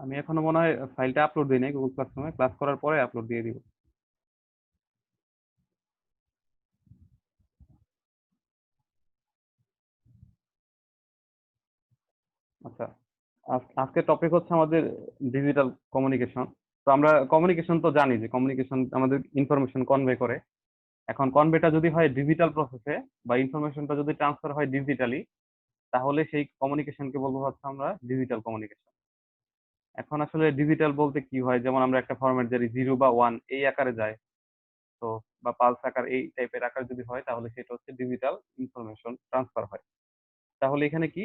আমি এখনো মনে হয় ফাইলটা আপলোড দিই নাই গুগল ক্লাসরুমে, ক্লাস করার পরে আপলোড দিয়ে দিব। আচ্ছা, আজকের টপিক হচ্ছে আমাদের ডিজিটাল কমিউনিকেশন। তো আমরা কমিউনিকেশন তো জানি যে কমিউনিকেশন আমাদের ইনফরমেশন কনভে করে। এখন কনভেটা যদি হয় ডিজিটাল প্রসেসে বা ইনফরমেশনটা যদি ট্রান্সফার হয় ডিজিটালি, তাহলে সেই কমিউনিকেশনকে বলবো হচ্ছে আমরা ডিজিটাল কমিউনিকেশন। এখন আসলে ডিজিটাল বলতে কি হয়, যেমন আমরা একটা ফরম্যাট জানি 0 বা 1 এই আকারে যায়, তো বা পালস আকার এই টাইপের আকার যদি হয় তাহলে সেটা হচ্ছে ডিজিটাল ইনফরমেশন ট্রান্সফার হয়। তাহলে এখানে কি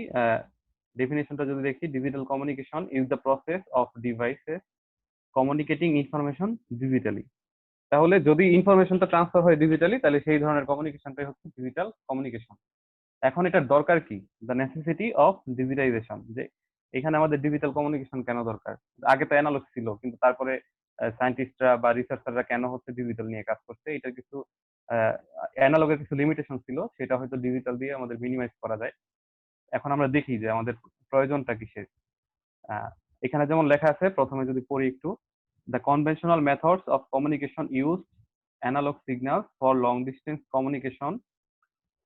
ডেফিনেশনটা যদি দেখি, digital communication is the process of devices communicating information digitally. তাহলে যদি ইনফরমেশনটা ট্রান্সফার হয় ডিজিটালি, তাহলে সেই ধরনের কমিউনিকেশনটাই হচ্ছে ডিজিটাল কমিউনিকেশন। এখন এটার দরকার কি, দ্য নেসেসিটি অফ ডিজিটাইজেশন, যে এখানে আমাদের ডিজিটাল কমিউনিকেশন কেন দরকার। আগে তো অ্যানালগ ছিল, কিন্তু তারপরে সায়েন্টিস্টরা বা রিসার্চাররা কেন হচ্ছে ডিজিটাল নিয়ে কাজ করছে, এটার কিছু অ্যানালগের কিছু লিমিটেশন ছিল, সেটা হয়তো ডিজিটাল দিয়ে আমাদের মিনিমাইজ করা যায়। এখন আমরা দেখি যে আমাদের প্রয়োজনটা কিসের। আহ, এখানে যেমন লেখা আছে, প্রথমে যদি পড়ি একটু, the conventional methods of communication use analog signals for long distance communication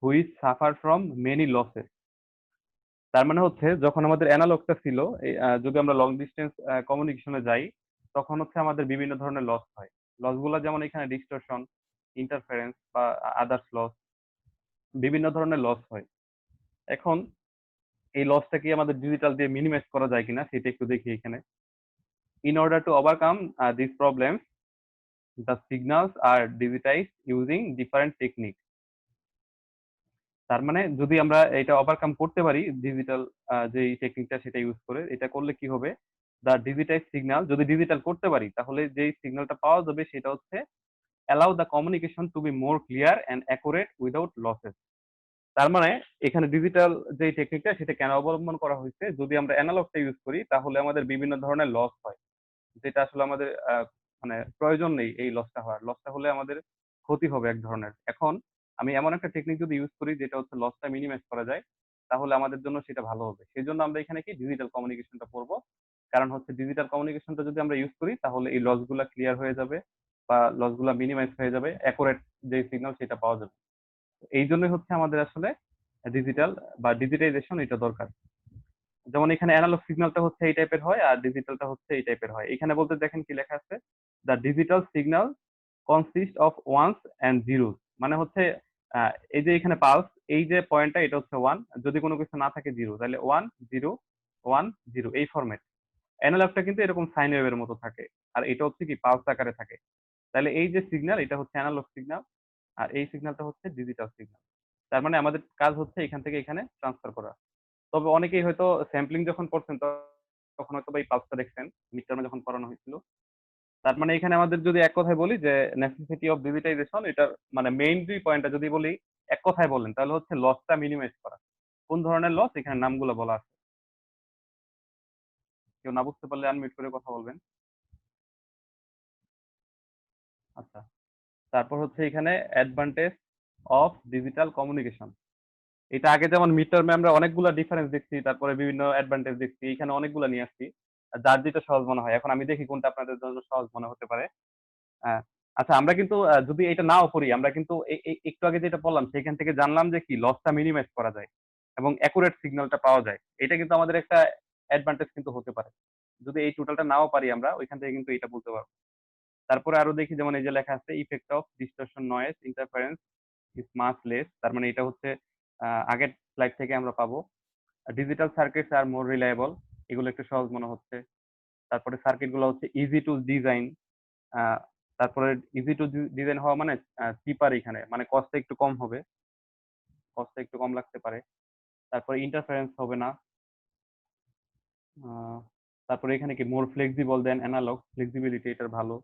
which suffer from many losses. তার মানে হচ্ছে যখন আমাদের অ্যানালগটা ছিল, যদি আমরা লং ডিস্টেন্স কমিউনিকেশনে যাই, তখন হচ্ছে আমাদের বিভিন্ন ধরনের লস হয়। লস গুলা যেমন এখানে ডিস্টরশন, ইন্টারফারেন্স বা আদার্স লস, বিভিন্ন ধরনের লস হয়। এখন এই লসটা কি আমাদের ডিজিটাল দিয়ে মিনিমাইজ করা যায় কিনা সেটা একটু দেখি এখানে। In order to overcome this problem, the signals are digitize using different technique. তার মানে যদি আমরা এটা ওভারকাম করতে পারি ডিজিটাল যে টেকনিকটা সেটা ইউজ করে, এটা করলে কি হবে, দা ডিজিটাইজ সিগন্যাল যদি ডিজিটাল করতে পারি, তাহলে যেই সিগন্যালটা পাওয়া যাবে সেটা হচ্ছে allow the communication to be more clear and accurate without losses. তার মানে এখানে ডিজিটাল যে টেকনিকটা সেটা কেন অবলম্বন করা হয়েছে, যদি আমরা অ্যানালগটা ইউজ করি তাহলে আমাদের বিভিন্ন ধরনের লস হয়, যেটা আসলে আমাদের মানে প্রয়োজন নেই এই লসটা হওয়ার। লসটা হলে আমাদের ক্ষতি হবে এক ধরনের। এখন আমি এমন একটা টেকনিক যদি ইউজ করি যেটা হচ্ছে লসটা মিনিমাইজ করা যায়, তাহলে আমাদের জন্য সেটা ভালো হবে। সেই জন্য আমরা এখানে কি ডিজিটাল কমিউনিকেশনটা পড়বো। কারণ হচ্ছে ডিজিটাল কমিউনিকেশনটা যদি আমরা ইউজ করি তাহলে এই লসগুলা ক্লিয়ার হয়ে যাবে বা লসগুলা মিনিমাইজ হয়ে যাবে, অ্যাকুরেট যে সিগন্যাল সেটা পাওয়া যাবে। এই জন্যই হচ্ছে আমাদের আসলে ডিজিটাল বা ডিজিটাইজেশন এটা দরকার। যেমন এখানে অ্যানালগ সিগন্যালটা হচ্ছে এই টাইপের হয় আর ডিজিটালটা হচ্ছে এই টাইপের হয়। এখানে বলতে দেখেন কি লেখা আছে, the digital signal consist of wands and zeros. মানে হচ্ছে এই যে এখানে পালস, এই যে পয়েন্টটা এটা হচ্ছে ওয়ান, যদি কোনো কিছু না থাকে জিরো, তাহলে ওয়ান জিরো ওয়ান জিরো এই ফরম্যাট। অ্যানালগটা কিন্তু এরকম সাইন ওয়েভের মতো থাকে, আর এটা হচ্ছে কি পালস আকারে থাকে। তাহলে এই যে সিগন্যাল এটা হচ্ছে অ্যানালগ সিগন্যাল, আর এই সিগন্যালটা হচ্ছে ডিজিটাল সিগন্যাল। তার মানে আমাদের কাজ হচ্ছে এখান থেকে এখানে ট্রান্সফার করা। তবে অনেকেই হয়তো স্যাম্পলিং যখন করছেন তখন হয়তো বা এই পালসটা দেখছেন মিড টার্মে যখন পড়ানো হয়েছিল। তার মানে এখানে আমাদের যদি এক কথায় বলি যে নেসেসিটি অফ ডিজিটাইজেশন, এটার মানে মেইন দুই পয়েন্টটা যদি বলি এক কথায় বলেন, তাহলে হচ্ছে লসটা মিনিমাইজ করা। কোন ধরনের লস এখানে নামগুলো বলা আছে, কেউ না বুঝতে পারলে আনমিউট করে কথা বলবেন। আচ্ছা, তারপর হচ্ছে এখানে অ্যাডভান্টেজ অফ ডিজিটাল কমিউনিকেশন। এটা আগে যেমন মিড টার্মে আমরা অনেকগুলা ডিফারেন্স দেখছি, তারপরে বিভিন্ন অ্যাডভান্টেজ দেখছি, এখানে অনেকগুলা নিয়ে আসছি। যার যেটা সহজ মনে হয়, এখন আমি দেখি কোনটা আপনাদের জন্য সহজ মনে হতে পারে। হ্যাঁ, আচ্ছা আমরা কিন্তু যদি এটা নাও করি, আমরা কিন্তু একটু আগে যেটা বললাম সেখান থেকে জানলাম যে কি লসটা মিনিমাইজ করা যায় এবং অ্যাকুরেট সিগন্যালটা পাওয়া যায়। এটা কিন্তু আমাদের একটা অ্যাডভান্টেজ কিন্তু হতে পারে। যদি এই টোটালটা নাও পারি আমরা, ওইখান থেকে কিন্তু এটা বলতে পারবো। তারপরে আরো দেখি, যেমন এই যে লেখা আছে effect of distortion noise interference is much less. তার মানে এটা হচ্ছে আগের স্লাইড থেকে আমরা পাবো। ডিজিটাল সার্কিটস আর মোর রিলায়েবল, এগুলো একটু সহজ মনে হচ্ছে। তারপরে সার্কিট গুলো হচ্ছে ইজি টু ডিজাইন। তারপরে ইজি টু ডিজাইন হওয়া মানে চিপার, এখানে মানে কস্টটা একটু কম হবে, কস্টটা একটু কম লাগতে পারে। তারপরে ইন্টারফারেন্স হবে না। আহ, তারপরে এখানে কি মোর ফ্লেক্সিবল দেন অ্যানালগ, ফ্লেক্সিবিলিটি এটার ভালো।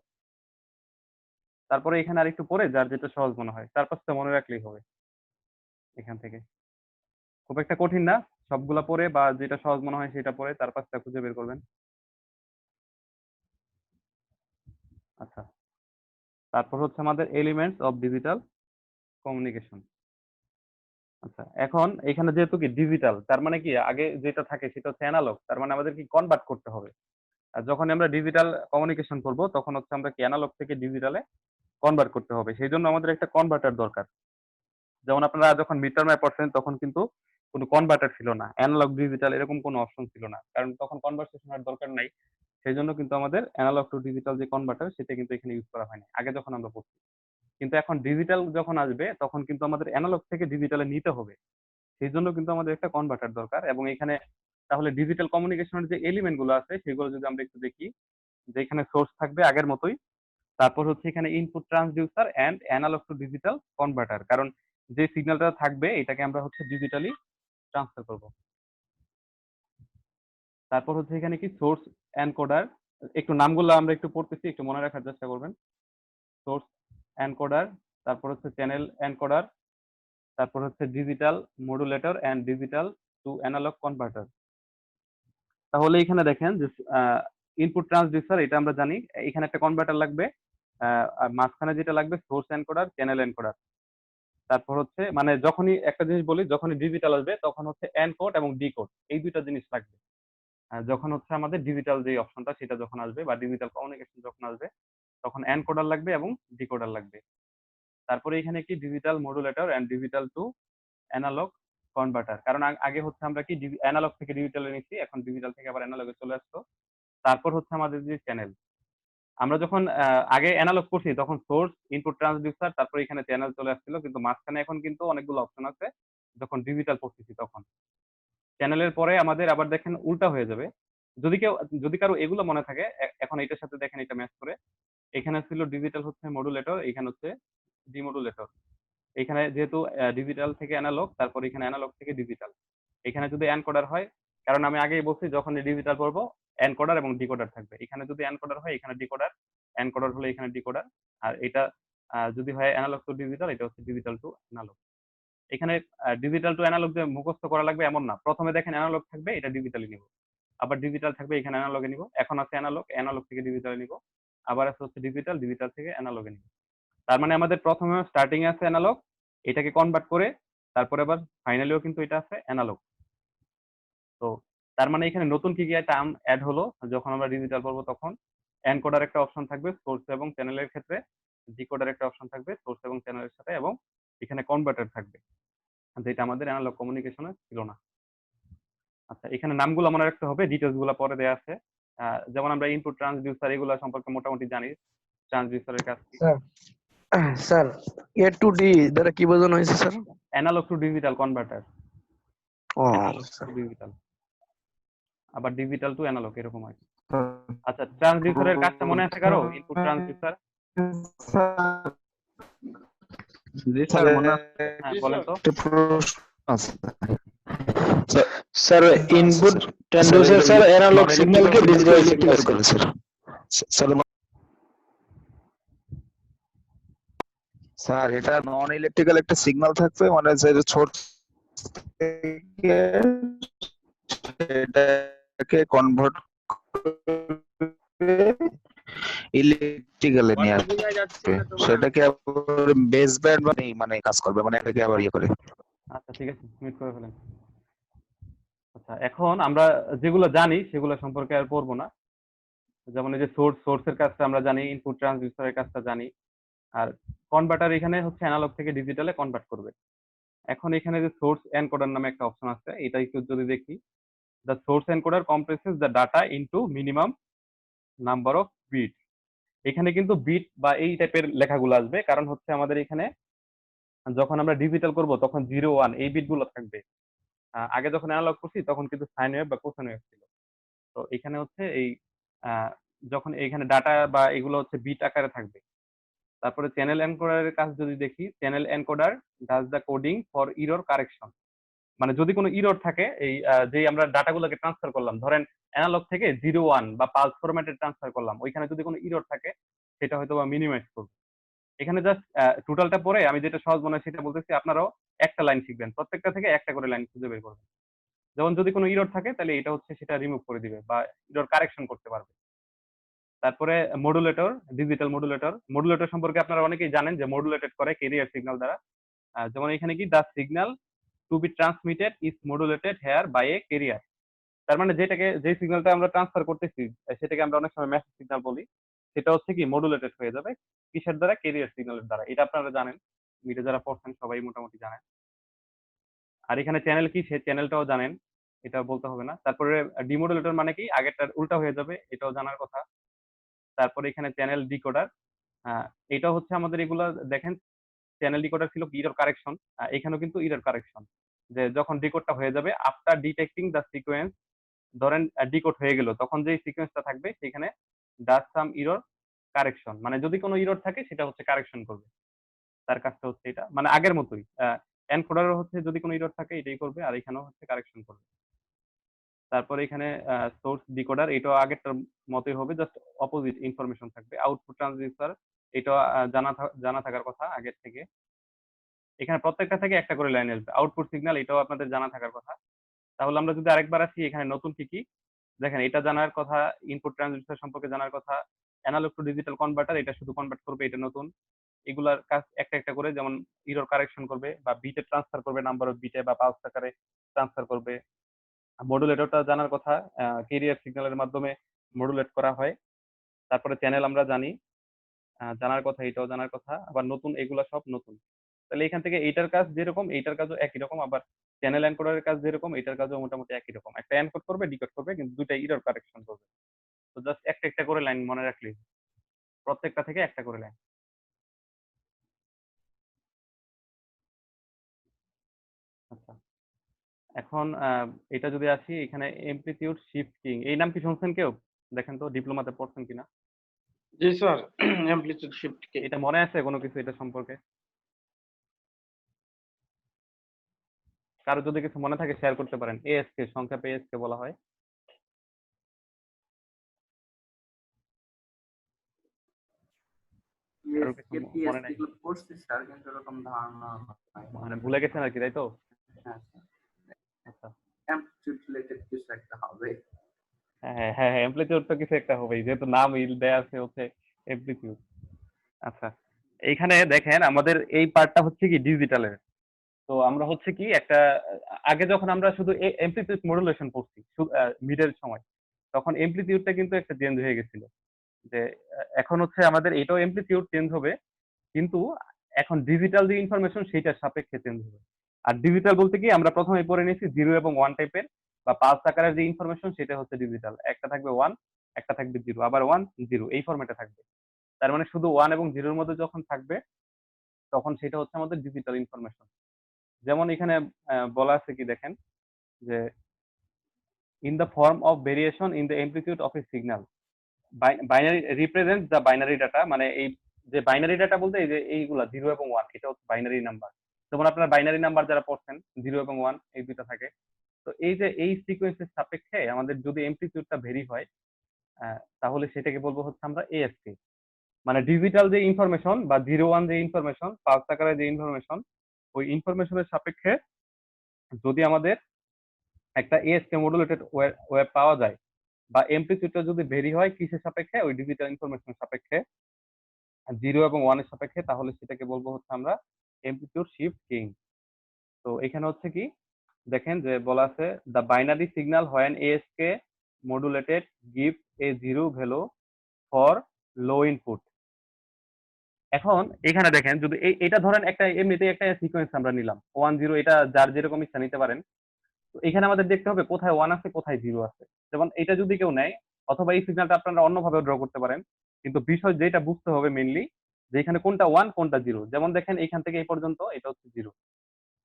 তারপরে এখানে আর একটু পরে যার যেটা সহজ মনে হয় চার পাঁচটা মনে রাখলেই হবে এখান থেকে। খুব একটা কঠিন না, সবগুলা পরে বা যেটা সহজ মনে হয় সেটা পরে চার পাঁচটা খুঁজে বের করবেন। আচ্ছা, তারপর হচ্ছে আমাদের এলিমেন্টস অফ ডিজিটাল কমিউনিকেশন। আচ্ছা, এখন এখানে যেহেতু কি ডিজিটাল, তার মানে কি আগে যেটা থাকে সেটা হচ্ছে অ্যানালগ, তার মানে আমাদের কি কনভার্ট করতে হবে। আর যখন আমরা ডিজিটাল কমিউনিকেশন করব তখন হচ্ছে আমরা কি অ্যানালগ থেকে ডিজিটালে কনভার্ট করতে হবে, সেই জন্য আমাদের একটা কনভার্টার দরকার। যেমন আপনারা যখন মিড টার্মে পড়ছেন তখন কিন্তু কোনো কনভার্টার ছিল না, অ্যানালগ ডিজিটাল এরকম কোনো অপশন ছিল না, কারণ তখন কনভার্সেশনের দরকার নাই। সেই জন্য কিন্তু আমাদের অ্যানালগ টু ডিজিটাল যে কনভার্টার সেটা কিন্তু এখানে ইউজ করা হয়নি আগে যখন আমরা পড়ছি। কিন্তু এখন ডিজিটাল যখন আসবে তখন কিন্তু আমাদের অ্যানালগ থেকে ডিজিটালে নিতে হবে, সেই জন্য কিন্তু আমাদের একটা কনভার্টার দরকার। এবং এখানে তাহলে ডিজিটাল কমিউনিকেশনের যে এলিমেন্ট গুলো আছে সেগুলো যদি আমরা একটু দেখি, যে এখানে সোর্স থাকবে আগের মতোই, তারপর হচ্ছে এখানে input transducer and analog to digital converter, কারণ যে সিগন্যালটা থাকবে এটাকে আমরা হচ্ছে ডিজিটালি ট্রান্সফার করব। তারপর হচ্ছে এখানে কি সোর্স এনকোডার, একটু নামগুলো আমরা একটু পড়তেছি, একটু মনে রাখার চেষ্টা করবেন। সোর্স এনকোডার, তারপর হচ্ছে চ্যানেল এনকোডার, তারপর হচ্ছে digital modulator and digital to analog converter. তাহলে এখানে দেখেন যে ইনপুট ট্রান্সডিউসার এটা আমরা জানি, এখানে একটা কনভার্টার লাগবে, আর মাঝখানে যেটা লাগবে সোর্স এনকোডার চ্যানেল এনকোডার। তারপর হচ্ছে মানে যখনই একটা জিনিস বলি, যখনই ডিজিটাল আসবে তখন হচ্ছে এনকোড এবং ডিকোড এই দুইটা জিনিস লাগবে। যখন হচ্ছে আমাদের ডিজিটাল যে অপশনটা সেটা যখন আসবে বা ডিজিটাল কমিউনিকেশন যখন আসবে তখন এনকোডার লাগবে এবং ডিকোডার লাগবে। তারপরে এখানে কি digital modulator and digital to analog converter, কারণ আগে হচ্ছে আমরা কি অ্যানালগ থেকে ডিজিটালে নিচ্ছি, এখন ডিজিটাল থেকে আবার অ্যানালগে চলে আসতো। তারপর হচ্ছে আমাদের যে চ্যানেল, আমরা যখন আগে অ্যানালগ করছি তখন সোর্স ইনপুট ট্রান্সডিউসার তারপর এখানে চ্যানেল চলে আসছিল, কিন্তু মাঝখানে এখন কিন্তু অনেকগুলো অপশন আছে যখন ডিজিটাল করতেছি তখন। চ্যানেলের পরে আমাদের আবার দেখেন উল্টা হয়ে যাবে, যদি কারো এগুলো মনে থাকে এখন এটার সাথে দেখেন এটা ম্যাচ করে, এখানে ছিল ডিজিটাল হচ্ছে মডুলেটর, এখানে হচ্ছে ডিমডুলেটর। এখানে যেহেতু ডিজিটাল থেকে অ্যানালগ, তারপর এখানে অ্যানালগ থেকে ডিজিটাল, এখানে যদি এনকোডার হয়, কারণ আমি আগেই বলছি যখন ডিজিটাল পড়বো এনকোডার এবং ডিকোডার থাকবে, এখানে যদি এনকোডার হয় এখানে ডিকোডার, এনকোডার হলে এখানে ডিকোডার, আর এটা যদি হয় অ্যানালগ টু ডিজিটাল এটা হচ্ছে ডিজিটাল টু অ্যানালগ। এখানে ডিজিটাল টু অ্যানালগ যে মুখস্থ করা লাগবে এমন না, প্রথমে দেখেন অ্যানালগ থাকবে এটা ডিজিটালি নিব, আবার ডিজিটাল থাকবে এখানে অ্যানালগে নিব, এখন আছে অ্যানালগ, অ্যানালগ থেকে ডিজিটালে নিব, আবার আছে হচ্ছে ডিজিটাল, ডিজিটাল থেকে অ্যানালগে নিব। তার মানে আমাদের প্রথমে স্টার্টিং এ আছে অ্যানালগ, এটাকে কনভার্ট করে তারপরে আবার ফাইনালিও কিন্তু এটা আছে অ্যানালগ। তো তার মানে এখানে নতুন কি কি টার্ম অ্যাড হলো, যখন আমরা ডিজিটাল পড়বো তখন এনকোডার একটা অপশন থাকবে সোর্স এবং চ্যানেলের ক্ষেত্রে, ডিকোডার একটা অপশন থাকবে সোর্স এবং চ্যানেলের সাথে, এবং এখানে কনভার্টার থাকবে, যেটা আমাদের অ্যানালগ কমিউনিকেশনে ছিল না। আচ্ছা, এখানে নামগুলো মনে রাখতে হবে, ডিটেলস গুলো পরে দেওয়া আছে। যেমন আমরা ইনপুট ট্রান্সডিউসার এগুলো সম্পর্কে মোটামুটি জানি, ট্রান্সডিউসারের কাজ কি। Sir sir A to D দ্বারা কি বোঝানো হয়েছে sir? Analog to digital converter, ও অ্যানালগ টু ডিজিটাল, আবার ডিজিটাল টু অ্যানালগ এরকম হয়। আচ্ছা, ট্রান্সডিউসারের কাজটা মনে আছে কারো? ইনপুট ট্রান্সডিউসার, জি স্যার মনে আছে। হ্যাঁ বলেন তো। Sir input transducer sir analog সিগন্যালকে ডিজিটাল সিগন্যাল করে স্যার। স্যার এটা নন ইলেকট্রিক্যাল একটা সিগন্যাল থাকবে, মানে যে ছোট থেকে সেটাকে কনভার্ট করে ইলেকট্রিক্যালে নিয়ে আসবে, সেটাকে আবার বেস ব্যান্ড মানে কাজ করবে, মানে এটাকে আবার ইয়ে করে। আচ্ছা ঠিক আছে, মিউট করে ফেলেন। আচ্ছা, এখন আমরা যেগুলো জানি সেগুলো সম্পর্কে আর পড়বো না, যেমন এই যে সোর্সের কাজটা আমরা জানি, ইনপুট ট্রান্সডিউসারের কাজটা জানি, আর কনভার্টার এখানে হচ্ছে অ্যানালগ থেকে ডিজিটালে কনভার্ট করবে। এখন এখানে যে সোর্স এনকোডার নামে একটা অপশন আছে, এটা একটু যদি দেখি, the source encoder compresses the data into minimum number of bit. এখানে কিন্তু বিট বা এই টাইপের লেখাগুলো আসবে, কারণ হচ্ছে আমাদের এখানে যখন আমরা ডিজিটাল করব তখন 0 1 এই বিট গুলো থাকবে। আগে যখন অ্যানালগ করছি তখন কিন্তু সাইন ওয়েভ বা কোসাইন ওয়েভ ছিল। তো এখানে হচ্ছে এই যখন এখানে ডাটা বা এগুলো হচ্ছে বিট আকারে থাকবে। তারপরে চ্যানেল এনকোডারের কাজ যদি দেখি, channel encoder does the coding for error correction, মানে যদি কোনো ইরর থাকে এই যে আমরা ডাটাগুলোকে ট্রান্সফার করলাম, ধরেন অ্যানালগ থেকে 0 1 বা পালস ফরম্যাটে ট্রান্সফার করলাম, ওইখানে যদি কোনো ইরর থাকে সেটা হয়তো বা মিনিমাইজ করবে। এখানে জাস্ট টোটালটা পরে আমি যেটা সহজ মনে হয় সেটা বলতেছি, আপনারাও একটা লাইন শিখবেন, প্রত্যেকটা থেকে একটা করে লাইন খুঁজে বের করবেন। যেমন যদি কোনো ইরর থাকে তাহলে এটা হচ্ছে সেটা রিমুভ করে দিবে বা ইরর কারেকশন করতে পারবে। তারপরে মডুলেটর, ডিজিটাল মডুলেটর সম্পর্কে আপনারা অনেকেই জানেন যে মডুলেটেড করে ক্যারিয়ার সিগন্যাল দ্বারা। যেমন এখানে কি the signal to be transmitted is modulated here by a carrier, তার মানে যে সিগন্যালটা আমরা ট্রান্সফার করতেছি সেটাকে আমরা অনেক সময় মেসেজ সিগন্যাল বলি। সেটা হচ্ছে কি মডুলেটেড হয়ে যাবে কিসের দ্বারা? ক্যারিয়ার সিগন্যালের দ্বারা। এটা আপনারা জানেন, মিডে যারা পড়ছেন সবাই মোটামুটি জানেন। আর এখানে চ্যানেল কি, সেই চ্যানেলটাও জানেন, এটা বলতে হবে না। তারপরে ডিমodulator মানে কি, আগেরটার উল্টা হয়ে যাবে, এটাও জানার কথা। তারপরে এখানে চ্যানেল ডিকোডার, এটা হচ্ছে আমাদের এগুলা দেখেন, চ্যানেল ডিকোডার ছিল ইরর কারেকশন, এখানেও কিন্তু ইরর কারেকশন, যে যখন ডিকোডটা হয়ে যাবে আফটার ডিটেক্টিং দ্য সিকোয়েন্স, ধরেন ডিকোড হয়ে গেল, তখন যে সিকোয়েন্সটা থাকবে সেখানে ডাজ সাম ইরর কারেকশন, মানে যদি কোনো ইরর থাকে সেটা হচ্ছে কারেকশন করবে। তার কাজটা হচ্ছে এটা, মানে আগের মতোই। এনকোডারও হচ্ছে যদি কোনো ইরর থাকে এটাই করবে, আর এখানেও হচ্ছে কারেকশন করবে। তারপরে এখানে সোর্স ডিকোডার, এটাও আগেরটার মতোই হবে, জাস্ট অপোজিট ইনফরমেশন থাকবে। আউটপুট ট্রান্সডিউসার, এটা জানা থাকার কথা আগের থেকে। এখানে প্রত্যেকটা থেকে একটা করে লাইন আসবে। আউটপুট সিগন্যাল, এটাও আপনাদের জানা থাকার কথা। তাহলে আমরা যদি আরেকবার আসি, এখানে নতুন কি কি দেখেন, এটা জানার কথা, ইনপুট ট্রান্সডিউসার সম্পর্কে জানার কথা, অ্যানালগ টু ডিজিটাল কনভার্টার, এটা শুধু কনভার্ট করবে, এটা নতুন। এগুলার কাজ একটা একটা করে, যেমন ইরর কারেকশন করবে বা বিটে ট্রান্সফার করবে, নাম্বার অফ বিটে বা পালস আকারে ট্রান্সফার করবে। মডুলেটরটা জানার কথা, ক্যারিয়ার সিগন্যালের মাধ্যমে মডুলেট করা হয়। তারপরে চ্যানেল আমরা জানি, জানার কথা, এটাও জানার কথা। আবার নতুন, এগুলা সব নতুন। তাহলে এখান থেকে এইটার কাজ যেরকম, এইটার কাজও একই রকম। আবার চ্যানেল এনকোডারের কাজ যেরকম, এটার কাজও মোটামুটি একই রকম। একটা এনকোড করবে, ডিকোড করবে, কিন্তু দুইটা ইরর কারেকশন করবে। তো জাস্ট একটা একটা করে লাইন মনে রাখলেই, প্রত্যেকটা থেকে একটা করে লাইন। আচ্ছা, এখন এটা যদি আসি, এখানে এমপ্লিটিউড শিফটিং, এই নাম কি শুনছেন কেউ? দেখেন তো ডিপ্লোমাতে পড়ছেন কিনা। জি স্যার, অ্যামপ্লিটিউড শিফট কে এটা মনে আছে কোনো কিছু এটা সম্পর্কে? কারো যদি কিছু মনে থাকে শেয়ার করতে পারেন। এএসকে, সংক্ষেপে এএসকে বলা হয়। কারো কিছু মনে নাই, পড়ছি স্যার, কিন্তু এরকম ধারণা নাই। মানে ভুলে গেছেন আর কি, তাই তো? হ্যাঁ, আচ্ছা, অ্যামপ্লিটিউড রিলেটেড কিছু একটা হবে। হ্যাঁ হ্যাঁ হ্যাঁ, এমপ্লিটিউড তো কিছু একটা হবেই, যেহেতু নাম দেয়া আছে হচ্ছে এমপ্লিটিউড। আচ্ছা, এইখানে দেখেন আমাদের এই পার্টটা হচ্ছে কি ডিজিটালের। তো আমরা হচ্ছে কি একটা, আগে যখন আমরা শুধু এমপ্লিটিউড মডুলেশন পড়ছি মিডের সময়, তখন এমপ্লিটিউডটা কিন্তু একটা চেঞ্জ হয়ে গেছিল। যে এখন হচ্ছে আমাদের এটাও এমপ্লিটিউড চেঞ্জ হবে, কিন্তু এখন ডিজিটাল যে ইনফরমেশন সেটার সাপেক্ষে চেঞ্জ হবে। আর ডিজিটাল বলতে কি, আমরা প্রথমে পড়ে নিয়েছি 0 এবং 1 টাইপের, বা পালস আকারের যে ইনফরমেশন সেটা হচ্ছে ডিজিটাল। একটা থাকবে 1, একটা থাকবে 0, আবার 1 0, এই ফরম্যাটে থাকবে। তার মানে শুধু 1 এবং 0 এর মধ্যে যখন থাকবে, তখন সেটা হচ্ছে আমাদের ডিজিটাল ইনফরমেশন। যেমন এখানে বলা আছে কি দেখেন, যে in the form of variation in the amplitude of a signal, binary represent the binary data, মানে এই যে বাইনারি ডাটা বলতে এই যে এইগুলা 0 এবং 1, এটা হচ্ছে বাইনারি নাম্বার। যেমন আপনারা বাইনারি নাম্বার যারা পড়ছেন, 0 এবং 1 এই দুইটা থাকে। তো এই যে এই সিকোয়েন্সের সাপেক্ষে আমাদের যদি এমপ্লিটিউডটা ভেরি হয়, তাহলে সেটাকে বলবো হচ্ছে আমরা এএসকে। মানে ডিজিটাল যে ইনফরমেশন বা 0 1 যে ইনফরমেশন, পালস আকারে যে ইনফরমেশন, ওই ইনফরমেশনের সাপেক্ষে যদি আমাদের একটা এএসকে মডুলেটেড ওয়েব পাওয়া যায়, বা এমপ্লিটিউডটা যদি ভেরি হয় কিসের সাপেক্ষে, ওই ডিজিটাল ইনফরমেশনের সাপেক্ষে, 0 এবং 1 এর সাপেক্ষে, তাহলে সেটাকে বলবো হচ্ছে আমরা এমপ্লিটিউড শিফটিং। তো এখানে হচ্ছে কি দেখেন, যে বলা আছে the binary signal when ASK modulated give a 0 value for low input. এখন এখানে দেখেন, যদি এটা ধরেন একটা এমনিতেই একটা সিকোয়েন্স আমরা নিলাম 1 0, এটা যার যেরকম ইচ্ছা নিতে পারেন। তো এখানে আমাদের দেখতে হবে কোথায় 1 আছে কোথায় 0 আছে। যেমন এটা যদি কেউ নেয়, অথবা এই সিগন্যালটা আপনারা অন্যভাবে ড্র করতে পারেন, কিন্তু বিষয় যেটা বুঝতে হবে মেইনলি, যে এখানে কোনটা 1 কোনটা 0। যেমন দেখেন এখান থেকে এই পর্যন্ত এটা হচ্ছে 0।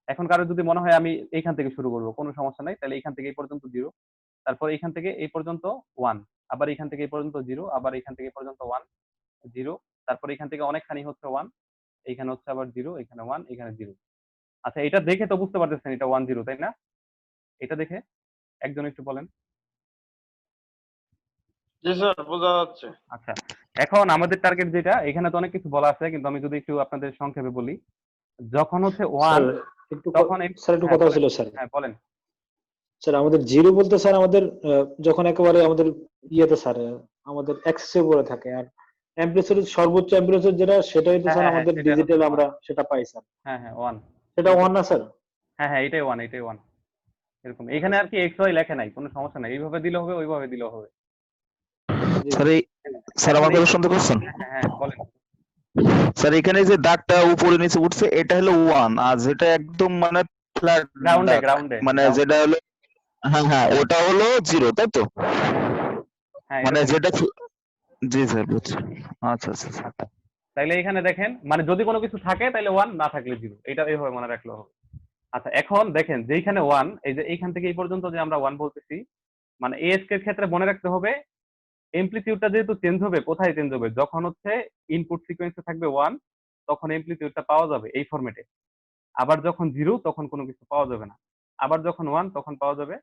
এখন কারো যদি মনে হয় আমি এইখান থেকে শুরু করবো, কোনো সমস্যা নাই, তাহলে এখান থেকে এই পর্যন্ত 0, তারপর এখান থেকে এই পর্যন্ত 1, আবার এখান থেকে এই পর্যন্ত 0, আবার এখান থেকে এই পর্যন্ত 1 0, তারপর এখান থেকে অনেকখানি হচ্ছে 1, এইখানে হচ্ছে আবার 0, এখানে 1, এখানে 0। আচ্ছা, এটা দেখে তো বুঝতে পারতেছেন এটা 1 0, তাই না? এটা দেখে একজন একটু বলেন। জি স্যার, বোঝা যাচ্ছে। আচ্ছা, এখন আমাদের টার্গেট যেটা, এখানে তো অনেক কিছু বলা আছে, কিন্তু আমি যদি একটু আপনাদের সংক্ষেপে বলি, যখন হচ্ছে 1, তখন স্যার একটু হ্যাঁ কথা বলেন, ছিল স্যার। হ্যাঁ বলেন। স্যার আমাদের জিরো বলতে স্যার আমাদের যখন একেবারে আমাদের ইয়েতে স্যার আমাদের এক্সেসে পড়ে থাকে, আর অ্যাম্প্লিটিউড সর্বোচ্চ অ্যাম্প্লিটিউড যেটা সেটাই তো হ্যাঁ স্যার হ্যাঁ হ্যাঁ, আমাদের সেটা হচ্ছে ডিজিটাল 1। আমরা সেটা পাই স্যার। হ্যাঁ হ্যাঁ 1, সেটা ওয়ান না স্যার? হ্যাঁ হ্যাঁ এটাই 1, এটাই 1। এরকম এখানে আর কি এক্স ওয়াই লেখে নাই, কোনো সমস্যা নাই, এইভাবে দিলে হবে ওইভাবে দিলেও হবে। জি স্যার স্যার এখন আমার কথা শুনতে পাচ্ছেন? হ্যাঁ বলেন। স্যার এখানে যে দাগটা উপরে নিচে উঠছে এটা হলো 1, আর যেটা একদম মানে ফ্ল্যাট গ্রাউন্ডে দাগ গ্রাউন্ডে মানে যেটা হলো, হ্যাঁ হ্যাঁ ওটা হলো 0, তাই তো? হ্যাঁ মানে এরকমই। যেটা জি স্যার বুঝছি। আচ্ছা আচ্ছা আচ্ছা। আচ্ছা, তাইলে এখানে দেখেন মানে যদি কোনো কিছু থাকে তাহলে 1, না থাকলে 0, এটা এইভাবে মনে রাখলেও হবে। আচ্ছা এখন দেখেন যেইখানে 1, এই যে এইখান থেকে এই পর্যন্ত যে আমরা 1 বলতেছি, মানে এএসকে এর ক্ষেত্রে মনে রাখতে হবে এমপ্লিটিউডটা যেহেতু চেঞ্জ হবে, কোথায় চেঞ্জ হবে, যখন হচ্ছে ইনপুট সিকোয়েন্সে থাকবে 1 তখন এমপ্লিটিউডটা পাওয়া যাবে এই ফরম্যাটে। আবার যখন 0 তখন কোনো কিছু পাওয়া যাবে না। আবার যখন 1 তখন পাওয়া যাবে।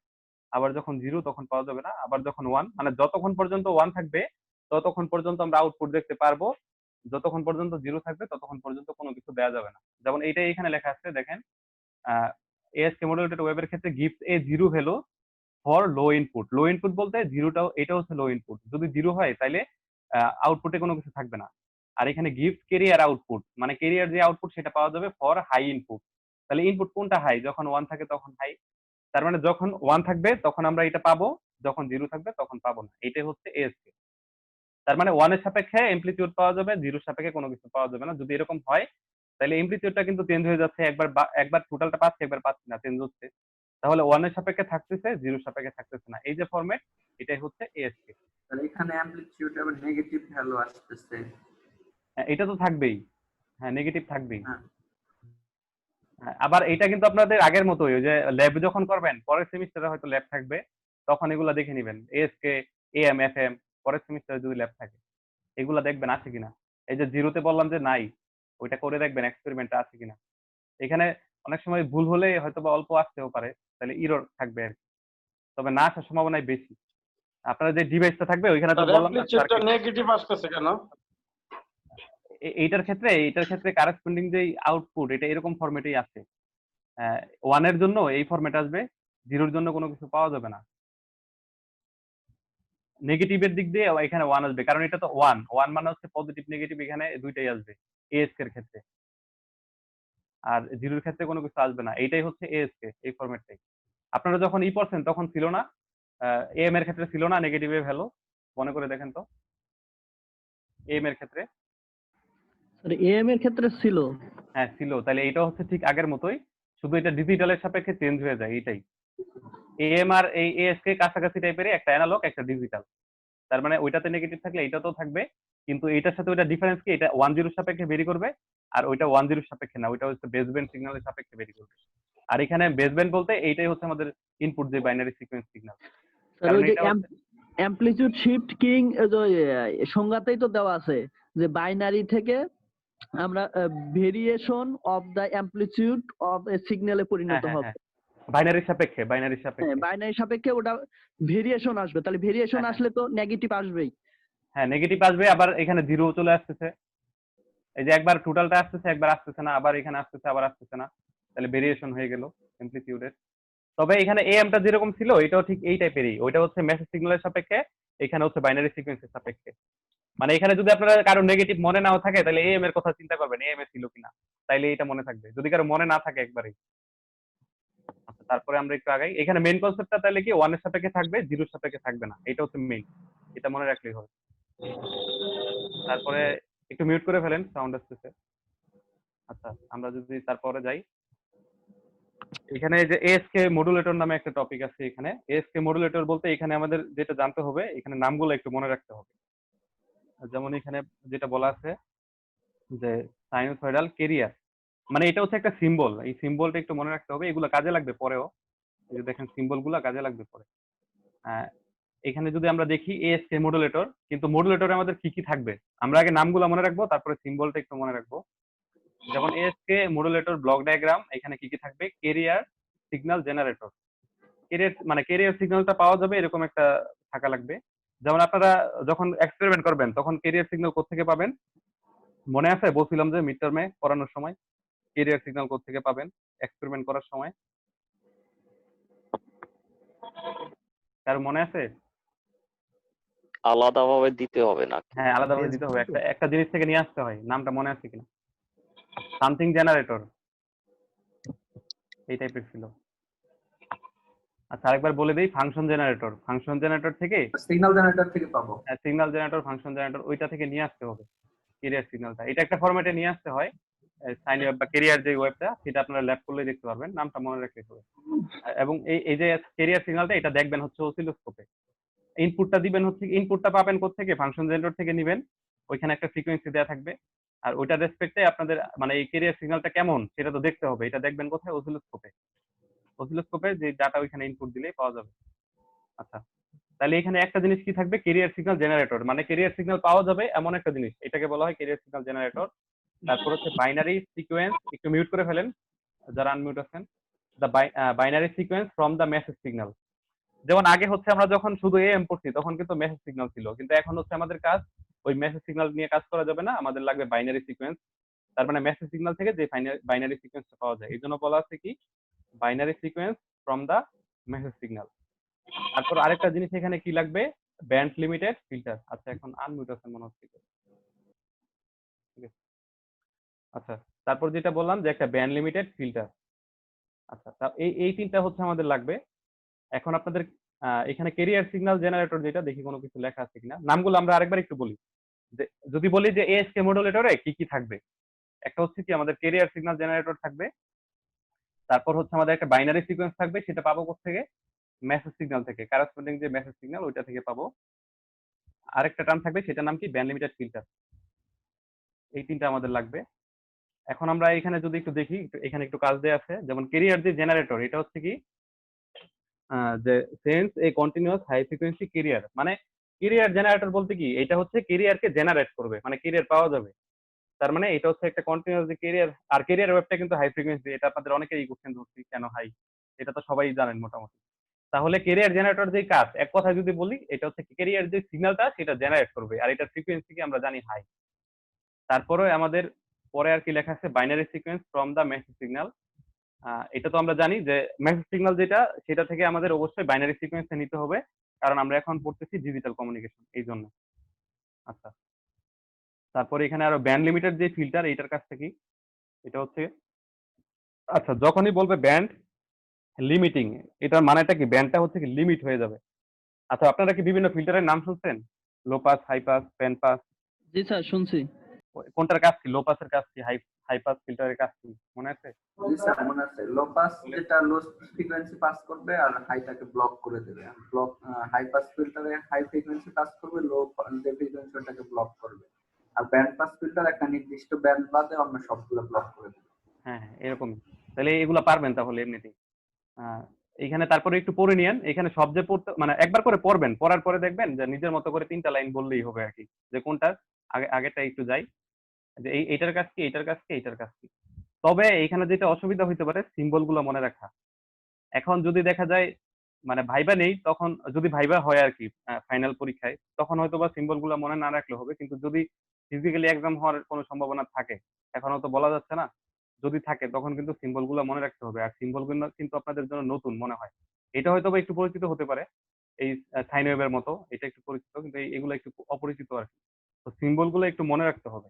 আবার যখন 0 তখন পাওয়া যাবে না। আবার যখন 1, মানে যতক্ষণ পর্যন্ত 1 থাকবে ততক্ষণ পর্যন্ত আমরা আউটপুট দেখতে পারবো। যতক্ষণ পর্যন্ত 0 থাকবে ততক্ষণ পর্যন্ত কোনো কিছু দেয়া যাবে না। যেমন এইটাই এখানে লেখা আছে দেখেন, ASK মডুলেটেড ওয়েবের ক্ষেত্রে gives a zero value for low input. Low input বলতে জিরোটাও, এটা হচ্ছে লো ইনপুট। যদি 0 হয় তাইলে আউটপুটে কোনো কিছু থাকবে না। আর এখানে gives carrier output, মানে ক্যারিয়ার যে আউটপুট সেটা পাওয়া যাবে ফর হাই ইনপুট। তাহলে ইনপুট কোনটা হাই, যখন 1 থাকে তখন হাই। তার মানে যখন 1 থাকবে তখন আমরা এটা পাবো, যখন 0 থাকবে তখন পাবো না। এটাই হচ্ছে ASK। তার মানে 1 এর সাপেক্ষে এমপ্লিটিউড পাওয়া যাবে, 0 এর সাপেক্ষে কোনো কিছু পাওয়া যাবে না। যদি এরকম হয় তাহলে এমপ্লিটিউডটা কিন্তু চেঞ্জ হয়ে যাচ্ছে, একবার টোটালটা পাচ্ছি, একবার পাচ্ছি না, চেঞ্জ হচ্ছে। তাহলে 1 এর সাপেক্ষে থাকতেছে, 0 এর সাপেক্ষে থাকতেছে না। এই যে ফরম্যাট, এটাই হচ্ছে ASK। তাহলে এখানে অ্যামপ্লিটিউড আবার নেগেটিভ ভ্যালু আসতেছে। এটা তো থাকবেই, হ্যাঁ নেগেটিভ থাকবেই। হ্যাঁ হ্যাঁ, আবার এটা কিন্তু আপনাদের আগের মতোই, ওই যে ল্যাব যখন করবেন পরের সেমিস্টারে হয়তো ল্যাব থাকবে, তখন এগুলা দেখে নিবেন ASK AM FM, পরের সেমিস্টারে যদি ল্যাব থাকে এগুলা দেখবেন আছে কিনা। এই যে 0-তে বললাম যে নাই, ওইটা করে দেখবেন এক্সপেরিমেন্টটা আছে কিনা। এখানে অনেক সময় ভুল হলে হয়তো বা অল্প আসতেও পারে, তাহলে ইরর থাকবে আর কি। তবে না আসার সম্ভাবনাই বেশি। আপনার যে ডিভাইসটা থাকবে ওইখানে তো স্যার বললাম না অ্যামপ্লিটিউডটা সার্কিট, নেগেটিভ আসতেছে কেন? এইটার ক্ষেত্রে কারেসপন্ডিং যে আউটপুট এটা এরকম ফরম্যাটেই আছে। 1 এর জন্য এই ফরম্যাট আসবে, 0-র জন্য কোনো কিছু পাওয়া যাবে না। নেগেটিভের দিক দিয়ে এখানে 1 আসবে, কারণ এটা তো 1 মানে হচ্ছে পজিটিভ নেগেটিভ, এখানে দুইটাই আসবে ASK এর ক্ষেত্রে। আর 0-র ক্ষেত্রে কোনো কিছু আসবে না। এইটাই হচ্ছে ASK, এই ফরম্যাটটাই। আপনারা যখন পড়ছেন তখন ছিল না, AM এর ক্ষেত্রে ছিল না নেগেটিভের ভ্যালু, মনে করে দেখেন তো AM এর ক্ষেত্রে। স্যার এএম এর ক্ষেত্রে ছিল। হ্যাঁ ছিল, তাহলে এটা হচ্ছে ঠিক আগের মতোই, শুধু এটা ডিজিটালের সাপেক্ষে চেঞ্জ হয়ে যায়, এইটাই। AM আর এই ASK কাছাকাছি টাইপেরই, একটা অ্যানালগ একটা ডিজিটাল। তার মানে ওইটাতে নেগেটিভ থাকলে এইটাতেও থাকবে, কিন্তু এটার সাথে ওইটা ডিফারেন্স কি, এটা 1-0 সাপেক্ষে ভেরি করবে, আর ওইটা 1-0 সাপেক্ষে না, ওইটা হচ্ছে বেসব্যান্ড সিগন্যালের সাপেক্ষে ভেরি করবে। আর এখানে বেসব্যান্ড বলতে এইটাই হচ্ছে আমাদের ইনপুট যে বাইনারি সিকোয়েন্স সিগন্যাল। স্যার কারণ ওই যে এটা হচ্ছে অ্যামপ্লিটিউড শিফট কিং সংজ্ঞাতেই তো দেওয়া আছে যে বাইনারি থেকে আমরা variation of the amplitude of a সিগন্যালে হ্যাঁ পরিণত হ্যাঁ হবে। হ্যাঁ বাইনারি সাপেক্ষে, হ্যাঁ বাইনারি সাপেক্ষে ওটা ভেরিয়েশন আসবে, তাহলে ভেরিয়েশন হ্যাঁ আসলে তো নেগেটিভ আসবেই। হ্যাঁ নেগেটিভ আসবে, আবার এখানে 0 চলে আসতেছে। এই যে একবার টোটালটা আসতেছে, একবার আসতেছে না, আবার এখানে আসতেছে, আবার আসতেছে না, তাহলে ভেরিয়েশন হয়ে গেল এমপ্লিটিউডের। তবে এখানে এএমটা যেরকম ছিল এটাও ঠিক এই টাইপেরই, ওইটা হচ্ছে মেসেজ সিগন্যালের সাপেক্ষে, এখানে হচ্ছে বাইনারি সিকোয়েন্সের সাপেক্ষে। মানে এখানে যদি আপনারা কারো নেগেটিভ মনে নাও থাকে তাহলে এএম এর কথা চিন্তা করবেন, এএম এ ছিল কিনা, তাইলে এটা মনে থাকবে। যদি কারো মনে না থাকে একবারেই। আচ্ছা তারপরে আমরা একটু আগাই। এখানে মেইন কনসেপ্টটা তাহলে কি 1 এর সাপেক্ষে থাকবে, 0 এর সাপেক্ষে থাকবে না, এটা হচ্ছে মেইন, এটা মনে রাখলেই হবে। তারপরে একটু মিউট করে ফেলেন, সাউন্ড আসতেছে। আচ্ছা আমরা যদি তারপরে যাই, এখানে যে এএসকে মডুলেটর নামে একটা টপিক আছে। এখানে এএসকে মডুলেটর বলতে এখানে আমাদের যেটা জানতে হবে, এখানে নামগুলো একটু মনে রাখতে হবে। যেমন এখানে যেটা বলা আছে যে সাইনোসয়েডাল কেরিয়ার, মানে এটা হচ্ছে একটা সিম্বল, এই সিম্বলটা একটু মনে রাখতে হবে, এগুলো কাজে লাগবে পরেও। এই যে দেখেন সিম্বল গুলা কাজে লাগবে পরে। এখানে যদি আমরা দেখি এএসকে মডুলেটর, কিন্তু মডুলেটরে আমাদের কি কি থাকবে আমরা আগে নামগুলো মনে রাখবো, তারপরে সিম্বলটা একটু মনে রাখবো। যেমন এএসকে মডুলেটর ব্লক ডায়াগ্রাম, এখানে কি কি থাকবে, কেরিয়ার সিগন্যাল জেনারেটর। কেরিয়ার মানে কেরিয়ার সিগন্যালটা পাওয়া যাবে এরকম একটা থাকা লাগবে। যেমন আপনারা যখন এক্সপেরিমেন্ট করবেন তখন কেরিয়ার সিগন্যাল কোত্থেকে পাবেন, মনে আছে বলছিলাম যে মিড টার্মে পড়ানোর সময় কেরিয়ার সিগন্যাল কোত্থেকে পাবেন এক্সপেরিমেন্ট করার সময়, তার মনে আছে? আলাদাভাবে দিতে হবে না। হ্যাঁ আলাদাভাবে দিতে হবে, একটা একটা জিনিস থেকে নিয়ে আসতে হয়, নামটা মনে আছে কিনা, সামথিং জেনারেটর এই টাইপের ছিল। আচ্ছা আরেকবার বলে দিই, ফাংশন জেনারেটর থেকে সিগন্যাল জেনারেটর থেকে পাবো। সিগন্যাল জেনারেটর, ফাংশন জেনারেটর ওইটা থেকে নিয়ে আসতে হবে ক্যারিয়ার সিগন্যালটা। এটা একটা ফরম্যাটে নিয়ে আসতে হয়। সাইন ওয়েব বা ক্যারিয়ার যে ওয়েবটা, সেটা আপনারা ল্যাব করলে দেখতে পারবেন, নামটা মনে রাখতে হবে। এবং এই যে ক্যারিয়ার সিগন্যালটা, এটা দেখবেন হচ্ছে অসিলোস্কোপে। ইনপুটটা দিবেন হচ্ছে, ইনপুটটা পাবেন কোত্থেকে? ফাংশন জেনারেটর থেকে নেবেন, ওইখানে একটা ফ্রিকোয়েন্সি দেওয়া থাকবে, আর ওইটা রেসপেক্টে আপনাদের মানে এই ক্যারিয়ার সিগন্যালটা কেমন সেটা তো দেখতে হবে। এটা দেখবেন কোথায়? অসিলোস্কোপে যে ডাটা ওইখানে ইনপুট দিলেই পাওয়া যাবে। আচ্ছা, তাহলে এখানে একটা জিনিস কি থাকবে? ক্যারিয়ার সিগন্যাল জেনারেটর, মানে ক্যারিয়ার সিগন্যাল পাওয়া যাবে এমন একটা জিনিস, এটাকে বলা হয় ক্যারিয়ার সিগন্যাল জেনারেটর। তারপর হচ্ছে বাইনারি সিকোয়েন্স, একটু মিউট করে ফেলেন যারা আনমিউট আছেন। The binary sequence from the message signal. যেমন আগে হচ্ছে আমরা যখন শুধু এএম পড়ছি তখন কিন্তু মেসেজ সিগন্যাল ছিল, কিন্তু এখন হচ্ছে আমাদের কাজ ওই মেসেজ সিগন্যাল নিয়ে কাজ করা যাবে না, আমাদের লাগবে বাইনারি সিকোয়েন্স। তার মানে মেসেজ সিগন্যাল থেকে যে বাইনারি সিকোয়েন্সটা পাওয়া যায়, এই জন্য বলা আছে কি binary sequence from the message signal. তারপর আরেকটা জিনিস এখানে কি লাগবে? Band limited filter. আচ্ছা এখন আনমিউট আছেন মনে হচ্ছে, ঠিক আছে। আচ্ছা, তারপর যেটা বললাম যে একটা ব্যান্ড লিমিটেড ফিল্টার। আচ্ছা, তা এই তিনটা হচ্ছে আমাদের লাগবে। এখন আপনাদের এখানে ক্যারিয়ার সিগন্যাল জেনারেটর যেটা, দেখি কোনো কিছু লেখা আছে কিনা। নামগুলো আমরা আরেকবার একটু বলি। যে যদি বলি যে এএসকে মডুলেটরে কি কি থাকবে, একটা হচ্ছে কি আমাদের ক্যারিয়ার সিগন্যাল জেনারেটর থাকবে। তারপর হচ্ছে আমাদের একটা বাইনারি সিকোয়েন্স থাকবে, সেটা পাবো কোত্থেকে? মেসেজ সিগন্যাল থেকে, কারেসপন্ডিং যে মেসেজ সিগন্যাল ওইটা থেকে পাবো। আরেকটা টার্ম থাকবে, সেটার নাম কি? Band limited filter. এই তিনটা আমাদের লাগবে। এখন আমরা এখানে যদি একটু দেখি, এখানে একটু কাজ দেয়া আছে। যেমন ক্যারিয়ার যে জেনারেটর, এটা হচ্ছে কি যে sense a continuous high frequency carrier, মানে ক্যারিয়ার জেনারেটর বলতে কি, এটা হচ্ছে ক্যারিয়ারকে জেনারেট করবে, মানে ক্যারিয়ার পাওয়া যাবে। তার মানে এটা হচ্ছে একটা কন্টিনিউয়াস যে ক্যারিয়ার, আর ক্যারিয়ার ওয়েবটা কিন্তু হাই ফ্রিকোয়েন্সি। এটা আপনাদের অনেকেই কোশ্চেন ধরছি কেন হাই, এটা তো সবাই জানেন মোটামুটি। তাহলে ক্যারিয়ার জেনারেটর যে কাজ, এক কথায় যদি বলি, এটা হচ্ছে ক্যারিয়ার যে সিগন্যালটা সেটা জেনারেট করবে, আর এটা ফ্রিকোয়েন্সি কি আমরা জানি হাই। তারপরে আমাদের পরে আর কি লেখা আছে? Binary sequence from the message signal. এটা তো আমরা জানি যে মেসেজ সিগন্যাল যেটা, সেটা থেকে আমাদের অবশ্যই বাইনারি সিকোয়েন্সে নিতে হবে, কারণ আমরা এখন পড়তেছি ডিজিটাল কমিউনিকেশন, এই জন্য। আচ্ছা, তারপরে এখানে আরো ব্যান্ড লিমিটেড যে ফিল্টার, এইটার কাছ থেকে এটা হচ্ছে, আচ্ছা যখনই বলবে ব্যান্ড লিমিটিং, এটার মানেটা কি? ব্যান্ডটা হচ্ছে কি লিমিট হয়ে যাবে। আচ্ছা, আপনারা কি বিভিন্ন ফিল্টারের নাম শুনছেন? Low pass, high pass, band pass, জি স্যার শুনছি। কোনটার কাজ কি? লো পাসের কাজ কি? হাই পাস ফিল্টারের কাজ কি মনে আছে? জি স্যার মনে আছে, লো পাস যেটা লো ফ্রিকোয়েন্সি পাস করবে আর হাইটাকে ব্লক করে দেবে। ব্লক হাই পাস ফিল্টারে হাই ফ্রিকোয়েন্সি পাস করবে, লো যে ফ্রিকোয়েন্সি ওটাকে ব্লক করবে। আর ব্যান্ড পাস ফিল্টার একটা নির্দিষ্ট ব্যান্ড বাদে অন্য সবগুলো ব্লক করে দেবে। হ্যাঁ হ্যাঁ, এরকমই। তাহলে এগুলা পারবেন তাহলে এমনিতেই। এইখানে তারপরে একটু পড়ে নিয়েন। এখানে সব যে পড়তে মানে একবার করে পড়বেন, পড়ার পরে দেখবেন যে নিজের মতো করে 3টা লাইন বললেই হবে আর কি, যে কোনটা আগেটা একটু যাই, যে এইটার কাজ কি, এইটার কাজ কি, এইটার কাজ কি। তবে এইখানে যেটা অসুবিধা হইতে পারে সিম্বল গুলো মনে রাখা। এখন যদি দেখা যায় মানে ভাইবা নেই, তখন যদি ভাইবা হয় আর কি ফাইনাল পরীক্ষায়, তখন হয়তো বা সিম্বল গুলো মনে না রাখলে হবে। কিন্তু যদি ফিজিক্যালি এক্সাম হওয়ার কোনো সম্ভাবনা থাকে, এখনো তো বলা যাচ্ছে না, যদি থাকে তখন কিন্তু সিম্বল গুলো মনে রাখতে হবে। আর সিম্বল গুলো কিন্তু আপনাদের জন্য নতুন মনে হয়, এটা হয়তো বা একটু পরিচিত হতে পারে, এই সাইন ওয়েভের মতো এটা একটু পরিচিত, কিন্তু এগুলো একটু অপরিচিত আর কি। তো সিম্বল গুলো একটু মনে রাখতে হবে।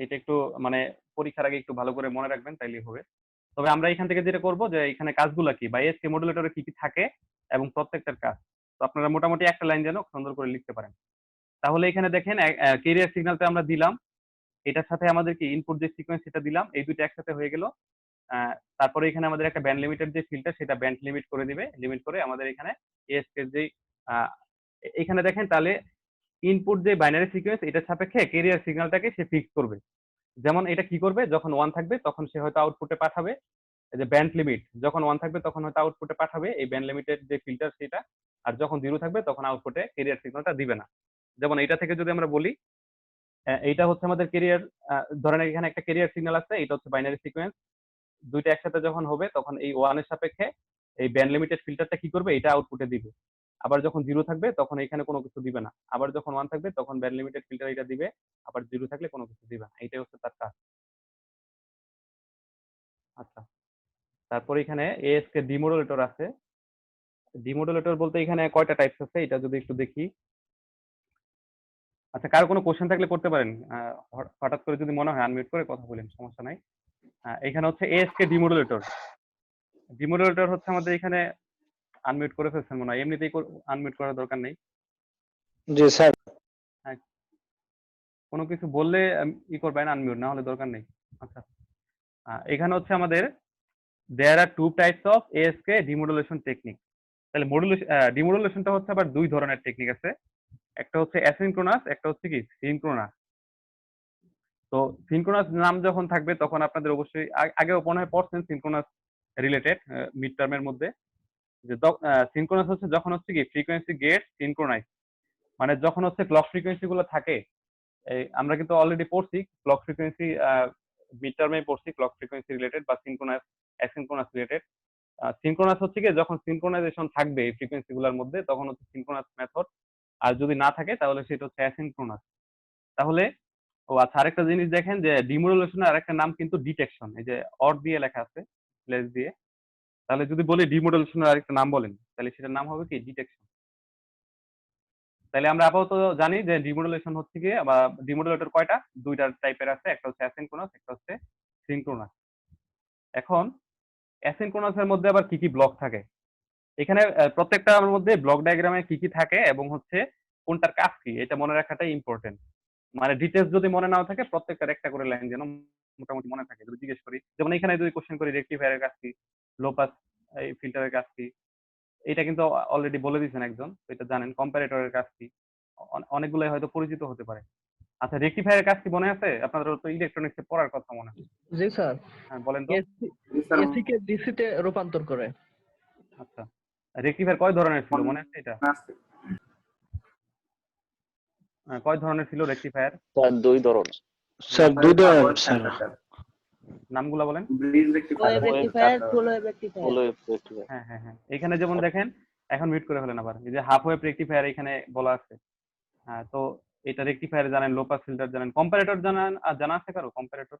এটা একটু মানে পরীক্ষার আগে একটু ভালো করে মনে রাখবেন, তাইলেই হবে। তবে আমরা এখান থেকে যেটা করব, যে এখানে কাজগুলো কি বা এসকে মডুলেটরে কি কি থাকে এবং প্রত্যেকটার কাজ, তো আপনারা মোটামুটি একটা লাইন যেন সুন্দর করে লিখতে পারেন। তাহলে এখানে দেখেন ক্যারিয়ার সিগন্যালটা আমরা দিলাম, এটার সাথে আমাদের কি ইনপুট যে সিকোয়েন্স সেটা দিলাম, এই দুটো একসাথে হয়ে গেল। তারপরে এখানে আমাদের একটা ব্যান্ড লিমিটেড যে ফিল্টার, সেটা ব্যান্ড লিমিট করে দিবে, লিমিট করে আমাদের এখানে এসকে যে এখানে দেখেন, তাহলে ইনপুট যে বাইনারি সিকোয়েন্স এটার সাপেক্ষে ক্যারিয়ার সিগন্যালটাকে সে ফিক্স করবে। যেমন এটা কি করবে, যখন 1 থাকবে তখন সে হয়তো আউটপুটে পাঠাবে, এই যে ব্যান্ড লিমিট যখন 1 থাকবে তখন হয়তো আউটপুটে পাঠাবে এই ব্যান্ড লিমিটেড যে ফিল্টার সেটা, আর যখন 0 থাকবে তখন আউটপুটে ক্যারিয়ার সিগন্যালটা দিবে না। যেমন এইটা থেকে যদি আমরা বলি, এইটা হচ্ছে আমাদের ক্যারিয়ার, ধরেন এখানে একটা ক্যারিয়ার সিগন্যাল আছে, এটা হচ্ছে বাইনারি সিকোয়েন্স, দুইটা একসাথে যখন হবে তখন এই 1 এর সাপেক্ষে এই ব্যান্ড লিমিটেড ফিল্টারটা কি করবে, এটা আউটপুটে দিবে। আবার যখন 0 থাকবে তখন এখানে কোনো কিছু দিবে না, আবার যখন 1 থাকবে তখন ব্যান্ড লিমিটেড ফিল্টার এটা দিবে, আবার 0 থাকলে কোনো কিছু দিবে না। এইটাই হচ্ছে তার কাজ। আচ্ছা, তারপরে এখানে এএসকে ডিমোডুলেটর আছে। ডিমোডুলেটর বলতে এখানে কয়টা টাইপস আছে এটা যদি একটু দেখি। আচ্ছা, কারো কোনো কোশ্চেন থাকলে করতে পারেন, হঠাৎ করে যদি মনে হয় আনমিউট করে কথা বলেন, সমস্যা নাই। এখানে হচ্ছে এএসকে ডিমোডুলেটর। ডিমোডুলেটর হচ্ছে আমাদের এখানে আনমিউট করে ফেলছেন মনে হয়, এমনিতেই আনমিউট করার দরকার নেই। জি স্যার। হ্যাঁ, কোনো কিছু বললে ই করবেন আনমিউট, না হলে দরকার নেই। আচ্ছা, এখানে হচ্ছে আমাদের there are two types of ASK demodulation technique. তাহলে ডিমোডুলেশনটা হচ্ছে আবার দুই ধরনের টেকনিক আছে, একটা হচ্ছে অ্যাসিনক্রোনাস, একটা হচ্ছে কি সিনক্রোনাস। তো সিনক্রোনাস নাম যখন থাকবে তখন আপনাদের অবশ্যই আগেও মনে হয় পড়ছেন সিনক্রোনাস রিলেটেড মিড টার্মের মধ্যে, যে সিনক্রোনাস হচ্ছে যখন হচ্ছে কি ফ্রিকোয়েন্সি গেট সিনক্রোনাইজ, মানে যখন হচ্ছে ক্লক ফ্রিকোয়েন্সি গুলো থাকে, এই আমরা কিন্তু অলরেডি পড়ছি ক্লক ফ্রিকোয়েন্সি, মিড টার্মে পড়ছি ক্লক ফ্রিকোয়েন্সি রিলেটেড বা সিনক্রোনাস অ্যাসিনক্রোনাস রিলেটেড। সিনক্রোনাস হচ্ছে কি যখন সিনক্রোনাইজেশন থাকবে এই ফ্রিকোয়েন্সি গুলোর মধ্যে তখন হচ্ছে সিনক্রোনাস মেথড, আর যদি না থাকে তাহলে সেটা হচ্ছে অ্যাসিনক্রোনাস। তাহলে আচ্ছা, আরেকটা জিনিস দেখেন যে ডিমোডুলেশনের আরেকটা নাম কিন্তু ডিটেকশন, এই যে অর দিয়ে লেখা আছে স্ল্যাশ দিয়ে। তাহলে যদি বলি ডিমোডুলেশনের আরেকটা নাম বলেন, তাহলে সেটার নাম হবে কি ডিটেকশন। তাহলে আমরা আপাতত জানি যে ডিমোডুলেশন হচ্ছে কি, বা ডিমোডুলেটর কয়টা, দুইটা টাইপের আছে, একটা হচ্ছে অ্যাসিনক্রোনাস, একটা হচ্ছে সিনক্রোনাস। এখন অ্যাসিনক্রোনাসের মধ্যে আবার কি কি ব্লক থাকে, এখানে প্রত্যেকটার মধ্যে ব্লক ডায়াগ্রামে কি কি থাকে এবং হচ্ছে কোনটার কাজ কি, এটা মনে রাখাটাই ইম্পর্টেন্ট। মানে ডিটেলস যদি মনে নাও থাকে প্রত্যেকটার একটা করে লাইন যেন মোটামুটি মনে থাকে। যদি জিজ্ঞেস করি, যেমন এখানে যদি কোশ্চেন করি রেকটিফায়ারের কাজ কি, লো পাস এই ফিল্টারের কাজ কি, এটা কিন্তু অলরেডি বলে দিয়েছেন একজন, তো এটা জানেন। কম্পারেটরের কাজ কি, অনেকগুলাই হয়তো পরিচিত হতে পারে। আচ্ছা, রেকটিফায়ারের কাজ কি মনে আছে আপনাদের? তো ইলেকট্রনিক্সে পড়ার কথা মনে হয়। জি স্যার। হ্যাঁ, বলেন তো। জি স্যার। এসি কে ডিসি তে রূপান্তর করে। আচ্ছা, রেকটিফায়ার কয় ধরনের ছিল মনে আছে এটা? কয় ধরনের ছিল রেকটিফায়ার? স্যার 2 ধরনের। স্যার দুই ধরনের স্যার। নামগুলা বলেন। ব্রিজ রেকটিফায়ার, ওয়েভ রেকটিফায়ার, ফুল ওয়েভ রেকটিফায়ার। ফুল ওয়েভ রেকটিফায়ার। হ্যাঁ হ্যাঁ হ্যাঁ, এখানে যেমন দেখেন, এখন মিউট করে ফেলেন আবার, এই যে হাফ ওয়েভ রেকটিফায়ার এখানে বলা আছে। হ্যাঁ, তো এটা রেকটিফায়ার জানেন, লো পাস ফিল্টার জানেন, কম্পারেটর জানেন, আর জানা আছে কারো কম্পারেটর?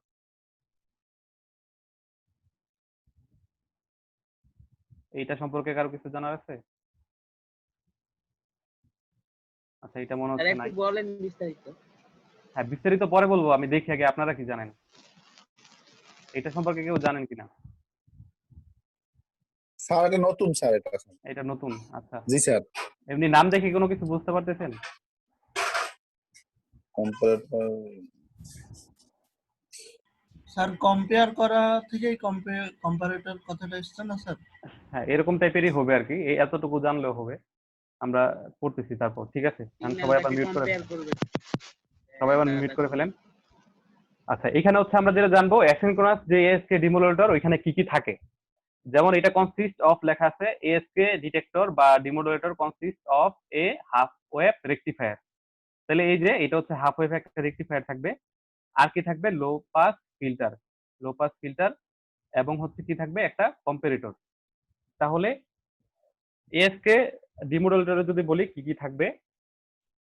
এইটা সম্পর্কে কারো কিছু জানার আছে? আচ্ছা, এটা মনে আর হচ্ছে একটু নাই। বলেন বিস্তারিত। হ্যাঁ, বিস্তারিত পরে বলবো, আমি দেখি আগে আপনারা কি জানেন, এটা সম্পর্কে কেউ জানেন কিনা? স্যার এটা নতুন স্যার, এটা এটা নতুন? আচ্ছা, জি স্যার। এমনি নাম দেখে কোনো কিছু বুঝতে পারতেছেন? কম্পারেটর স্যার কম্পেয়ার করা থেকেই কম্পারেটর কথাটা এসছে না স্যার? হ্যাঁ, এরকম টাইপেরই হবে আর কি, এই এতটুকু জানলেও হবে। আমরা পড়তেছি তারপর, ঠিক আছে? সবাই আবার মিউট করে, সবাই আবার মিউট করে ফেলেন। আচ্ছা, এখানে হচ্ছে আমরা যেটা জানবো অ্যাসিনক্রোনাস যে এএসকে ডিমোডুলেটর, ওইখানে কি কি থাকে। যেমন এটা কনসিস্ট অফ, লেখা আছে এএসকে ডিটেক্টর বা demodulator consist of a half wave rectifier. তাহলে এই যে এটা হচ্ছে হাফ ওয়েভ একটা রেকটিফায়ার থাকবে, আর কি থাকবে, লো পাস ফিল্টার, লো পাস ফিল্টার, এবং হচ্ছে কি থাকবে, একটা কম্পারেটর। তাহলে এএসকে ডিমোডুলেটরে যদি বলি কি কি থাকবে,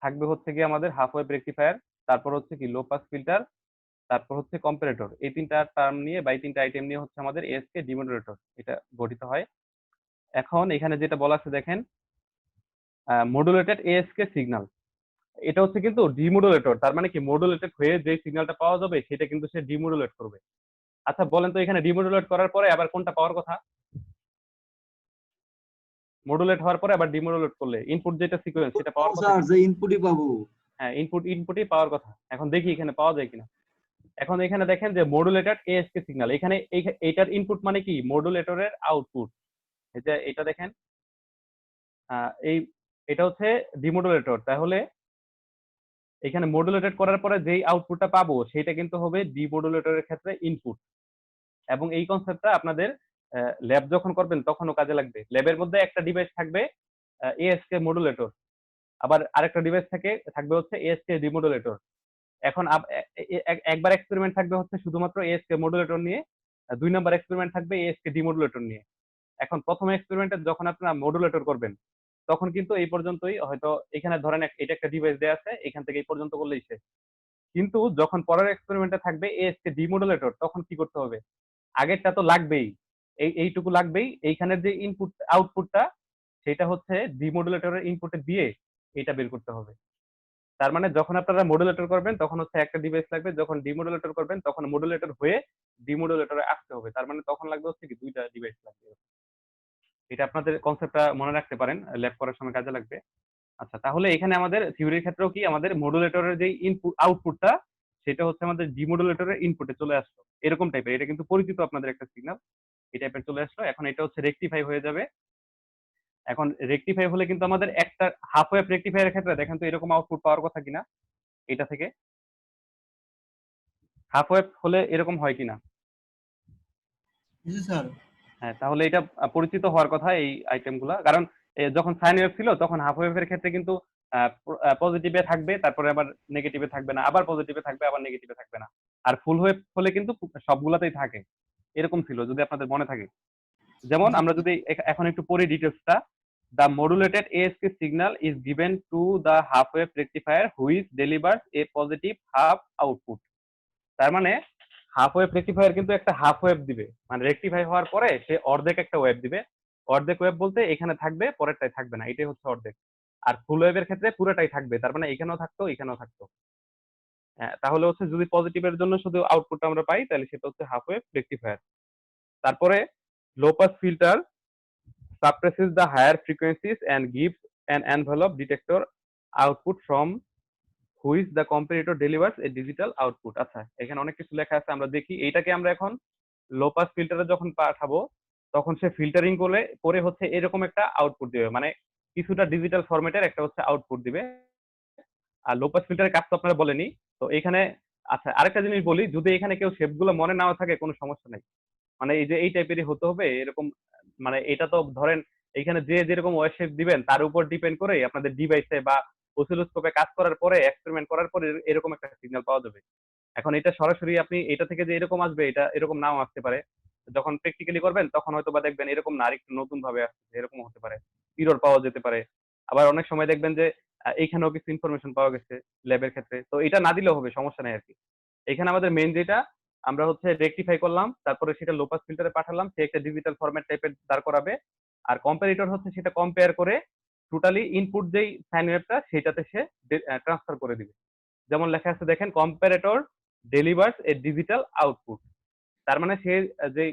থাকবে হচ্ছে কি আমাদের হাফ ওয়েভ রেকটিফায়ার, তারপর হচ্ছে কি লো পাস ফিল্টার, তারপর হচ্ছে কম্পারেটর। এই তিনটা টার্ম নিয়ে বা এই তিনটা আইটেম নিয়ে হচ্ছে আমাদের এএসকে ডিমোডুলেটর এটা গঠিত হয়। এখন এখানে যেটা বলা আছে দেখেন, মডুলেটেড এএসকে সিগন্যাল, এটা হচ্ছে কিন্তু ডিমোডুলেটর, তার মানে কি মডুলেটেড হয়ে যে সিগন্যালটা পাওয়া যাবে সেটা কিন্তু সে ডিমোডুলেট করবে। আচ্ছা বলেন তো, এখানে ডিমোডুলেট করার পরে আবার কোনটা পাওয়ার কথা? মডুলেট হওয়ার পরে আবার ডিমোডুলেট করলে ইনপুট যেটা সিকোয়েন্স সেটা পাওয়ার কথা। স্যার যে ইনপুটই পাবো। হ্যাঁ, ইনপুটই পাওয়ার কথা। এখন দেখি এখানে পাওয়া যায় কিনা। এখন এখানে দেখেন যে মডুলেটেড এএসকে সিগন্যাল, এখানে এইটার ইনপুট মানে কি, মডুলেটরের আউটপুট। এটা দেখেন, এই এটা হচ্ছে ডিমোডুলেটর, তাহলে এখানে মডুলেটেড করার পরে যেই আউটপুটটা পাবো সেটা কিন্তু হবে ডিমোডুলেটরের ক্ষেত্রে ইনপুট। এবং এই কনসেপ্টটা আপনাদের ল্যাব যখন করবেন তখনও কাজে লাগবে। ল্যাবের মধ্যে একটা ডিভাইস থাকবে এএসকে মডুলেটর, আবার আরেকটা ডিভাইস থাকবে হচ্ছে এএসকে ডিমোডুলেটর। এখন একবার এক্সপেরিমেন্ট থাকবে হচ্ছে শুধুমাত্র এএসকে মডুলেটর নিয়ে, 2 নাম্বার এক্সপেরিমেন্ট থাকবে এএসকে ডিমোডুলেটর নিয়ে। এখন প্রথম এক্সপেরিমেন্টে যখন আপনারা মডুলেটর করবেন তখন কিন্তু এই পর্যন্তই, হয়তো এখানে ধরেন এটা একটা ডিভাইস দেয়া আছে, এখান থেকে এই পর্যন্ত করলেই শেষ। কিন্তু যখন পরের এক্সপেরিমেন্টে থাকবে এএসকে ডিমোডুলেটর, তখন কি করতে হবে, আগেরটা তো লাগবেই, এইটুকু লাগবেই, এইখানের যে ইনপুট আউটপুটটা সেটা হচ্ছে ডিমোডুলেটরের ইনপুটে দিয়ে এটা বের করতে হবে। তার মানে যখন আপনারা মডুলেটর করবেন তখন হচ্ছে একটা ডিভাইস লাগবে, যখন ডিমোডুলেটর করবেন তখন মডুলেটর হয়ে ডিমোডুলেটরে আসতে হবে, তার মানে তখন লাগবে হচ্ছে কি দুইটা ডিভাইস লাগবে। এটা আপনাদের কনসেপ্টটা মনে রাখতে পারেন, ল্যাব করার সময় কাজে লাগবে। আচ্ছা, তাহলে এখানে আমাদের থিওরির ক্ষেত্রেও কি আমাদের মডুলেটরের যে ইনপুট আউটপুটটা সেটা হচ্ছে আমাদের ডিমডুলেটরের ইনপুটে চলে আসলো এরকম টাইপের। এটা কিন্তু পরিচিত আপনাদের একটা সিগন্যাল, এই টাইপের চলে আসলো। এখন এটা হচ্ছে রেকটিফাই হয়ে যাবে। এখন রেকটিফাই হলে কিন্তু আমাদের একটা হাফ ওয়েভ রেকটিফায়ারের ক্ষেত্রে দেখেন তো এরকম আউটপুট পাওয়ার কথা কিনা, এটা থেকে হাফ ওয়েভ হলে এরকম হয় কিনা। জি স্যার। হ্যাঁ, তাহলে এটা পরিচিত হওয়ার কথা এই আইটেমগুলা। কারণ যখন সাইন ওয়েভ ছিল তখন হাফ ওয়েভের ক্ষেত্রে কিন্তু পজিটিভে থাকবে, তারপরে আবার নেগেটিভে থাকবে না, আবার পজিটিভে থাকবে, আবার নেগেটিভে থাকবে না। আর ফুল ওয়েভ হলে কিন্তু সবগুলাতেই থাকে, এরকম ছিল যদি আপনাদের মনে থাকে। যেমন আমরা যদি এখন একটু পড়ি ডিটেলসটা। The modulated ASK signal is given to the half wave rectifier which delivers a positive half output. তার মানে হাফ ওয়েভ রেকটিফায়ার কিন্তু একটা হাফ ওয়েভ দিবে, মানে রেকটিফাই হওয়ার পরে সে অর্ধেক একটা ওয়েভ দিবে। অর্ধেক ওয়েভ বলতে এখানে থাকবে, পরেরটাই থাকবে না, এটাই হচ্ছে অর্ধেক। আর ফুল ওয়েভের ক্ষেত্রে পুরোটাই থাকবে, তার মানে এখানেও থাকতো এখানেও থাকতো। হ্যাঁ, তাহলে হচ্ছে যদি পজিটিভের জন্য শুধু আউটপুটটা আমরা পাই তাহলে সেটা হচ্ছে হাফ ওয়েভ রেকটিফায়ার। তারপরে low pass filter suppresses the higher frequencies and gives an envelope detector output from which the comparator delivers a digital output. আচ্ছা, এখানে অনেক কিছু লেখা আছে, আমরা দেখি। এইটাকে আমরা এখন লো পাস ফিল্টারে যখন পাঠাবো তখন সে ফিল্টারিং করে হচ্ছে এরকম একটা আউটপুট দিবে, মানে কিছুটা ডিজিটাল ফরম্যাটের একটা হচ্ছে আউটপুট দিবে। আর লো পাস ফিল্টারের কাজ তো আপনারা বলেনি। তো এখানে আচ্ছা আরেকটা জিনিস বলি, যদি এখানে কেউ শেপগুলো মনে নাও থাকে কোনো সমস্যা নাই, মানে এই যে এই টাইপেরই হতে হবে এরকম। মানে এটা তো ধরেন এখানে যে যেরকম ওয়েভ শেপ দিবেন তার উপর ডিপেন্ড করে আপনাদের ডিভাইসে বা অসিলোস্কোপে কাজ করার পরে এক্সপেরিমেন্ট করার পরে এরকম একটা সিগন্যাল পাওয়া যাবে। এখন এটা সরাসরি আপনি এটা থেকে যে এরকম আসবে এটা এরকম নাও আসতে পারে। যখন প্র্যাকটিক্যালি করবেন তখন হয়তো বা দেখবেন এরকম না, আরেকটু নতুন ভাবে আসছে, এরকম হতে পারে, এরর পাওয়া যেতে পারে। আবার অনেক সময় দেখবেন যে এইখানেও কিছু ইনফরমেশন পাওয়া গেছে ল্যাবের ক্ষেত্রে, তো এটা না দিলেও হবে, সমস্যা নাই আর কি। এখানে আমাদের মেইন যেটা আমরা হচ্ছে রেকটিফাই করলাম, তারপরে সেটা লো পাস ফিল্টারে পাঠালাম, সে একটা ডিজিটাল ফরম্যাট টাইপের দাঁড় করাবে। আর কম্পারেটর হচ্ছে সেটা কম্পেয়ার করে টোটালি ইনপুট যেই সাইন ওয়েভটা সেটাতে সে ট্রান্সফার করে দিবে। যেমন লেখা আছে দেখেন, কম্পারেটর ডেলিভার্স এ ডিজিটাল আউটপুট। তার মানে সে যে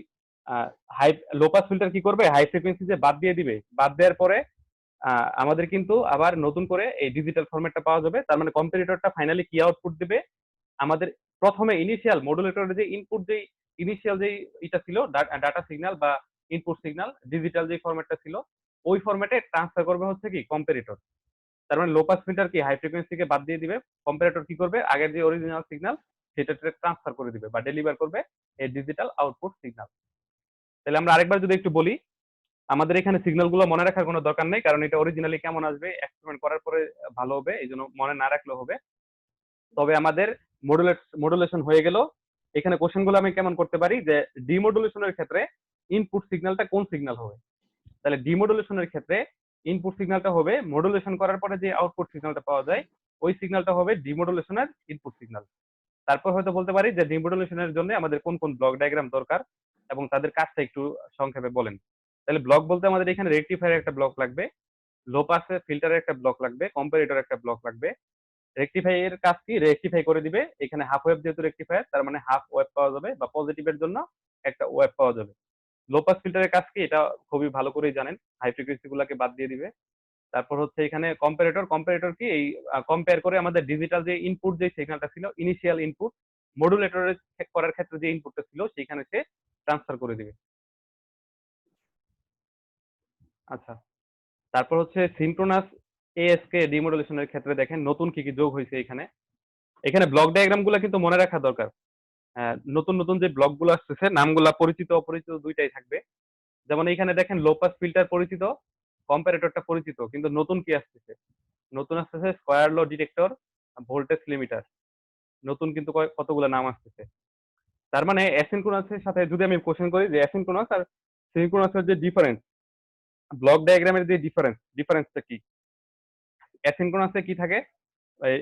হাই লো পাস ফিল্টার কি করবে, হাই ফ্রিকোয়েন্সি যে বাদ দিয়ে দিবে, বাদ দেওয়ার পরে আমাদের কিন্তু আবার নতুন করে এই ডিজিটাল ফরম্যাটটা পাওয়া যাবে। তার মানে কম্পারেটরটা ফাইনালি কি আউটপুট দিবে, আমাদের প্রথমে ইনিশিয়াল মডুলেটরের যে ইনপুট যেই ইনিশিয়াল যেই এটা ছিল ডাটা সিগন্যাল বা ইনপুট সিগন্যাল ডিজিটাল যে ফরম্যাটটা ছিল ওই ফরম্যাটে ট্রান্সফার করবে হচ্ছে কি কম্পারেটর। তার মানে লো পাস ফিল্টার কি হাই ফ্রিকোয়েন্সিকে বাদ দিয়ে দিবে, কম্পারেটর কি করবে আগের যে অরিজিনাল সিগন্যাল সেটাতে ট্রান্সফার করে দিবে বা ডেলিভার করবে এই ডিজিটাল আউটপুট সিগন্যাল। তাহলে আমরা আরেকবার যদি একটু বলি, আমাদের এখানে সিগন্যাল গুলো মনে রাখার কোনো দরকার নেই, কারণ এটা অরিজিনালি কেমন আসবে এক্সপেরিমেন্ট করার পরে ভালো হবে, এই জন্য মনে না রাখলেও হবে। তবে আমাদের মডুলেশন হয়ে গেল। এখানে কোশ্চেন গুলো আমি কেমন করতে পারি যে ডিমডুলেশনের ক্ষেত্রে ইনপুট সিগন্যালটা কোন সিগন্যাল হবে। তাহলে ডিমডুলেশনের ক্ষেত্রে ইনপুট সিগন্যালটা হবে মডুলেশন করার পরে যে আউটপুট সিগন্যালটা পাওয়া যায় ওই সিগন্যালটা হবে ডিমডুলেশনের ইনপুট সিগন্যাল। তারপর হয়তো বলতে পারি যে ডিমডুলেশনের জন্য আমাদের কোন কোন ব্লক ডায়াগ্রাম দরকার এবং তাদের কাজটা একটু সংক্ষেপে বলেন। তাহলে ব্লক বলতে আমাদের এখানে রেকটিফায়ার একটা ব্লক লাগবে, লো পাসে ফিল্টারের একটা ব্লক লাগবে, কম্পারেটর একটা ব্লক লাগবে। রেকটিফাই এর কাজ কি, রেকটিফাই করে দিবে। এখানে হাফ ওয়েভ যেহেতু রেকটিফায়ার তার মানে হাফ ওয়েভ পাওয়া যাবে বা পজিটিভের জন্য একটা ওয়েভ পাওয়া যাবে। লো পাস ফিল্টারের কাজ কি এটা খুবই ভালো করেই জানেন, হাই ফ্রিকোয়েন্সি গুলাকে বাদ দিয়ে দিবে। তারপর হচ্ছে এখানে কম্পারেটর কি এই কম্পেয়ার করে আমাদের ডিজিটাল যে ইনপুট যে সিগন্যালটা ছিল ইনিশিয়াল ইনপুট মডুলেটরের করার ক্ষেত্রে যে ইনপুটটা ছিল সেখানে সে ট্রান্সফার করে দিবে। আচ্ছা, তারপর হচ্ছে সিনক্রোনাস এএসকে ডিমডুলেশনের ক্ষেত্রে দেখেন নতুন কি কি যোগ হয়েছে এখানে। এখানে ব্লক ডায়াগ্রাম গুলা কিন্তু মনে রাখা দরকার। নতুন নতুন যে ব্লক গুলো আসতেছে নামগুলা পরিচিত অপরিচিত দুইটাই থাকবে। যেমন এখানে দেখেন লো পাস ফিল্টার পরিচিত, কম্পারেটরটা পরিচিত, কিন্তু নতুন কি আসতেছে, নতুন আসতেছে স্কয়ার লো ডিটেক্টর, ভোল্টেজ লিমিটার, নতুন কিন্তু কতগুলো নাম আসতেছে। তার মানে অ্যাসিনক্রোনাসের সাথে যদি আমি কোশ্চেন করি যে অ্যাসিনক্রোনাস আর সিনক্রোনাসের যে ডিফারেন্স, ব্লক ডায়াগ্রামের যে ডিফারেন্সটা কি, অ্যাসিনক্রোনাসে কি থাকে,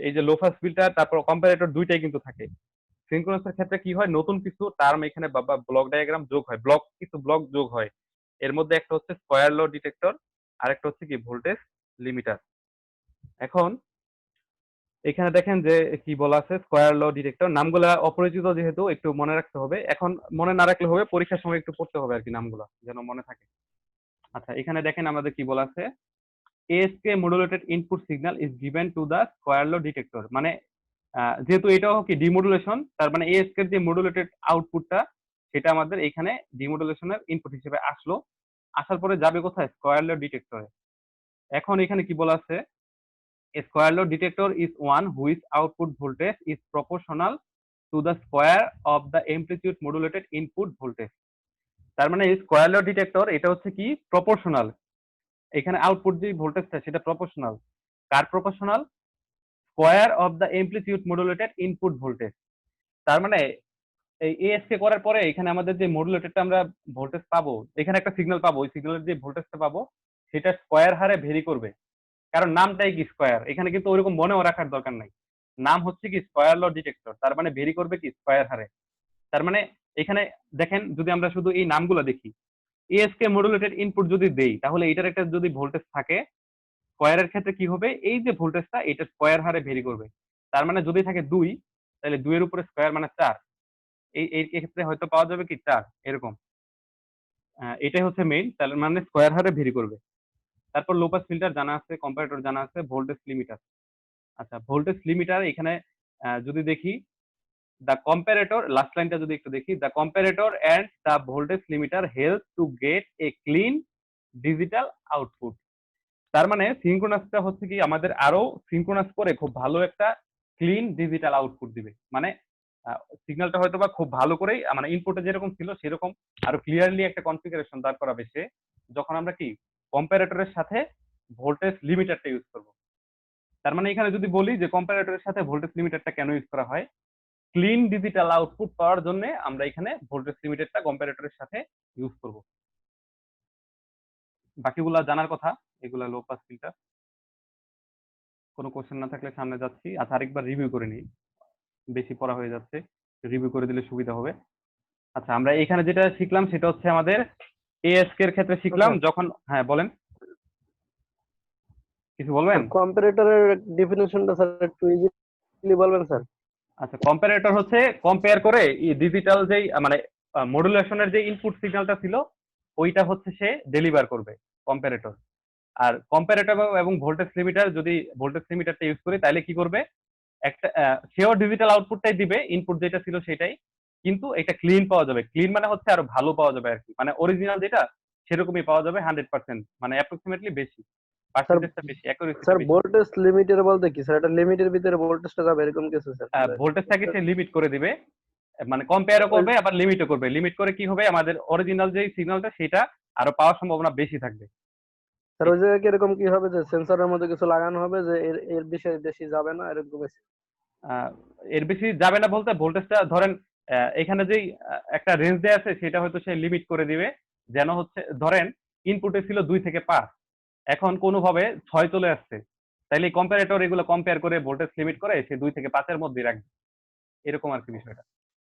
এই যে লো পাস ফিল্টার তারপর কম্পারেটর দুইটাই কিন্তু থাকে। সিনক্রোনাসের ক্ষেত্রে কি হয়, নতুন কিছু টার্ম এখানে বা ব্লক ডায়াগ্রাম যোগ হয়, কিছু ব্লক যোগ হয়। এর মধ্যে একটা হচ্ছে স্কয়ার লো ডিটেক্টর আর একটা হচ্ছে কি ভোল্টেজ লিমিটার। এখন এখানে দেখেন যে কি বলা আছে, স্কয়ার লো ডিটেক্টর নামগুলা অপরিচিত যেহেতু একটু মনে রাখতে হবে, এখন মনে না রাখলে হবে, পরীক্ষার সময় একটু পড়তে হবে আর কি নামগুলা যেন মনে থাকে। আচ্ছা এখানে দেখেন আমাদের কি বলা আছে, ASK modulated input signal is given to the square law detector, মানে যেহেতু এটাও কি ডিমodulation, তার মানে ASK এর যে মডুলেটেড আউটপুটটা সেটা আমাদের এখানে ডিমodulationের ইনপুট হিসেবে আসলো, আসার পরে যাবে কোথায়, স্কয়ার ল ডিটেক্টরে। এখন এখানে কি বলা আছে, a square law detector is one whose output voltage is proportional to the square of the amplitude modulated input voltage। তার মানে স্কয়ার ল ডিটেক্টর এটা হচ্ছে কি প্রপোর্শনাল, এখানে আউটপুট যে ভোল্টেজটা সেটা প্রপোর্শনাল, কার proportional, square of the amplitude modulated input voltage. তার মানে এই এএসকে করার পরে এখানে আমাদের যে মডুলেটেডটা আমরা ভোল্টেজ পাবো, এখানে একটা সিগন্যাল পাবো, ওই সিগন্যালের যে ভোল্টেজটা পাবো সেটা স্কয়ার হারে ভেরি করবে, কারণ নামটাই কি স্কয়ার, এখানে কিন্তু ওইরকম মনেও রাখার দরকার নাই, নাম হচ্ছে কি স্কয়ার ল ডিটেক্টর, তার মানে ভেরি করবে কি স্কয়ার হারে। তার মানে এখানে দেখেন যদি আমরা শুধু এই নামগুলো দেখি, এএসকে মডুলেটেড ইনপুট যদি দেই তাহলে এটার একটা যদি ভোল্টেজ থাকে, স্কয়ারের ক্ষেত্রে কি হবে, এই যে ভোল্টেজটা এটা স্কয়ার হারে ভেরি করবে। তার মানে যদি থাকে 2 তাহলে 2 এর উপরে স্কয়ার মানে 4, এই ক্ষেত্রে হয়তো পাওয়া যাবে কি 4 এরকম। এটাই হচ্ছে মেইন, তার মানে স্কয়ার হারে ভেরি করবে। তারপর লো পাস ফিল্টার জানা আছে, কম্পারেটর জানা আছে, ভোল্টেজ লিমিটার। আচ্ছা ভোল্টেজ লিমিটার এখানে যদি দেখি, দ্য কম্পারেটর, লাস্ট লাইনটা যদি একটু দেখি, the comparator and the voltage limiter help to get a clean digital output. তার মানে সিনক্রোনাসটা হচ্ছে কি আমাদের আরো সিনক্রোনাস করে খুব ভালো একটা ক্লিন ডিজিটাল আউটপুট দিবে, মানে সিগন্যালটা হয়তো বা খুব ভালো করেই মানে ইনপুটে যেরকম ছিল সেরকম আরো ক্লিয়ারলি একটা কনফিগারেশন দাঁড় করাবে সে, যখন আমরা কি কম্পারেটরের সাথে ভোল্টেজ লিমিটারটা ইউজ করব। তার মানে এখানে যদি বলি যে কম্পারেটরের সাথে ভোল্টেজ লিমিটারটা কেন ইউজ করা হয়, ক্লিন ডিজিটাল আউটপুট পাওয়ার জন্য আমরা এখানে ভোল্টেজ লিমিটারটা কম্পারেটরের সাথে ইউজ করব। বাকিগুলা জানার কথা, এগুলা লো পাস ফিল্টার। কোনো কোশ্চেন না থাকলে সামনে যাচ্ছি। আচ্ছা আরেকবার রিভিউ করে নিই, বেশি পড়া হয়ে যাচ্ছে, রিভিউ করে দিলে সুবিধা হবে। আচ্ছা আমরা এখানে যেটা শিখলাম সেটা হচ্ছে আমাদের এএসকে এর ক্ষেত্রে শিখলাম, যখন, হ্যাঁ বলেন, কিছু বলবেন? কম্পারেটরের ডেফিনিশনটা স্যার একটু ইজিলি বলবেন স্যার। আচ্ছা কম্পারেটর হচ্ছে কম্পেয়ার করে ডিজিটাল যেই মানে মডুলেশনের যে ইনপুট সিগন্যালটা ছিল ওইটা হচ্ছে সে ডেলিভার করবে কম্পারেটর। আর কম্পারেটর এবং ভোল্টেজ লিমিটার, যদি ভোল্টেজ লিমিটারটা ইউজ করি তাহলে কি করবে, একটা সেও ডিজিটাল আউটপুটটাই দিবে, ইনপুট যেটা ছিল সেটাই, কিন্তু এটা ক্লিন পাওয়া যাবে। ক্লিন মানে হচ্ছে আরো ভালো পাওয়া যাবে আর কি, মানে অরিজিনাল যেটা সেরকমই পাওয়া যাবে 100%, মানে অ্যাপ্রক্সিমেটলি বেশি, পার্সেন্টেজটা বেশি, অ্যাকুরেসিটা স্যার বেশি। ভোল্টেজ লিমিটের বলতে কি স্যার, এটা লিমিটের ভিতরে ভোল্টেজটা যাবে এরকম কিছু স্যার? ভোল্টেজটাকে সে লিমিট করে দিবে, মানে কম্পেয়ারও করবে আবার লিমিটও করবে। লিমিট করে কি হবে, আমাদের অরিজিনাল যে সিগন্যালটা সেটা আরো পাওয়ার সম্ভাবনা বেশি থাকবে। স্যার ওই জায়গায় কিরকম কি হবে যে সেন্সরের মধ্যে কিছু লাগানো হবে যে এর এর বেশি বেশি যাবে না এরকম? এর বেশি যাবে না বলতে, ভোল্টেজটা ধরেন এখানে যেই একটা রেঞ্জ দেয়া আছে সেটা হয়তো সে লিমিট করে দিবে, যেন হচ্ছে ধরেন ইনপুটে ছিল 2 থেকে 5, এখন কোনোভাবে 6 চলে আসছে, তাইলে কম্পারেটর এগুলো কম্পেয়ার করে ভোল্টেজ লিমিট করে সে 2 থেকে 5 এর মধ্যে রাখবে, এরকম আর কি বিষয়টা।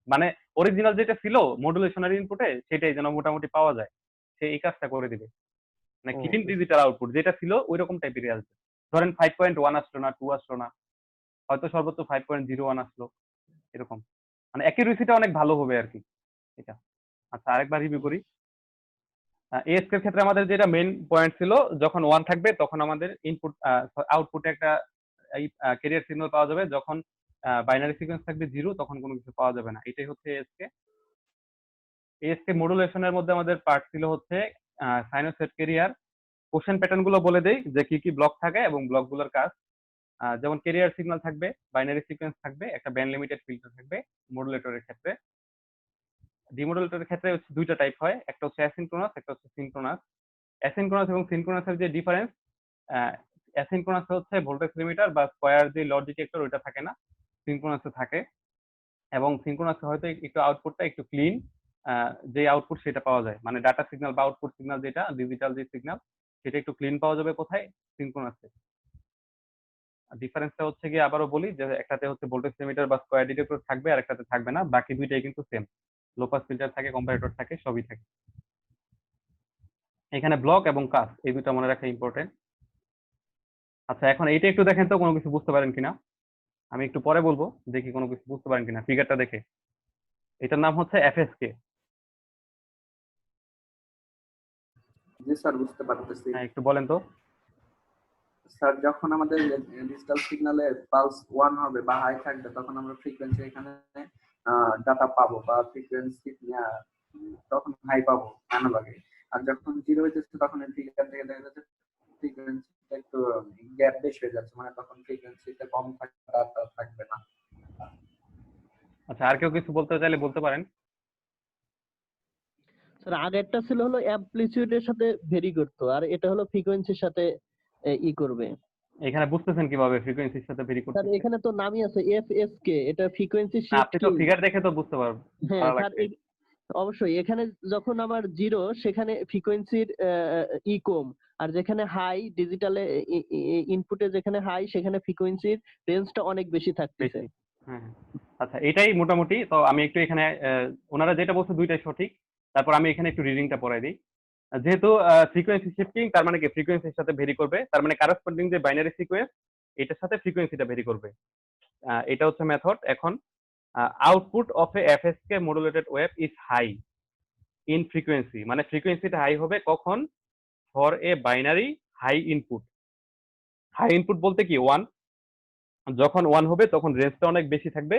মানে অরিজিনাল যেটা ছিল মডুলেশনারি ইনপুটে সেটাই যেন মোটামুটি পাওয়া যায়, সে এই কাজটা করে দিবে, মানে ক্লিন ডিজিটাল আউটপুট যেটা ছিল ওই রকম টাইপেরই আসবে। ধরেন 5.1 আসলো না, 2 আসলো না, হয়তো সর্বোচ্চ 5.01 আসলো, এরকম, মানে অ্যাকুরেসিটা অনেক ভালো হবে আর কি এটা। আচ্ছা আরেকবার রিভিউ করি। এএসকে এর ক্ষেত্রে আমাদের যেটা মেইন পয়েন্ট ছিল, যখন 1 থাকবে তখন আমাদের ইনপুট আউটপুটে একটা এই ক্যারিয়ার সিগন্যাল পাওয়া যাবে, যখন বাইনারি সিকোয়েন্স থাকবে 0 তখন কোনো কিছু পাওয়া যাবে না। এটাই হচ্ছে এএসকে। এএসকে মডুলেশনের মধ্যে আমাদের পার্ট ছিল হচ্ছে সাইনোসয়েড ক্যারিয়ার। কোশ্চেন প্যাটার্ন গুলো বলে দেই যে কি কি ব্লক থাকে এবং ব্লকগুলোর কাজ। যেমন ক্যারিয়ার সিগন্যাল থাকবে, বাইনারি সিকোয়েন্স থাকবে, একটা ব্যান্ড লিমিটেড ফিল্টার থাকবে মডুলেটরের ক্ষেত্রে। ডিমডুলেটরের ক্ষেত্রে হচ্ছে দুইটা টাইপ হয়, একটা হচ্ছে অ্যাসিনক্রোনাস, একটা হচ্ছে সিনক্রোনাস। অ্যাসিনক্রোনাস এবং সিনক্রোনাসের যে ডিফারেন্স, অ্যাসিনক্রোনাস হচ্ছে ভোল্টেজ লিমিটার বা স্কয়ার যে লড ডিটেক্টর ওইটা থাকে না, সিনক্রোনাসে থাকে, এবং সিনক্রোনাসে হয়তো একটু আউটপুটটা একটু ক্লিন, যে আউটপুট সেটা পাওয়া যায়, মানে ডাটা সিগন্যাল বা আউটপুট সিগন্যাল যেটা ডিজিটাল যে সিগন্যাল সেটা একটু ক্লিন পাওয়া যাবে কোথায়, সিনক্রোনাসে। ডিফারেন্সটা হচ্ছে গিয়ে আবারও বলি যে একটাতে হচ্ছে ভোল্টেজ লিমিটার বা স্কয়ার ডিটেক্টর থাকবে আর একটাতে থাকবে না, বাকি দুইটাই কিন্তু সেম, লো পাস ফিল্টার থাকে, কম্পারেটর থাকে, সবই থাকে। এখানে ব্লক এবং কাজ এই দুটো মনে রাখা ইম্পর্টেন্ট। আচ্ছা এখন এইটা একটু দেখেন তো কোনো কিছু বুঝতে পারেন কিনা, আমি একটু পরে বলবো, দেখি কোনো কিছু বুঝতে পারেন কিনা ফিগারটা দেখে। এটার নাম হচ্ছে এফএসকে। জি স্যার, বুঝতে পারতেছি। হ্যাঁ, একটু বলেন তো। স্যার, যখন আমাদের ডিজিটাল সিগন্যালে পালস 1 হবে বা হাই থাকবে, তখন আমরা ফ্রিকোয়েন্সি এখানে ডাটা পাবো বা ফ্রিকোয়েন্সি তখন হাই পাবো অ্যানালগে। আর যখন 0 হইতেছে তখন এই ফিগার থেকে দেখা যাচ্ছে ফ্রিকোয়েন্সিটা একটু গ্যাপ বেশি হয়ে যাচ্ছে, মানে তখন ফ্রিকোয়েন্সিটা কম থাকবে, ডাটা থাকবে না। আচ্ছা, আর কেউ কিছু বলতে চাইলে বলতে পারেন। স্যার আগেরটা ছিল হলো অ্যামপ্লিটিউডের সাথে ভেরি করতো, আর এটা হলো ফ্রিকোয়েন্সির সাথে ই করবে। এখানে বুঝতেছেন কিভাবে ফ্রিকোয়েন্সির সাথে ভেরি স্যার করতেছে? এখানে তো নামই আছে এফএসকে, এটা ফ্রিকোয়েন্সি না, শিফট আপনি তো কিং। ফিগার দেখে তো বুঝতে পারবেন, হ্যাঁ পারা স্যার, লাগবে। অবশ্যই এখানে যখন আমার 0 সেখানে ফ্রিকোয়েন্সির ই কম, আর যেখানে হাই ডিজিটালে ইনপুটে যেখানে হাই সেখানে ফ্রিকোয়েন্সির রেঞ্জটা অনেক বেশি থাকতেছে। বেশি। হ্যাঁ, হ্যাঁ। আচ্ছা, এটাই মোটামুটি। তো আমি একটু এখানে ওনারা যেটা বলছে দুইটাই সঠিক। তারপর আমি এখানে একটু রিডিংটা পড়াই দিই। যেহেতু ফ্রিকোয়েন্সি শিফটিং, তার মানে কি ফ্রিকোয়েন্সির সাথে ভেরি করবে, তার মানে কারেসপন্ডিং যে বাইনারি সিকোয়েন্স এটার সাথে ফ্রিকোয়েন্সিটা ভেরি করবে। এটা হচ্ছে মেথড। এখন output of a FSK modulated wave is high in frequency, মানে ফ্রিকোয়েন্সিটা হাই হবে কখন? For a binary high input. High input বলতে কি 1, যখন 1 হবে তখন রেঞ্জটা অনেক বেশি থাকবে,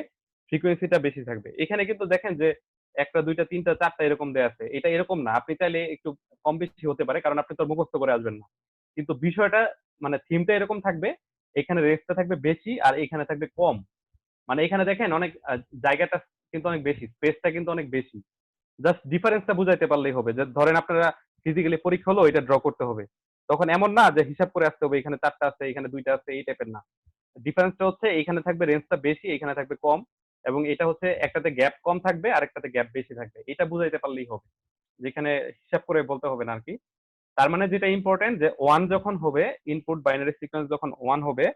ফ্রিকোয়েন্সিটা বেশি থাকবে। এখানে কিন্তু দেখেন যে একটা, দুইটা, তিনটা, চারটা এরকম দেয়া আছে। এটা এরকম না, আপনি চাইলে একটু কম বেশি হতে পারে, কারণ আপনি তো মুখস্থ করে আসবেন না। কিন্তু বিষয়টা মানে থিমটা এরকম থাকবে, এখানে রেঞ্জটা থাকবে বেশি আর এখানে থাকবে কম। মানে এখানে দেখেন অনেক জায়গাটা কিন্তু অনেক বেশি, স্পেসটা কিন্তু অনেক বেশি। জাস্ট ডিফারেন্সটা বুঝাইতে পারলেই হবে। যে ধরেন আপনারা ফিজিক্যালি পরীক্ষা হলো, এটা ড্র করতে হবে, তখন এমন না যে হিসাব করে আসতে হবে এখানে 4টা আছে এখানে 2টা আছে, এই টাইপের না। ডিফারেন্সটা হচ্ছে এইখানে থাকবে রেঞ্জটা বেশি, এখানে থাকবে কম, এবং এটা হচ্ছে একটাতে গ্যাপ কম থাকবে আর একটাতে গ্যাপ বেশি থাকবে। এটা বুঝাইতে পারলেই হবে, যেখানে হিসাব করে বলতে হবে না আরকি। তার মানে যেটা ইম্পর্টেন্ট, যে 1 যখন হবে, ইনপুট বাইনারি সিকোয়েন্স যখন 1 হবে,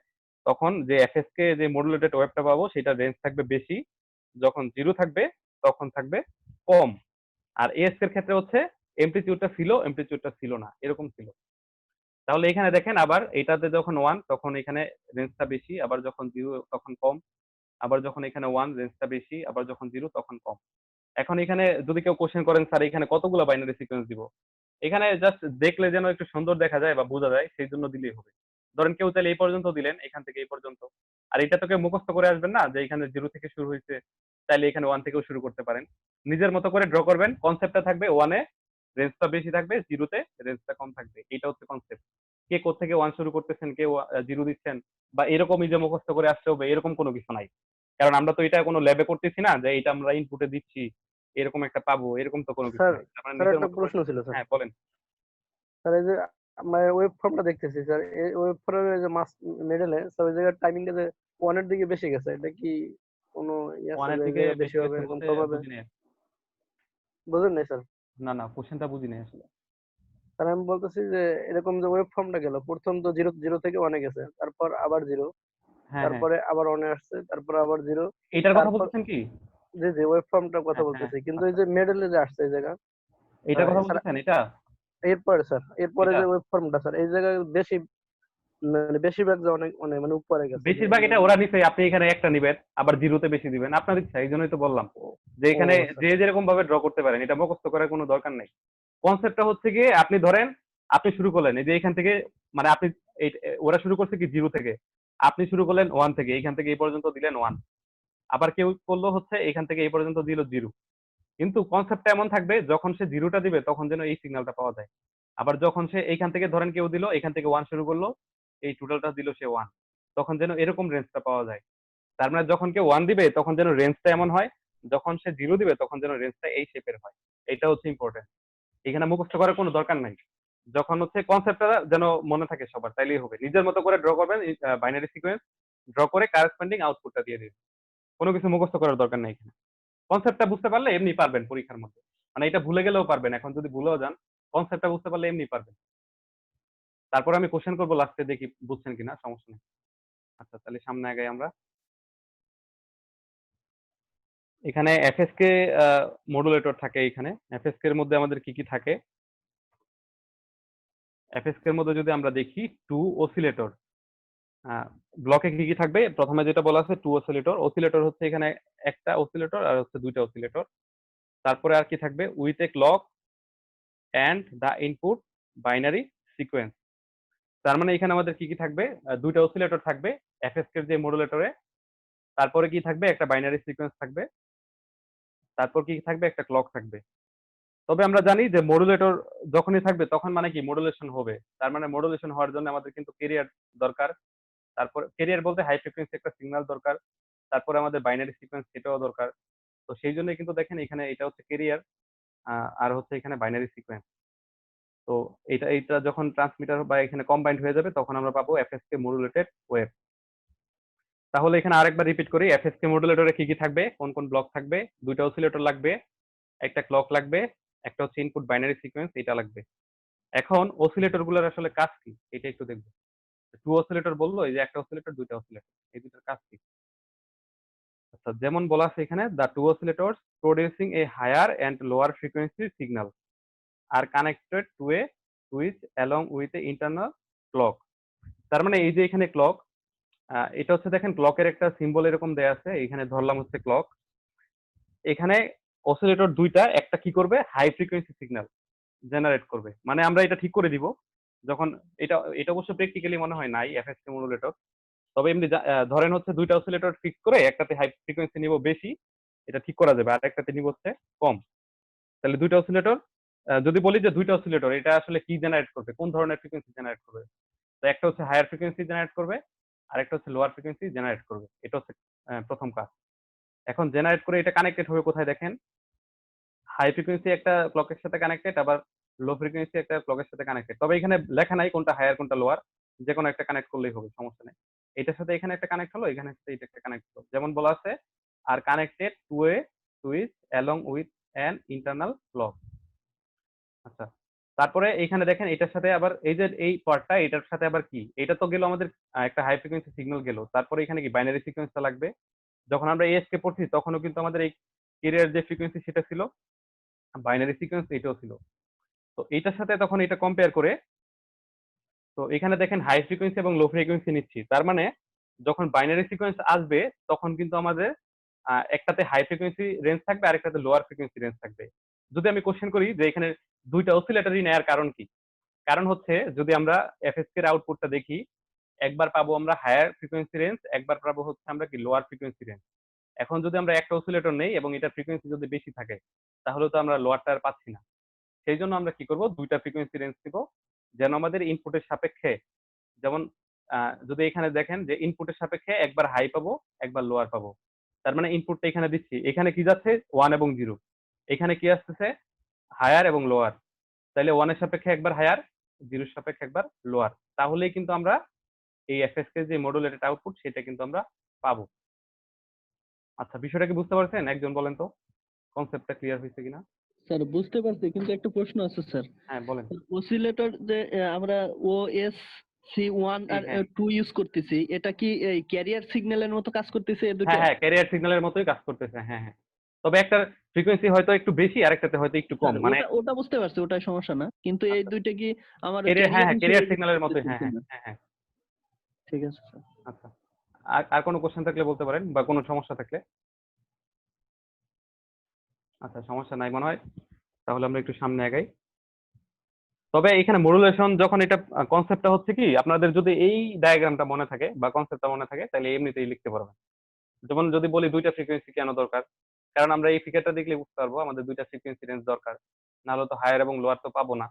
তখন যে এফএসকে যে মডুলেটেড ওয়েভটা পাবো সেটা রেঞ্জ থাকবে বেশি, যখন 0 থাকবে তখন থাকবে কম। আর এএসকে এর ক্ষেত্রে হচ্ছে এমপ্লিটিউডটা ছিল না, এরকম ছিল। তাহলে এখানে দেখেন আবার এটাতে যখন 1 তখন এখানে রেঞ্জটা বেশি, আবার যখন 0 তখন কম, আবার যখন এখানে 1 রেঞ্জটা বেশি, আবার যখন 0 তখন কম। এখন এখানে যদি কেউ কোশ্চেন করেন, স্যার এখানে কতগুলো বাইনারি সিকোয়েন্স দিব? এখানে জাস্ট দেখলে যেন একটু সুন্দর দেখা যায় বা বোঝা যায়, সেই জন্য দিলেই হবে। ধরেন কেউ চাইলে এই পর্যন্ত দিলেন, এখান থেকে এই পর্যন্ত। আর এটা তো কেউ মুখস্থ করে আসবেন না যে এখানে 0 থেকে শুরু হয়েছে, চাইলে এখানে 1 থেকেও শুরু করতে পারেন। নিজের মতো করে ড্র করবেন। কনসেপ্টটা থাকবে 1 এ রেঞ্জটা বেশি থাকবে, 0 তে রেঞ্জটা কম থাকবে। এটা হচ্ছে কনসেপ্ট। কে কোত্থেকে 1 শুরু করতেছেন, কেউ 0 দিচ্ছেন, বা এরকমই যে মুখস্থ করে আসতে হবে এরকম কোনো কিছু নাই। কারণ আমরা তো এটা কোনো ল্যাবে করতেছি না যে এটা আমরা ইনপুটে দিচ্ছি এরকম একটা পাবো, এরকম তো কোনো কিছু স্যার, নাই। আপনারা স্যার নিজের একটা মতো করে। প্রশ্ন ছিল স্যার। হ্যাঁ, বলেন। স্যার এই যে আমরা ওয়েব ফর্মটা দেখতেছি স্যার, এই ওয়েব ফর্মের যে মাস মিডলে স্যার ওই জায়গায় টাইমিংটা যে ওয়ানের দিকে বেশি গেছে, এটা কি কোনো ইয়ে আছে 1 এর যে এই দিকে জায়গায় বেশি বেশি হবে গেছে এরকম বলতে কম হবে? বুঝি নাই। বুঝেন নাই স্যার? না, না, কোশ্চেনটা বুঝি নাই আসলে। স্যার আমি বলতেছি যে এরকম যে ওয়েব ফর্মটা গেল, প্রথম তো জিরো জিরো থেকে ওয়ানে গেছে, তারপর আবার জিরো, হ্যাঁ, হ্যাঁ। তারপরে আবার ওয়ানে আসছে, তারপর আবার জিরো, এটার কথা তারপর বলতেছেন কি? জি জি ওয়েব ফর্মটার কথা হ্যাঁ, হ্যাঁ। বলতেছি, কিন্তু এই আচ্ছা, যে মিডলে যে আসছে এই জায়গা এটার কথা স্যার, বলতেছেন এটা? এরপরে স্যার এরপরে এটা যে ওয়েব ফর্মটা স্যার এই জায়গায় বেশি, মানে বেশিরভাগ যে অনেক অনেক মানে উপরে গেছে যে বেশিরভাগ এটা মানে ওরা নিছে, আপনি এখানে একটা নিবেন আবার 0 তে বেশি দিবেন, আপনার ইচ্ছা। এই জন্যই তো বললাম যে ও এখানে স্যার। যে যেরকম ভাবে ড্র করতে পারেন, এটা মুখস্থ করার কোনো দরকার নাই। কনসেপ্টটা হচ্ছে গিয়ে আপনি ধরেন আপনি শুরু করলেন এই যে এখান থেকে, মানে আপনি ওরা শুরু করছে কি 0 থেকে, আপনি শুরু করলেন 1 থেকে, এখান থেকে এই পর্যন্ত দিলেন 1, আবার কেউ করলো হচ্ছে এখান থেকে এই পর্যন্ত দিল 0। কিন্তু কনসেপ্টটা এমন থাকবে, যখন সে 0টা দিবে তখন যেন এই সিগন্যালটা পাওয়া যায়। আবার যখন সে এইখান থেকে ধরেন কেউ দিল, এখান থেকে 1 শুরু করলো, এই টোটালটা দিল সে 1, তখন যেন এরকম রেঞ্জটা পাওয়া যায়। তার মানে যখন কেউ 1 দিবে তখন যেন রেঞ্জটা এমন হয়, যখন সে 0 দিবে তখন যেন রেঞ্জটা এই শেপের হয়। এটা হচ্ছে ইম্পর্টেন্ট। এখানে মুখস্থ করার কোনো দরকার নাই। যখন হচ্ছে কনসেপ্টটা যেন মনে থাকে সবার, তাইলেই হবে। নিজের মতো করে ড্র করবেন, বাইনারি সিকোয়েন্স ড্র করে কারেসপন্ডিং আউটপুটটা দিয়ে দিবেন। কোনো কিছু মুখস্থ করার দরকার নাই এখানে। কনসেপ্টটা বুঝতে পারলে এমনি পারবেন পরীক্ষার মধ্যে। মানে এটা ভুলে গেলেও পারবেন, এখন যদি ভুলেও যান কনসেপ্টটা বুঝতে পারলে এমনি পারবেন। তারপর আমি কোশ্চেন করবো লাস্টে, দেখি বুঝছেন কিনা, সমস্যা নেই। আচ্ছা, তাহলে সামনে আগাই আমরা। এখানে এফএসকে মডুলেটর থাকে। এখানে এফএসকে এর মধ্যে আমাদের কি কি থাকে? এফএসকে এর মধ্যে যদি আমরা দেখি, টু অসিলেটর। ব্লকে কি কি থাকবে? প্রথমে যেটা বলা আছে টু অসিলেটর। অসিলেটর হচ্ছে এখানে একটা অসিলেটর আর হচ্ছে দুইটা অসিলেটর। তারপরে আর কি থাকবে? With a clock and the input binary sequence. তার মানে এখানে আমাদের কি কি থাকবে, দুইটা অসিলেটর থাকবে এফএসকে এর যে মডুলেটরে, তারপরে কি থাকবে, একটা বাইনারি সিকোয়েন্স থাকবে, তারপর কি থাকবে, একটা ক্লক থাকবে। তবে আমরা জানি যে মডুলেটর যখনই থাকবে তখন মানে কি মডুলেশন হবে, তার মানে মডুলেশন হওয়ার জন্য আমাদের কিন্তু কেরিয়ার দরকার। তারপর কেরিয়ার বলতে হাই ফ্রিকোয়েন্সি একটা সিগন্যাল দরকার, তারপরে আমাদের বাইনারি সিকোয়েন্স সেটাও দরকার। তো সেই জন্য কিন্তু দেখেন এখানে এটা হচ্ছে কেরিয়ার, আর হচ্ছে এখানে বাইনারি সিকোয়েন্স। তো এইটা যখন ট্রান্সমিটার বা এখানে কম্বাইন্ড হয়ে যাবে তখন আমরা পাবো এফএসকে মডুলেটেড ওয়েভ। তাহলে এখানে আরেকবার রিপিট করি, এফএসকে মডুলেটরে কি কি থাকবে, কোন কোন ব্লক থাকবে, দুইটা অসিলেটর লাগবে, একটা ক্লক লাগবে, একটা হচ্ছে ইনপুট বাইনারি সিকোয়েন্স এটা লাগবে। এখন অসিলেটর গুলোর আসলে কাজ কি এটা একটু দেখবো। টু অসিলেটর বললো, এই যে একটা অসিলেটর দুইটা অসিলেটর, এই দুটার কাজ কি? আচ্ছা, যেমন বলা আছে এখানে, the two oscillators producing a higher and lower frequency signal are connected to a switch along with a internal clock. তার মানে এই যে এখানে ক্লক, এটা হচ্ছে দেখেন ক্লকের একটা সিম্বল এরকম দেয়া আছে, এখানে ধরলাম হচ্ছে ক্লক। এখানে অসিলেটর দুইটা, একটা কি করবে, হাই ফ্রিকোয়েন্সি সিগন্যাল জেনারেট করবে। মানে আমরা এটা ঠিক করে দিব যখন এটা এটা অবশ্য প্র্যাকটিক্যালি মনে হয় নাই এফএসকে মডুলেটর, তবে এমনি ধরেন হচ্ছে দুইটা অসিলেটর ফিক্স করে একটাতে হাই ফ্রিকোয়েন্সি নিব বেশি, এটা ঠিক করা যাবে, আর একটাতে নিব হচ্ছে কম। তাহলে দুইটা অসিলেটর, যদি বলি যে দুইটা অসিলেটর এটা আসলে কি জেনারেট করবে, কোন ধরনের ফ্রিকোয়েন্সি জেনারেট করবে, তো একটা হচ্ছে হায়ার ফ্রিকোয়েন্সি জেনারেট করবে আর একটা হচ্ছে লোয়ার ফ্রিকোয়েন্সি জেনারেট করবে। এটা হচ্ছে প্রথম কাজ। এখন জেনারেট করে এটা কানেক্টেড হবে কোথায় দেখেন, হাই ফ্রিকোয়েন্সি একটা ক্লকের সাথে কানেক্টেড, আবার লো ফ্রিকোয়েন্সি একটা ক্লকের সাথে কানেক্টেড। তবে এখানে লেখা নাই কোনটা হায়ার কোনটা লোয়ার, যে কোনো একটা কানেক্ট করলেই হবে, সমস্যা নেই। এটার সাথে এখানে একটা কানেক্ট হলো, এখানে সাথে এটা একটা কানেক্ট হলো, যেমন বলা আছে আর connected to a switch along with an internal clock. আচ্ছা, তারপরে এখানে দেখেন এটার সাথে আবার এই যে এই পার্টটা, এটার সাথে আবার কি, এটা তো গেল আমাদের একটা হাই ফ্রিকোয়েন্সি সিগন্যাল গেল, তারপরে এখানে কি বাইনারি সিকোয়েন্সটা লাগবে। যখন আমরা এএসকে পড়ছি তখনও কিন্তু আমাদের এই কেরিয়ার যে ফ্রিকোয়েন্সি সেটা ছিল, বাইনারি সিকোয়েন্স এটাও ছিল। তো এইটার সাথে তখন এটা কম্পেয়ার করে, তো এখানে দেখেন হাই ফ্রিকোয়েন্সি এবং লো ফ্রিকোয়েন্সি নিচ্ছি, তার মানে যখন বাইনারি সিকোয়েন্স আসবে তখন কিন্তু আমাদের একটাতে হাই ফ্রিকোয়েন্সি রেঞ্জ থাকবে আর একটাতে লোয়ার ফ্রিকোয়েন্সি রেঞ্জ থাকবে। যদি আমি কোশ্চেন করি যে এখানে দুইটা অসিলেটরই নেয়ার কারণ কি, কারণ হচ্ছে যদি আমরা এফএসকে এর আউটপুটটা দেখি, একবার পাবো আমরা হায়ার ফ্রিকোয়েন্সি রেঞ্জ, একবার পাবো হচ্ছে আমরা কি লোয়ার ফ্রিকোয়েন্সি রেঞ্জ। এখন যদি আমরা একটা অসিলেটর নেই এবং এটা ফ্রিকোয়েন্সি যদি বেশি থাকে তাহলে তো আমরা লোয়ারটা আর পাচ্ছি না। সেই জন্য আমরা কি করব, দুইটা ফ্রিকোয়েন্সি রেঞ্জ দিব, যেন আমাদের ইনপুটের সাপেক্ষে, যেমন যদি এখানে দেখেন যে ইনপুটের সাপেক্ষে একবার হাই পাবো একবার লোয়ার পাবো। তার মানে ইনপুটটা এখানে দিচ্ছি, এখানে কি যাচ্ছে 1 এবং 0, এখানে কি আসতেছে হায়ার এবং লোয়ার, তাহলে 1 এর সাপেক্ষে একবার হায়ার, 0 এর সাপেক্ষে একবার লোয়ার, তাহলেই কিন্তু আমরা এই এফএসকে যে মডুলেটেড আউটপুট সেটা কিন্তু আমরা পাবো। আচ্ছা, বিষয়টা কি বুঝতে পারছেন? একজন বলেন তো কনসেপ্টটা ক্লিয়ার হয়েছে কিনা। স্যার বুঝতে পারছি, কিন্তু একটা প্রশ্ন আছে স্যার। হ্যাঁ বলেন। অসিলেটর যে আমরা ওএস সি1 আর হ্যাঁ 2 ইউজ করতেছি, এটা কি এই ক্যারিয়ার সিগন্যালের মতো কাজ করতেছে এই দুটো? হ্যাঁ হ্যাঁ, ক্যারিয়ার সিগন্যালের মতোই কাজ করতেছে। হ্যাঁ হ্যাঁ, তবে একটা ফ্রিকোয়েন্সি হয়তো একটু বেশি আর একটাতে হয়তো একটু কম, স্যার মানে ওটা ওটা বুঝতে পারছি, ওটা সমস্যা না, কিন্তু এই আচ্ছা, দুইটা কি আমার ক্যারিয়ার, হ্যাঁ হ্যাঁ, ক্যারিয়ার হিসেবে সিগন্যালের মতোই। হ্যাঁ করতেছে হ্যাঁ না? হ্যাঁ হ্যাঁ। ঠিক আছে স্যার। আচ্ছা, আর কোনো কোশ্চেন থাকলে বলতে পারেন বা কোনো সমস্যা থাকলে। আচ্ছা, সমস্যা নাই মনে হয়, তাহলে আমরা একটু সামনে আগাই। তবে এখানে মডুলেশন যখন এটা কনসেপ্টটা হচ্ছে কি, আপনাদের যদি এই ডায়াগ্রামটা মনে থাকে বা কনসেপ্টটা মনে থাকে তাহলে এমনিতেই লিখতে পারবেন। যেমন যদি বলি দুইটা ফ্রিকোয়েন্সি কেন দরকার, কারণ আমরা এই ফিগারটা দেখলে বুঝতে পারবো আমাদের দুইটা ফ্রিকোয়েন্সি রেঞ্জ দরকার, নাহলে তো হায়ার এবং লোয়ার তো পাবো না।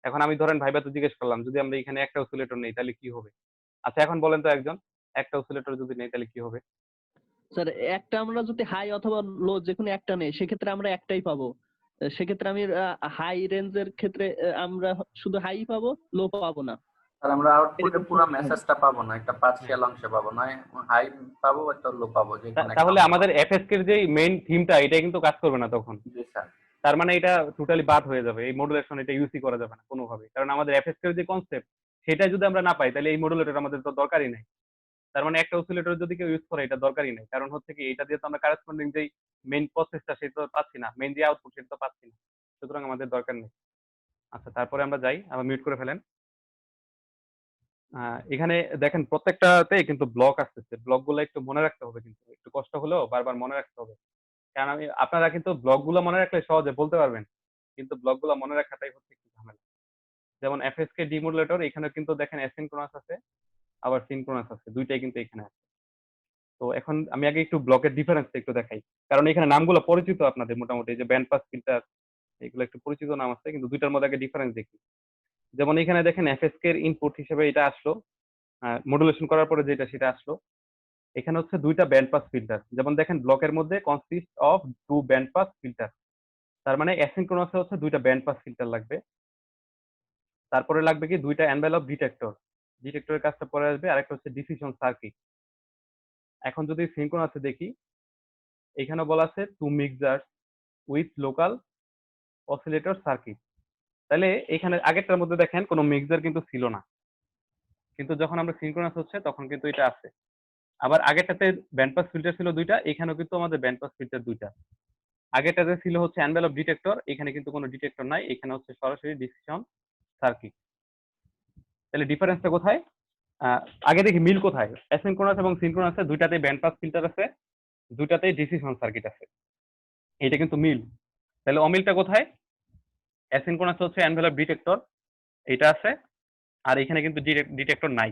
এখন আমি ধরেন ভাইবা তো জিজ্ঞেস করলাম যদি আমরা এখানে একটা অসিলেটর নেই তাহলে কি হবে। আচ্ছা, এখন বলেন তো একজন, একটা অসিলেটর যদি নেই তাহলে কি হবে। স্যার একটা আমরা যদি হাই অথবা লো যে কোনো একটা নেই, সেক্ষেত্রে আমরা একটাই পাবো। সেক্ষেত্রে আমি হাই রেঞ্জের ক্ষেত্রে আমরা শুধু হাই পাবো, লো পাবো না। আর আমরা আউটপুটে এরকম পুরো হবে। মেসেজটা পাবো না, একটা হ্যাঁ, পার্শিয়াল অংশে পাবো, নয় হাই পাবো একটা লো পাবো, যে কোনো একটা তাহলে অংশ আমাদের পাবো। এফএসকে এর যে মেইন থিমটা এটা কিন্তু কাজ করবে না তখন। জি স্যার। তার মানে এটা টোটালি বাদ হয়ে যাবে, এই মডুলেশন এটা ইউজই করা যাবে না কোনোভাবে, কারণ আমাদের এফএসকে এর যে কনসেপ্ট সেটা যদি আমরা না পাই তাহলে এই মডুলেটর আমাদের তো দরকারই নাই। তার মানে একটা অসিলেটর যদি কেউ ইউজ করে এটা দরকারই নাই, কারণ হচ্ছে কি এটা দিয়ে তো আমরা কারেসপন্ডিং যেই মেইন প্রসেসটা সেটা তো পাচ্ছি না, মেইন যে আউটপুট সেটা তো পাচ্ছি না, সুতরাং আমাদের দরকার নেই। আচ্ছা, তারপরে আমরা যাই, আবার মিউট করে ফেলেন। এখানে দেখেন প্রত্যেকটাতে কিন্তু ব্লক আসতেছে, ব্লকগুলো একটু মনে রাখতে হবে, কিন্তু একটু কষ্ট হলেও বারবার মনে রাখতে হবে, কারণ আপনারা কিন্তু ব্লকগুলো মনে রাখলে সহজে বলতে পারবেন, কিন্তু ব্লকগুলো মনে রাখাটাই হচ্ছে একটু ঝামেলা। যেমন এফএসকে ডিমোডুলেটর এখানে কিন্তু দেখেন অ্যাসিনক্রোনাস আছে আবার সিনক্রোনাস আছে, দুইটাই কিন্তু এখানে আছে। তো এখন আমি আগে একটু ব্লকের ডিফারেন্সটা একটু দেখাই, কারণ এখানে নামগুলো পরিচিত আপনাদের মোটামুটি, যে ব্যান্ড পাস ফিল্টার এগুলো একটু পরিচিত নাম আছে, কিন্তু দুইটার মধ্যে আগে ডিফারেন্স দেখি। যেমন এখানে দেখেন এফএসকে এর ইনপুট হিসেবে এটা আসলো, মডুলেশন করার পরে যেটা সেটা আসলো। এখানে হচ্ছে দুইটা ব্যান্ড পাস ফিল্টার, যেমন দেখেন ব্লকের মধ্যে consist of 2 band pass filter, তার মানে অ্যাসিনক্রোনাসে হচ্ছে দুইটা ব্যান্ড পাস ফিল্টার লাগবে। তারপরে লাগবে কি দুইটা এনভেলপ ডিটেক্টর, ডিটেক্টরের কাজটা পরে আসবে, আরেকটা হচ্ছে ডিসিশন সার্কিট। এখন যদি সিনক্রোনাসে দেখি, এখানে বলা আছে 2 মিক্সার্স উইথ লোকাল অসিলেটর সার্কিট। তাহলে এখানে আগেরটার মধ্যে দেখেন কোনো মিক্সার কিন্তু ছিল না, কিন্তু যখন আমরা সিনক্রোনাস হচ্ছে তখন কিন্তু এটা আছে। আবার আগেরটাতে ব্যান্ড পাস ফিল্টার ছিল দুইটা, এখানেও কিন্তু আমাদের ব্যান্ড পাস ফিল্টার দুইটা। আগেরটাতে ছিল হচ্ছে এনভেলপ ডিটেক্টর, এখানে কিন্তু কোনো ডিটেক্টর নাই, এখানে হচ্ছে সরাসরি ডিসিশন সার্কিট। তাহলে ডিফারেন্সটা কোথায়? আগে দেখি মিল কোথায়। অ্যাসিনক্রোনাস এবং সিনক্রোনাসে দুইটাতেই ব্যান্ড পাস ফিল্টার আছে, দুইটাতেই ডিসিশন সার্কিট আছে, এটা কিন্তু মিল। তাহলে অমিলটা কোথায়? অ্যাসিনক্রোনাস হচ্ছে এনভেলপ ডিটেক্টর, এটা আছে, আর এখানে কিন্তু ডিটেক্টর নাই।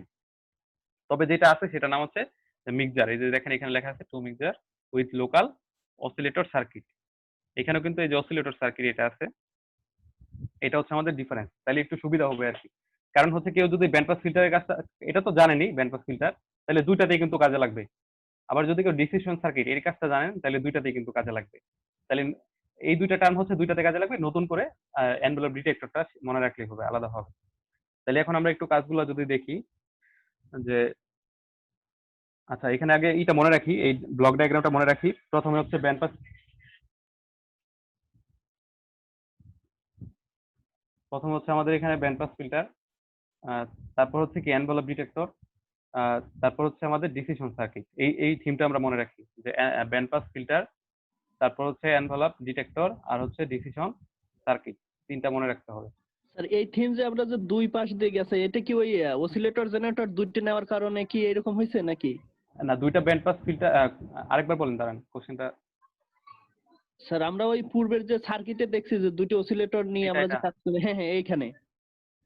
তবে যেটা আছে সেটা নাম হচ্ছে মিক্সার। এই যে দেখেন এখানে লেখা আছে 2 mixer with local oscillator circuit, এখানেও কিন্তু এই যে অসিলেটর সার্কিট এটা আছে, এটা হচ্ছে আমাদের ডিফারেন্স। তাহলে একটু সুবিধা হবে আর কি, কারণ হচ্ছে কেউ যদি ব্যান্ড পাস ফিল্টারের কাজটা, এটা তো জানেনি ব্যান্ড পাস ফিল্টার, তাহলে দুইটাতেই কিন্তু কাজে লাগবে। আবার যদি কেউ ডিসিশন সার্কিট এর কাজটা জানেন, তাহলে দুইটাতেই কিন্তু কাজে লাগবে। তাহলে এই দুইটা টার্ম হচ্ছে দুইটাতে কাজে লাগবে, নতুন করে এনভেলপ ডিটেক্টরটা মনে রাখলেই হবে, আলাদা হবে। তাহলে এখন আমরা একটু কাজগুলো যদি দেখি, যে আচ্ছা এখানে আগে এইটা মনে রাখি, এই ব্লক ডায়াগ্রামটা মনে রাখি। প্রথমে হচ্ছে ব্যান্ড পাস, প্রথম হচ্ছে আমাদের এখানে ব্যান্ড পাস ফিল্টার, তারপর হচ্ছে কি এনভেলপ ডিটেক্টর, তারপর হচ্ছে আমাদের ডিসিশন সার্কিট। এই থিমটা আমরা মনে রাখি, যে ব্যান্ড পাস ফিল্টার, তারপর হচ্ছে এনভেলপ ডিটেক্টর, আর হচ্ছে ডিসিশন সার্কিট, তিনটা মনে রাখতে হবে। স্যার এই থিম যে আমরা যে দুই পাশ দিয়ে গেছে, এটা কি ওই অসিলেটর জেনারেটর দুইটা নেওয়ার কারণে কি এরকম হয়েছে নাকি? না, দুইটা ব্যান্ড পাস ফিল্টার, আরেকবার বলেন দাঁড়ান কোশ্চেনটা। স্যার আমরা ওই পূর্বের যে সার্কিটে দেখছি যে দুটো অসিলেটর নিয়ে আমরা যে কাজ করি, হ্যাঁ হ্যাঁ এইখানে,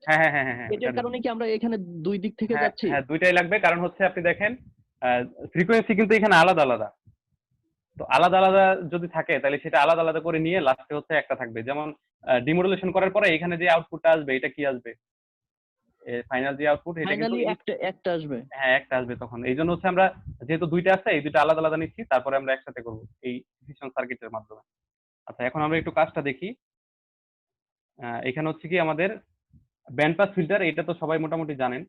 হ্যাঁ, এটার কারণে কি আমরা এখানে দুই দিক থেকে যাচ্ছি? হ্যাঁ দুইটাই লাগবে, কারণ হচ্ছে আপনি দেখেন ফ্রিকোয়েন্সি কিন্তু এখানে আলাদা আলাদা, তো আলাদা আলাদা যদি থাকে তাহলে সেটা আলাদা আলাদা করে নিয়ে লাস্টে হচ্ছে একটা থাকবে। যেমন ডিমোডুলেশন করার পরে এখানে যে আউটপুটটা আসবে এটা কি আসবে, ফাইনাল যে আউটপুট এটা কিন্তু ফাইনালি একটা আসবে। হ্যাঁ একটা আসবে। তখন এই জন্য হচ্ছে আমরা যেহেতু দুইটা আছে, এই দুইটা আলাদা আলাদা নিচ্ছি, তারপরে আমরা একসাথে করব এই ডিসিশন সার্কিটের মাধ্যমে। আচ্ছা এখন আমরা একটু কাজটা দেখি। এখানে হচ্ছে কি আমাদের ব্যান্ড পাস ফিল্টার, এটা তো সবাই মোটামুটি জানেন।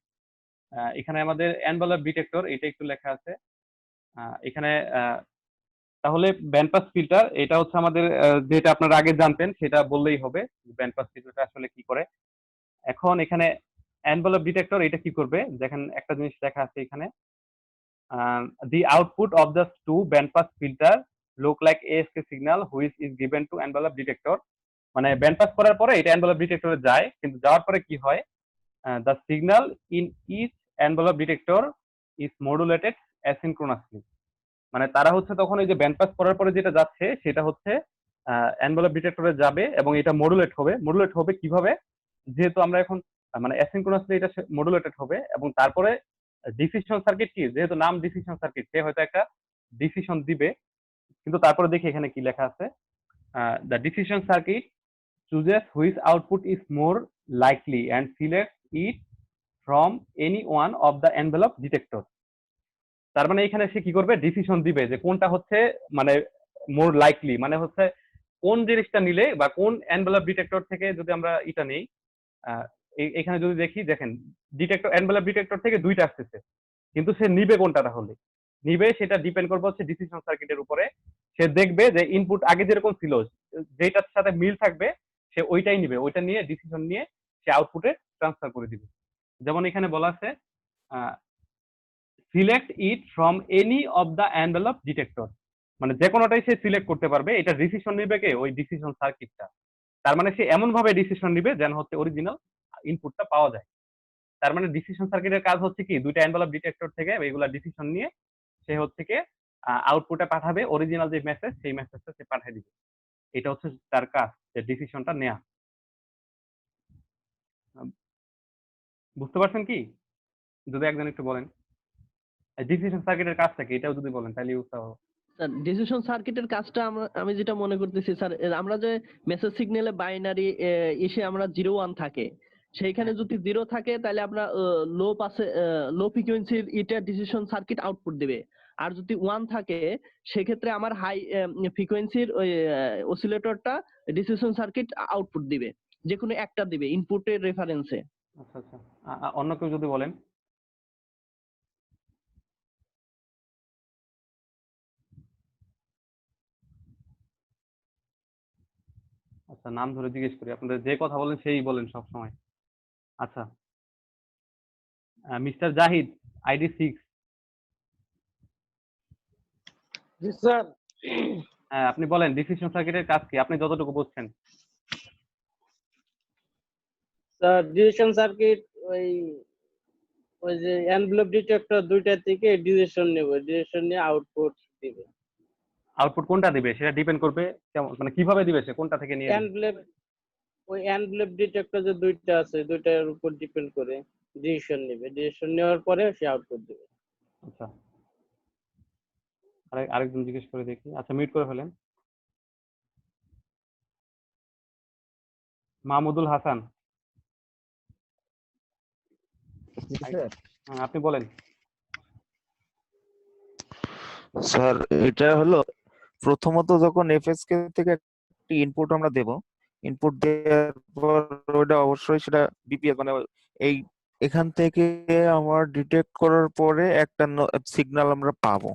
এখানে আমাদের এনভেলপ ডিটেক্টর, এটা একটু লেখা আছে এখানে। তাহলে ব্যান্ড পাস ফিল্টার এটা হচ্ছে আমাদের, যেটা আপনারা আগে জানতেন সেটা বললেই হবে, ব্যান্ড পাস ফিল্টারটা আসলে কি করে। এখন এখানে এনভেলপ ডিটেক্টর এটা কি করবে, দেখেন একটা জিনিস লেখা আছে এখানে, the output of the two band pass filter look like ASK signal which is given to envelope detector। মানে ব্যান্ড পাস করার পরে এটা এনভেলপ ডিটেক্টরে যায়, কিন্তু যাওয়ার পরে কি হয়, the signal in each envelope detector is modulated asynchronously। মানে তারা হচ্ছে তখন এই যে ব্যান্ড পাস করার পরে যেটা যাচ্ছে সেটা হচ্ছে এনভেলপ ডিটেক্টরে যাবে এবং এটা মডুলেট হবে। মডুলেট হবে কিভাবে, যেহেতু আমরা এখন মানে অ্যাসিনক্রোনাসলি এটা মডুলেটেড হবে, এবং তারপরে ডিসিশন সার্কিট কি, যেহেতু নাম ডিসিশন সার্কিট, সে হয়তো একটা ডিসিশন দিবে। কিন্তু তারপরে দেখি এখানে কি লেখা আছে, the decision circuit chooses which output is more likely and select it from any one of the envelope detector. তার মানে এখানে সে কি করবে, ডিসিশন দিবে যে কোনটা হচ্ছে মানে মোর লাইকলি, মানে হচ্ছে কোন জিনিসটা নিলে বা কোন এনভেলপ ডিটেক্টর থেকে যদি আমরা এটা নেই। এখানে যদি দেখি, দেখেন ডিটেক্টর এনভেলপ ডিটেক্টর থেকে দুইটা আসতেছে, কিন্তু সে নিবে কোনটা, তাহলে নিবে সেটা ডিপেন্ড করবে হচ্ছে ডিসিশন সার্কিটের উপরে। সে দেখবে যে ইনপুট আগে যেরকম ছিল যেটার সাথে মিল থাকবে সে ওইটাই নিবে, ওইটা নিয়ে ডিসিশন নিয়ে সে আউটপুটে ট্রান্সফার করে দিবে। যেমন এখানে বলা আছে select it from any of the envelope detector, মানে যে কোনোটাই সে সিলেক্ট করতে পারবে। এটা ডিসিশন নিবে কে, ওই ডিসিশন সার্কিটটা। তার মানে সে এমন ভাবে ডিসিশন নিবে যেন হচ্ছে অরিজিনাল ইনপুটটা পাওয়া যায়। তার মানে ডিসিশন সার্কিটের কাজ হচ্ছে কি, দুইটা এনভেলপ ডিটেক্টর থেকে এগুলা ডিসিশন নিয়ে সে হচ্ছে কি আউটপুটে পাঠাবে, অরিজিনাল যে মেসেজ সেই মেসেজটা সে পাঠিয়ে দিবে। এটা হচ্ছে তার কাজ, যে ডিসিশনটা নেয়া। বুঝতে পারছেন কি? যদি একজন একটু বলেন ডিসিশন সার্কিটের কাজটা কি, এটাও যদি বলেন তাহলে উৎসাহ হবে। স্যার ডিসিশন সার্কিটের কাজটা আমি যেটা মনে করতেছি স্যার, আমরা যে মেসেজ সিগন্যালে বাইনারি এসে আমরা 0 1 থাকে, সেইখানে যদি 0 থাকে তাহলে আমরা লো পাসে লো ফ্রিকোয়েন্সির এটা ডিসিশন সার্কিট আউটপুট দেবে। আর যদি 1 থাকে সেক্ষেত্রে আমার হাই ফ্রিকোয়েন্সির ওই অসিলেটরটা ডিসিশন সার্কিট আউটপুট দিবে, যে কোনো একটা দিবে ইনপুটের রেফারেন্সে। আচ্ছা আচ্ছা, অন্য কেউ যদি বলেন। আচ্ছা, নাম ধরে জিজ্ঞেস করি, আপনাদের যে কথা বলেন সেই বলেন সব সময়। আচ্ছা, মিস্টার জাহিদ, আইডি 6। জি স্যার। হ্যাঁ, আপনি বলেন ডিসিশন সার্কিটের কাজ কি, আপনি যতটুকু বুঝছেন। স্যার ডিসিশন সার্কিট ওই ওই যে এনভেলপ ডিটেক্টর দুইটা থেকে ডিসিশন নেবে, ডিসিশন নিয়ে আউটপুট দিবে। আউটপুট কোনটা দিবে সেটা ডিপেন্ড করবে কেমন, মানে কিভাবে দিবে, সে কোনটা থেকে নিয়ে দিবে। এনভেলপ ওই এনভেলপ ডিটেক্টর যে দুইটা আছে, দুইটার উপর ডিপেন্ড করে ডিসিশন নেবে, ডিসিশন নেওয়ার পরে সে আউটপুট দিবে। আচ্ছা, আরেকজন জিজ্ঞেস করে দেখি। আচ্ছা, মিউট করে ফেলেন। মাহমুদুল হাসান, হ্যাঁ, আপনি বলেন। স্যার এটা হলো প্রথমত যখন এফএসকে থেকে একটি ইনপুট আমরা দেব, ইনপুট দেওয়ার পর ওটা অবশ্যই সেটা বিপিএস মানে এই এখান থেকে আমার ডিটেক্ট করার পরে একটা সিগন্যাল আমরা পাবো।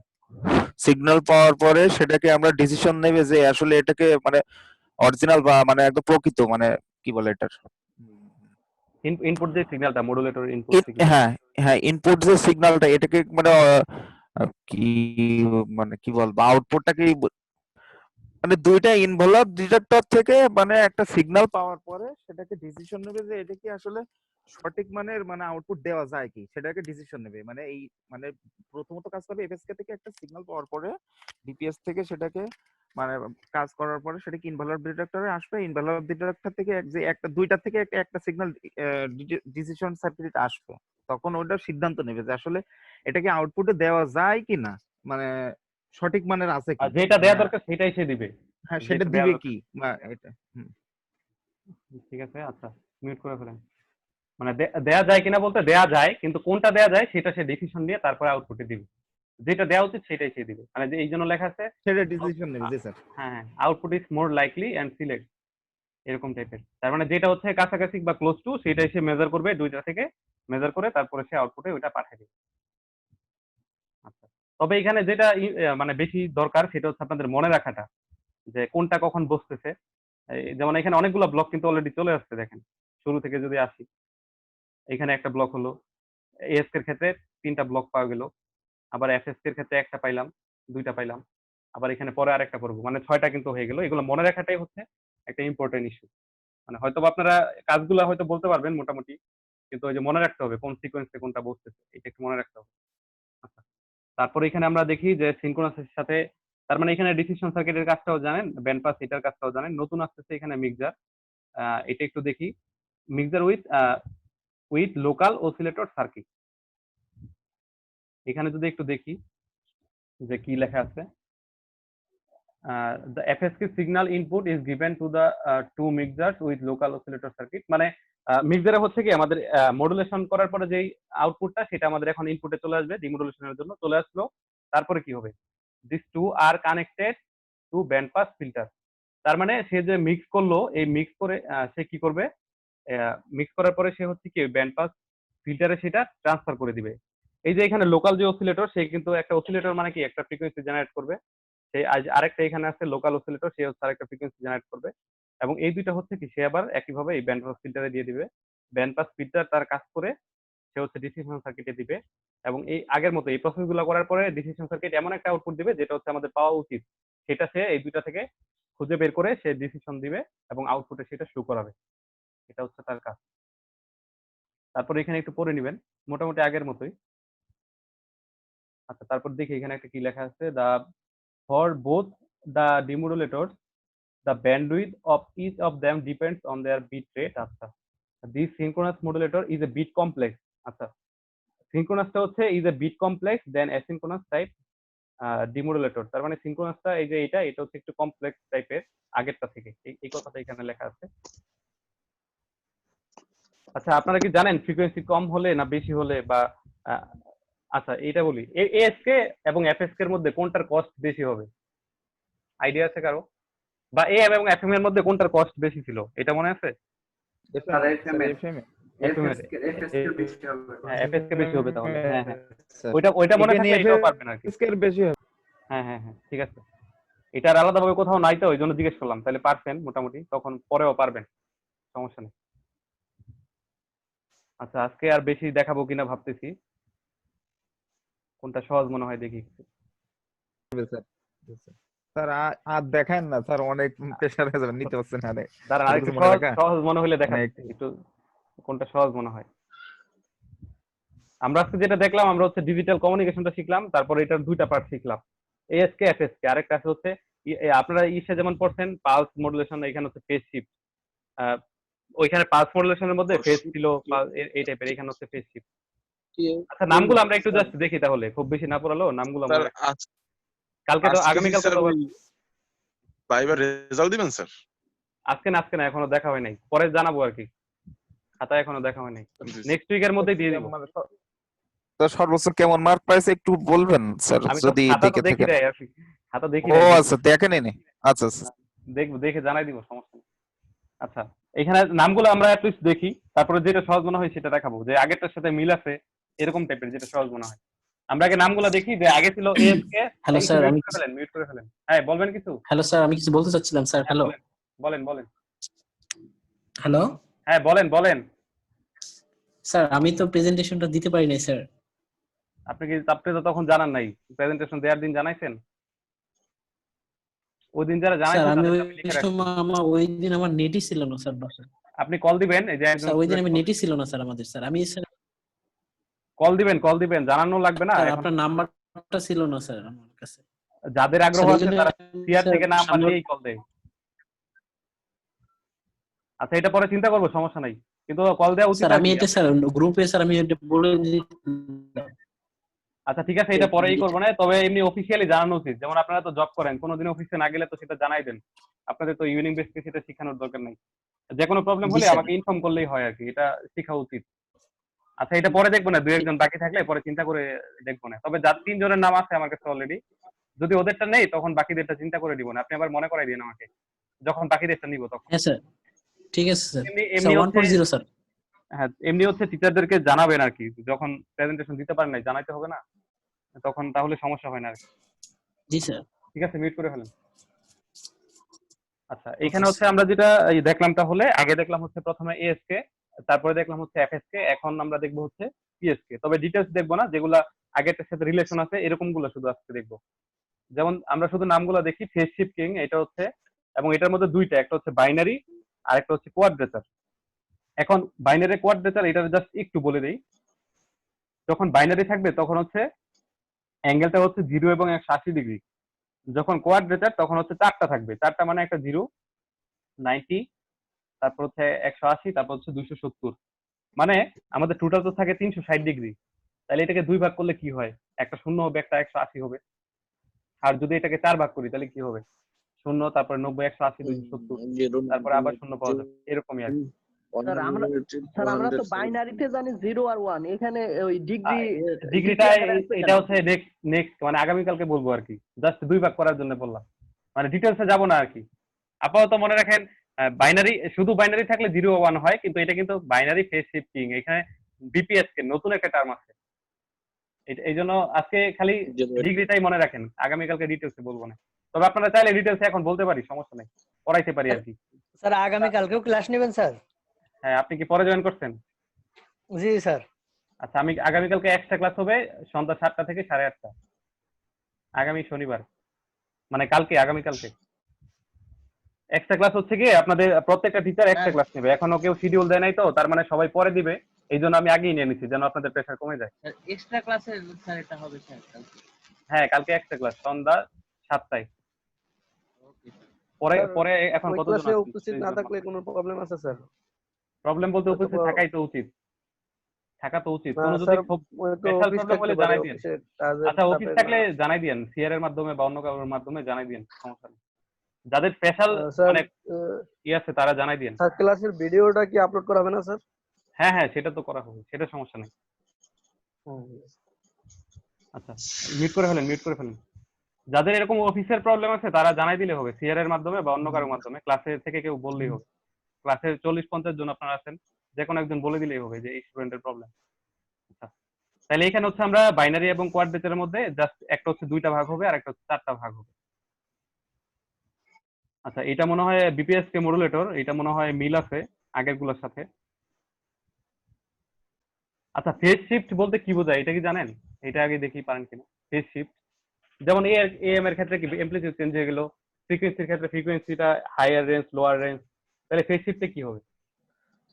সিগন্যাল পাওয়ার পরে সেটাকে আমরা ডিসিশন নেবে যে আসলে এটাকে মানে অরিজিনাল বা মানে একদম প্রকৃত মানে কি বলে এটার ইনপুট যে সিগন্যালটা, মডুলেটর ইনপুট সিগন্যাল। হ্যাঁ হ্যাঁ ইনপুট যে সিগন্যালটা এটাকে মানে কি মানে কি বলবো আউটপুটটাকে মানে দুইটা ইনভলভ ডিটেক্টর থেকে মানে একটা সিগন্যাল পাওয়ার পরে সেটাকে ডিসিশন নেবে যে এটা কি আসলে সঠিক মানের মানে আউটপুট দেওয়া যায় কি, সেটাকে ডিসিশন নেবে। মানে এই মানে প্রথমত কাজ করবে এফএসকে থেকে একটা সিগন্যাল পাওয়ার পরে ডিপিএস থেকে সেটাকে মানে কাজ করার পরে সেটা কি ইনভলভ ডিটেক্টরে আসবে, ইনভলভ ডিটেক্টর থেকে যে একটা দুইটা থেকে একটা সিগন্যাল ডিসিশন সার্কিট আসবে, তখন ওটা সিদ্ধান্ত নেবে যে আসলে এটা কি আউটপুটে দেওয়া যায় কি না, মানে সঠিক মানের আছে কি, আর যেটা দেয়া দরকার সেটাই সে দিবে। হ্যাঁ সেটা দিবে কি এটা। ঠিক আছে, আচ্ছা মিউট করে ফেলেন। মানে দেয়া যায় কিনা বলতে দেয়া যায়, কিন্তু কোনটা দেয়া যায় সেটা সে ডিসিশন নিয়ে তারপরে আউটপুটে দিবে। যেটা দেওয়া উচিত সেটাই সে দিবে, মানে এই জন্য লেখা আছে সেটা ডিসিশন নেবে। জি স্যার। হ্যাঁ, output is more likely and select, এরকম টাইপের। তার মানে যেটা হচ্ছে কাছাকাছি বা ক্লোজ টু সেটাই সে মেজার করবে, দুইটা থেকে মেজার করে তারপরে সে আউটপুটে ওইটা পাঠিয়ে দিবে। আচ্ছা, তবে এখানে যেটা মানে বেশি দরকার সেটা হচ্ছে আপনাদের মনে রাখাটা, যে কোনটা কখন বসতেছে। যেমন এখানে অনেকগুলো ব্লক কিন্তু অলরেডি চলে আসছে, দেখেন শুরু থেকে যদি আসি, এখানে একটা ব্লক হলো, এএসকে এর ক্ষেত্রে 3টা ব্লক পাওয়া গেল, আবার এফএসকে এর ক্ষেত্রে একটা পাইলাম, 2টা পাইলাম, আবার এখানে পরে আরেকটা করব, মানে 6টা কিন্তু হয়ে গেল। এগুলো মনে রাখাটাই হচ্ছে একটা ইম্পর্টেন্ট ইস্যু। মানে হয়তো আপনারা কাজগুলো হয়তো বলতে পারবেন মোটামুটি, কিন্তু ওই যে মনে রাখতে হবে কোন সিকোয়েন্সে কোনটা বসতেছে, এটা একটু মনে রাখতে হবে। আচ্ছা, তারপরে এখানে আমরা দেখি যে সিনক্রোনাসের সাথে, তার মানে এখানে ডিসিশন সার্কিটের কাজটাও জানেন, ব্যান্ড পাস এটার কাজটাও জানেন। নতুন আসতেছে এখানে মিক্সার, এটা একটু দেখি। Mixer with local oscillator circuit, এখানে যদি একটু দেখি যে কি লেখা আছে। The FSK signal input is given to the two mixers with local oscillator circuit, মানে মিক্সারে হচ্ছে কি আমাদের মডুলেশন করার পরে যেই আউটপুটটা সেটা আমাদের এখন ইনপুটে চলে আসবে, ডিমodulationের জন্য চলে আসলো। তারপরে কি হবে, this two are connected to band pass filter. তার মানে সে যে মিক্স করলো, এই মিক্স করে সে কি করবে, মিক্স করার পরে সে হচ্ছে কি ব্যান্ড পাস ফিল্টারে সেটা ট্রান্সফার করে দিবে। এই যে এখানে লোকাল যে অসিলেটর, সে কিন্তু একটা অসিলেটর মানে কি একটা ফ্রিকোয়েন্সি জেনারেট করবে, সেই আরেকটা এখানে আছে লোকাল অসিলেটর, সে হচ্ছে আরেকটা ফ্রিকোয়েন্সি জেনারেট করবে, এবং এই দুইটা হচ্ছে কি সে আবার একইভাবে এই ব্যান্ড পাস ফিল্টারে দিয়ে দিবে। ব্যান্ড পাস ফিল্টার তার কাজ করে সে হচ্ছে ডিসিশন সার্কিটে দিবে, এবং এই আগের মতো এই প্রসেসগুলো করার পরে ডিসিশন সার্কিট এমন একটা আউটপুট দিবে যেটা হচ্ছে আমাদের পাওয়া উচিত, সেটা সে এই দুইটা থেকে খুঁজে বের করে সে ডিসিশন দিবে এবং আউটপুটে সেটা শো করাবে। এটা হচ্ছে তার কাজ। তারপরে এখানে একটু পড়ে নেবেন, মোটামুটি আগের মতোই। আচ্ছা, তারপর দেখি এখানে একটা কি লেখা আছে, the for both the demodulators the bandwidth of each of them depends on their bit rate। আচ্ছা, this synchronous modulator is a bit complex. আচ্ছা, সিনক্রোনাসটা হচ্ছে is a bit complex then asynchronous type demodulator. তার মানে সিনক্রোনাসটা এই যে এটা হচ্ছে একটু কমপ্লেক্স টাইপের আগেরটা থেকে, এই কথাটা এখানে লেখা আছে। আচ্ছা, আপনারা কি জানেন ফ্রিকোয়েন্সি কম হলে না বেশি হলে বা আচ্ছা এইটা বলি, এএসকে এবং এফএসকে এর মধ্যে কোনটার কস্ট বেশি হবে? আইডিয়া আছে কারো? বা এএম এবং এফএম এর মধ্যে কোনটার কস্ট বেশি ছিল, এটা মনে আছে? স্যার এফএম এর এফএম এর এফএসকে বেশি হবে। হ্যাঁ, এফএসকে বেশি হবে তাহলে। হ্যাঁ হ্যাঁ, ওইটা মনে থাকলে এটাও পারবেন আর কি। বেশি হবে। হ্যাঁ হ্যাঁ হ্যাঁ, ঠিক আছে। এটার আলাদাভাবে কোথাও নাই তো, ওই জন্য জিজ্ঞেস করলাম। তাহলে পারছেন মোটামুটি, তখন পরেও পারবেন, সমস্যা নেই। আচ্ছা, আজকে আর বেশি দেখাবো কিনা ভাবতেছি, কোনটা সহজ মনে হয় দেখি। স্যার আর দেখেন না স্যার, অনেক প্রেসার হয়ে যাবে, নিতে পারছেন না। দাঁড়ান, আর আরেকটু কিছু মনে রাখা? সহজ মনে হলে দেখা অনেক। একটু কোনটা সহজ মনে হয়। আমরা আজকে যেটা দেখলাম, আমরা হচ্ছে ডিজিটাল কমিউনিকেশনটা শিখলাম, তারপরে এটার দুইটা পার্ট শিখলাম, এএসকে এফএসকে। আরেকটা আছে হচ্ছে আপনারা ইসে যেমন পড়ছেন পালস মডুলেশন, এখানে হচ্ছে ফেজ শিফট। ওইখানে পালস মডুলেশনের মধ্যে ফেজ ছিল এই টাইপের, এখানে হচ্ছে ফেজ শিফট। আচ্ছা, নামগুলো আমরা একটু জাস্ট দেখি তাহলে, খুব বেশি না পড়ালো নামগুলো আমরা। কালকে তো আগামীকালকে তো ভাইবার রেজাল্ট দিবেন স্যার? আজকে না, এখনো দেখা হয় নাই, পরে জানাবো আর কি, খাতা এখনো দেখা হয় নাই, নেক্সট উইকের মধ্যেই দিয়ে দিব। তো সর্বোচ্চ কেমন মার্ক পাইছে একটু বলবেন স্যার, আমি তো যদি খাতা তো দেখে দেখি থাকেন? নাই আর কি, খাতা দেখি ও নাই। আচ্ছা, দেখেনই নি। আচ্ছা আচ্ছা, দেখবো, দেখে জানাই দিব, সমস্যা নেই। আচ্ছা, এখানে নামগুলো আমরা অ্যাটলিস্ট দেখি, তারপরে যেটা সহজ মনে হয় সেটা দেখাবো, যে আগেরটার সাথে মিল আছে এরকম টাইপের, যেটা সহজ মনে হয়। আমরা আগে নামগুলো দেখি, যে আগে ছিল এএসকে। হ্যালো স্যার, আমি মিউট করে ফেলেন। হ্যাঁ, বলবেন কিছু? হ্যালো স্যার, আমি কিছু বলতে চাচ্ছিলাম স্যার। হ্যালো বলেন। হ্যালো হ্যাঁ, বলেন। স্যার, আমি তো প্রেজেন্টেশনটা দিতে পারি নাই স্যার। আপনি তো তখন জানান নাই, প্রেজেন্টেশন দেওয়ার দিন জানাইছেন? ওই দিন যারা স্যার জানাইছেন আমি তাদেরকে ওই আমি লিখে রাখছি। সময় ওই দিন আমার নেটই ছিল না স্যার বাসায়। আপনি কল দিবেন, এই যে স্যার ওই দিন আমি নেটই ছিল না স্যার আমাদের। স্যার আমি স্যার কল দিবেন, জানানো লাগবে না। স্যার আপনার নাম্বারটা ছিল না স্যার আমার কাছে। যাদের আগ্রহ স্যার, এই আছে জন্য তারা সিআর থেকে নাম সামনে- পাঠিয়েই কল দেয়। আচ্ছা, এটা পরে চিন্তা করবো, সমস্যা নাই, কিন্তু কল দেওয়া উচিত স্যার আর আমি কি। এটা স্যার গ্রুপে স্যার আমি এটা বলে আচ্ছা, ঠিক আছে, এটা পরেই করবো না, তবে এমনি অফিসিয়ালি জানানো উচিত। যেমন আপনারা তো জব করেন, কোনোদিন অফিসে না গেলে তো সেটা জানাই দেন। আপনাদের তো ইভিনিং বেসিসে সেটা শেখানোর দরকার নাই, যে কোনো প্রবলেম জি হলে স্যার। আমাকে ইনফর্ম করলেই হয় আর কি, এটা শেখা উচিত। আচ্ছা, এটা পরে দেখবো না, দুই একজন বাকি থাকলে পরে চিন্তা করে দেখবো না। তবে যার 3 জনের নাম আছে আমার কাছে অলরেডি, যদি ওদেরটা নেই তখন বাকিদেরটা চিন্তা করে দিব না, আপনি আবার মনে করাই দিন আমাকে যখন বাকিদেরটা নিব তখন। হ্যাঁ স্যার, ঠিক আছে স্যার। এমনি স্যার 140 স্যার। হ্যাঁ, এমনি হচ্ছে টিচারদেরকে জানাবেন আর কি, যখন প্রেজেন্টেশন দিতে পারেন নাই জানাইতে হবে না তখন, তাহলে সমস্যা হয় না আর কি। জি স্যার। ঠিক আছে, মিউট করে ফেলেন। আচ্ছা, এখানে হচ্ছে আমরা যেটা দেখলাম, তাহলে আগে দেখলাম হচ্ছে প্রথমে এএসকে, তারপরে দেখলাম হচ্ছে এফএসকে, এখন আমরা দেখবো হচ্ছে পিএসকে। তবে ডিটেলস দেখবো না, যেগুলা আগেরটার সাথে রিলেশন আছে এরকম গুলো শুধু আজকে দেখবো। যেমন আমরা শুধু নামগুলো দেখি, ফেজ শিফটিং এটা হচ্ছে, এবং এটার মধ্যে দুইটা, একটা হচ্ছে বাইনারি আর একটা হচ্ছে কোয়াড্রেচার। এখন বাইনারি কোয়াড্রেচার এটা জাস্ট একটু বলে দেই। যখন বাইনারি থাকবে তখন হচ্ছে অ্যাঙ্গেলটা হচ্ছে 0 এবং 180 ডিগ্রি। যখন কোয়াড্রেচার তখন হচ্ছে 4টা থাকবে, 4টা মানে একটা 0, 90, তারপর হচ্ছে 180, তারপর হচ্ছে 270। মানে আমাদের টোটাল তো থাকে 360 ডিগ্রি। তাহলে এটাকে 2 ভাগ করলে কি হয়? একটা 0 হবে, একটা 180 হবে। আর যদি এটাকে 4 ভাগ করি তাহলে কি হবে? 0, তারপর 90, 180, 270, তারপর আবার 0 পাওয়া যাবে, এরকমই আর কি। স্যার আমরা তো বাইনারিতে জানি 0 আর 1, এখানে ওই ডিগ্রিটা এটা হচ্ছে নেক্সট মানে আগামীকালকে বলবো আর কি, জাস্ট 2 ভাগ করার জন্য বললাম, মানে ডিটেলসে যাব না আর কি। আপাতত মনে রাখেন, বাইনারি, শুধু বাইনারি থাকলে 0 1 হয়, কিন্তু এটা কিন্তু বাইনারি ফেজ শিফটিং, এখানে বিপিএসকে নতুন একটা টার্ম আছে। এই জন্য আজকে খালি ডিগ্রিটাই মনে রাখেন, আগামীকালকে ডিটেলসে বলবো না। তবে আপনারা চাইলে ডিটেলসে এখন বলতে পারি, সমস্যা নেই, পড়াইতে পারি আর কি। স্যার আগামীকালকেও ক্লাস নেবেন স্যার? হ্যাঁ, আপনি কি পরে জয়েন করছেন? জি স্যার। আচ্ছা, আমি আগামীকালকে এক্সট্রা ক্লাস হবে সন্ধ্যা 7টা থেকে 8:30, আগামী শনিবার, মানে আগামীকালকে এক্সট্রা ক্লাস হচ্ছে কি, আপনাদের প্রত্যেকটা টিচার এক্সট্রা ক্লাস নেবে। এখনো কেউ শিডিউল দেয় নাই তো, তার মানে সবাই পরে দিবে, এই জন্য আমি আগেই নিয়ে নিচ্ছি, যেন আপনাদের প্রেশার কমে যায়। এক্সট্রা ক্লাসে স্যার এটা হবে স্যার কালকে? হ্যাঁ, কালকে এক্সট্রা ক্লাস সন্ধ্যা 7টায়। পরে এখন ওই কতজন ক্লাসে আছেন? উপস্থিত না থাকলে কোনো প্রবলেম আছে স্যার? প্রবলেম বলতে হয়তো অফিসে থাকা তো উচিত। না কোনো যদি স্যার, খুব ওই তো স্পেশাল অফিস প্রবলেম থাকতে হলে পারে, জানাই দিন। অফিসের কাজের আচ্ছা, অফিস চাপে থাকলে না। জানাই দিন, সিআর এর মাধ্যমে বা অন্য কারোর মাধ্যমে জানাই দিন, সমস্যা নেই। যাদের স্পেশাল স্যার, মানে আছে তারা জানাই দিন। স্যার ক্লাসের ভিডিওটা কি আপলোড করা হবে না স্যার? হ্যাঁ হ্যাঁ, সেটা তো করা হবে, সেটা সমস্যা নেই। আচ্ছা, মিউট করে ফেলেন। যাদের এরকম অফিসের প্রবলেম আছে তারা জানাই দিলে হবে, সিআর এর মাধ্যমে বা অন্য কারোর মাধ্যমে, ক্লাসে থেকে কেউ বললেই হবে। ক্লাসে 40-50 জন আপনারা আছেন, যে কোনো একজন বলে দিলেই হবে যে এই স্টুডেন্টের প্রবলেম। আচ্ছা, তাহলে এখানে হচ্ছে আমরা বাইনারি এবং কোয়াড বেসের মধ্যে জাস্ট একটা হচ্ছে 2টা ভাগ হবে আর একটা হচ্ছে 4টা ভাগ হবে। আচ্ছা, এটা মনে হয় বিপিএস কে মডুলেটর, এটা মনে হয় মিল আছে আগের গুলোর সাথে। আচ্ছা, ফেজ শিফট বলতে কি বোঝায় এটা কি জানেন? এটা আগে দেখি পারেন কিনা। ফেজ শিফট যেমন এএম এর ক্ষেত্রে কি অ্যাম্পলিটিউড চেঞ্জ হয়ে গেল, ফ্রিকোয়েন্সির ক্ষেত্রে ফ্রিকোয়েন্সিটা হায়ার রেঞ্জ লোয়ার রেঞ্জ, তাহলে ফেজ শিফটে কি হবে?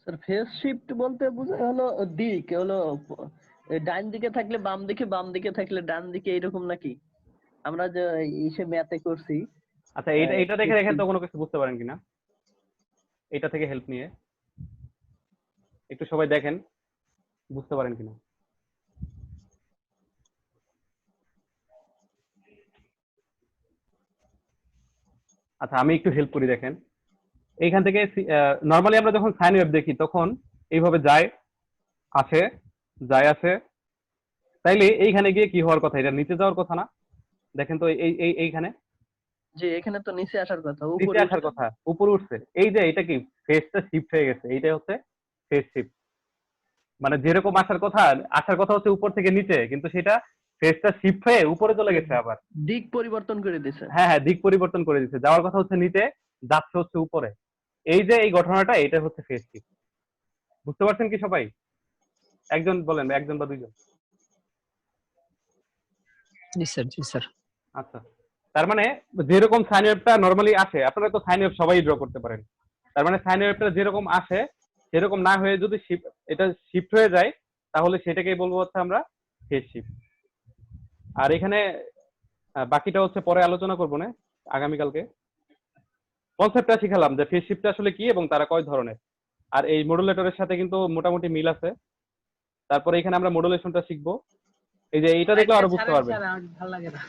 স্যার ফেজ শিফট বলতে বোঝায় হলো দিক, হলো ডান দিকে থাকলে বাম দিকে, বাম দিকে থাকলে ডান দিকে, এরকম নাকি? আমরা যে ইসে ম্যাথে করছি। আচ্ছা, এটা দেখে দেখেন তো কোনো কিছু বুঝতে পারেন কিনা, এটা থেকে হেল্প নিয়ে একটু সবাই দেখেন বুঝতে পারেন কিনা। আচ্ছা, আমি একটু হেল্প করি, দেখেন এইখান থেকে নরমালি আমরা যখন সাইন ওয়েভ দেখি তখন এইভাবে যায় আসে, তাইলে এইখানে গিয়ে কি হওয়ার কথা? এটা নিচে যাওয়ার কথা না? দেখেন তো এইখানে যে এখানে তো নিচে আসার কথা, নিচে উপরে আসার কথা, উপরে উঠছে। এই যে এটা কি ফেজটা শিফট হয়ে গেছে, এইটাই হচ্ছে ফেজ শিফট। মানে যেরকম আসার কথা হচ্ছে উপর থেকে নিচে, কিন্তু সেটা ফেজটা শিফট হয়ে উপরে চলে গেছে, আবার দিক পরিবর্তন করে দিছে। হ্যাঁ হ্যাঁ, দিক পরিবর্তন করে দিচ্ছে, যাওয়ার কথা হচ্ছে নিচে, যাচ্ছে হচ্ছে উপরে। এই যে এই ঘটনাটা, এটা হচ্ছে ফেজ শিফট। বুঝতে পারছেন কি সবাই? একজন বলেন, একজন বা দুইজন। জি স্যার, জি স্যার। আচ্ছা, তার মানে যেরকম সাইন ওয়েভটা নরমালি আসে, আপনারা তো সাইন ওয়েভ সবাই ড্র করতে পারেন। তার মানে সাইন ওয়েভটা যেরকম আসে সেরকম না হয়ে যদি এটা শিফট হয়ে যায়, তাহলে সেটাকেই বলবো হচ্ছে আমরা ফেজ শিফট। আর এখানে বাকিটা হচ্ছে পরে আলোচনা করবো না, আগামীকালকে। কনসেপ্টটা শিখালাম যে ফেজ শিফট আসলে কি এবং তারা কয় ধরনের। আর এই মডুলেটরের সাথে কিন্তু মোটামুটি মিল আছে। তারপরে এখানে আমরা মডুলেশনটা শিখবো। এই যে এটা দেখলে আরো বুঝতে পারবেন। ভালো লাগে না।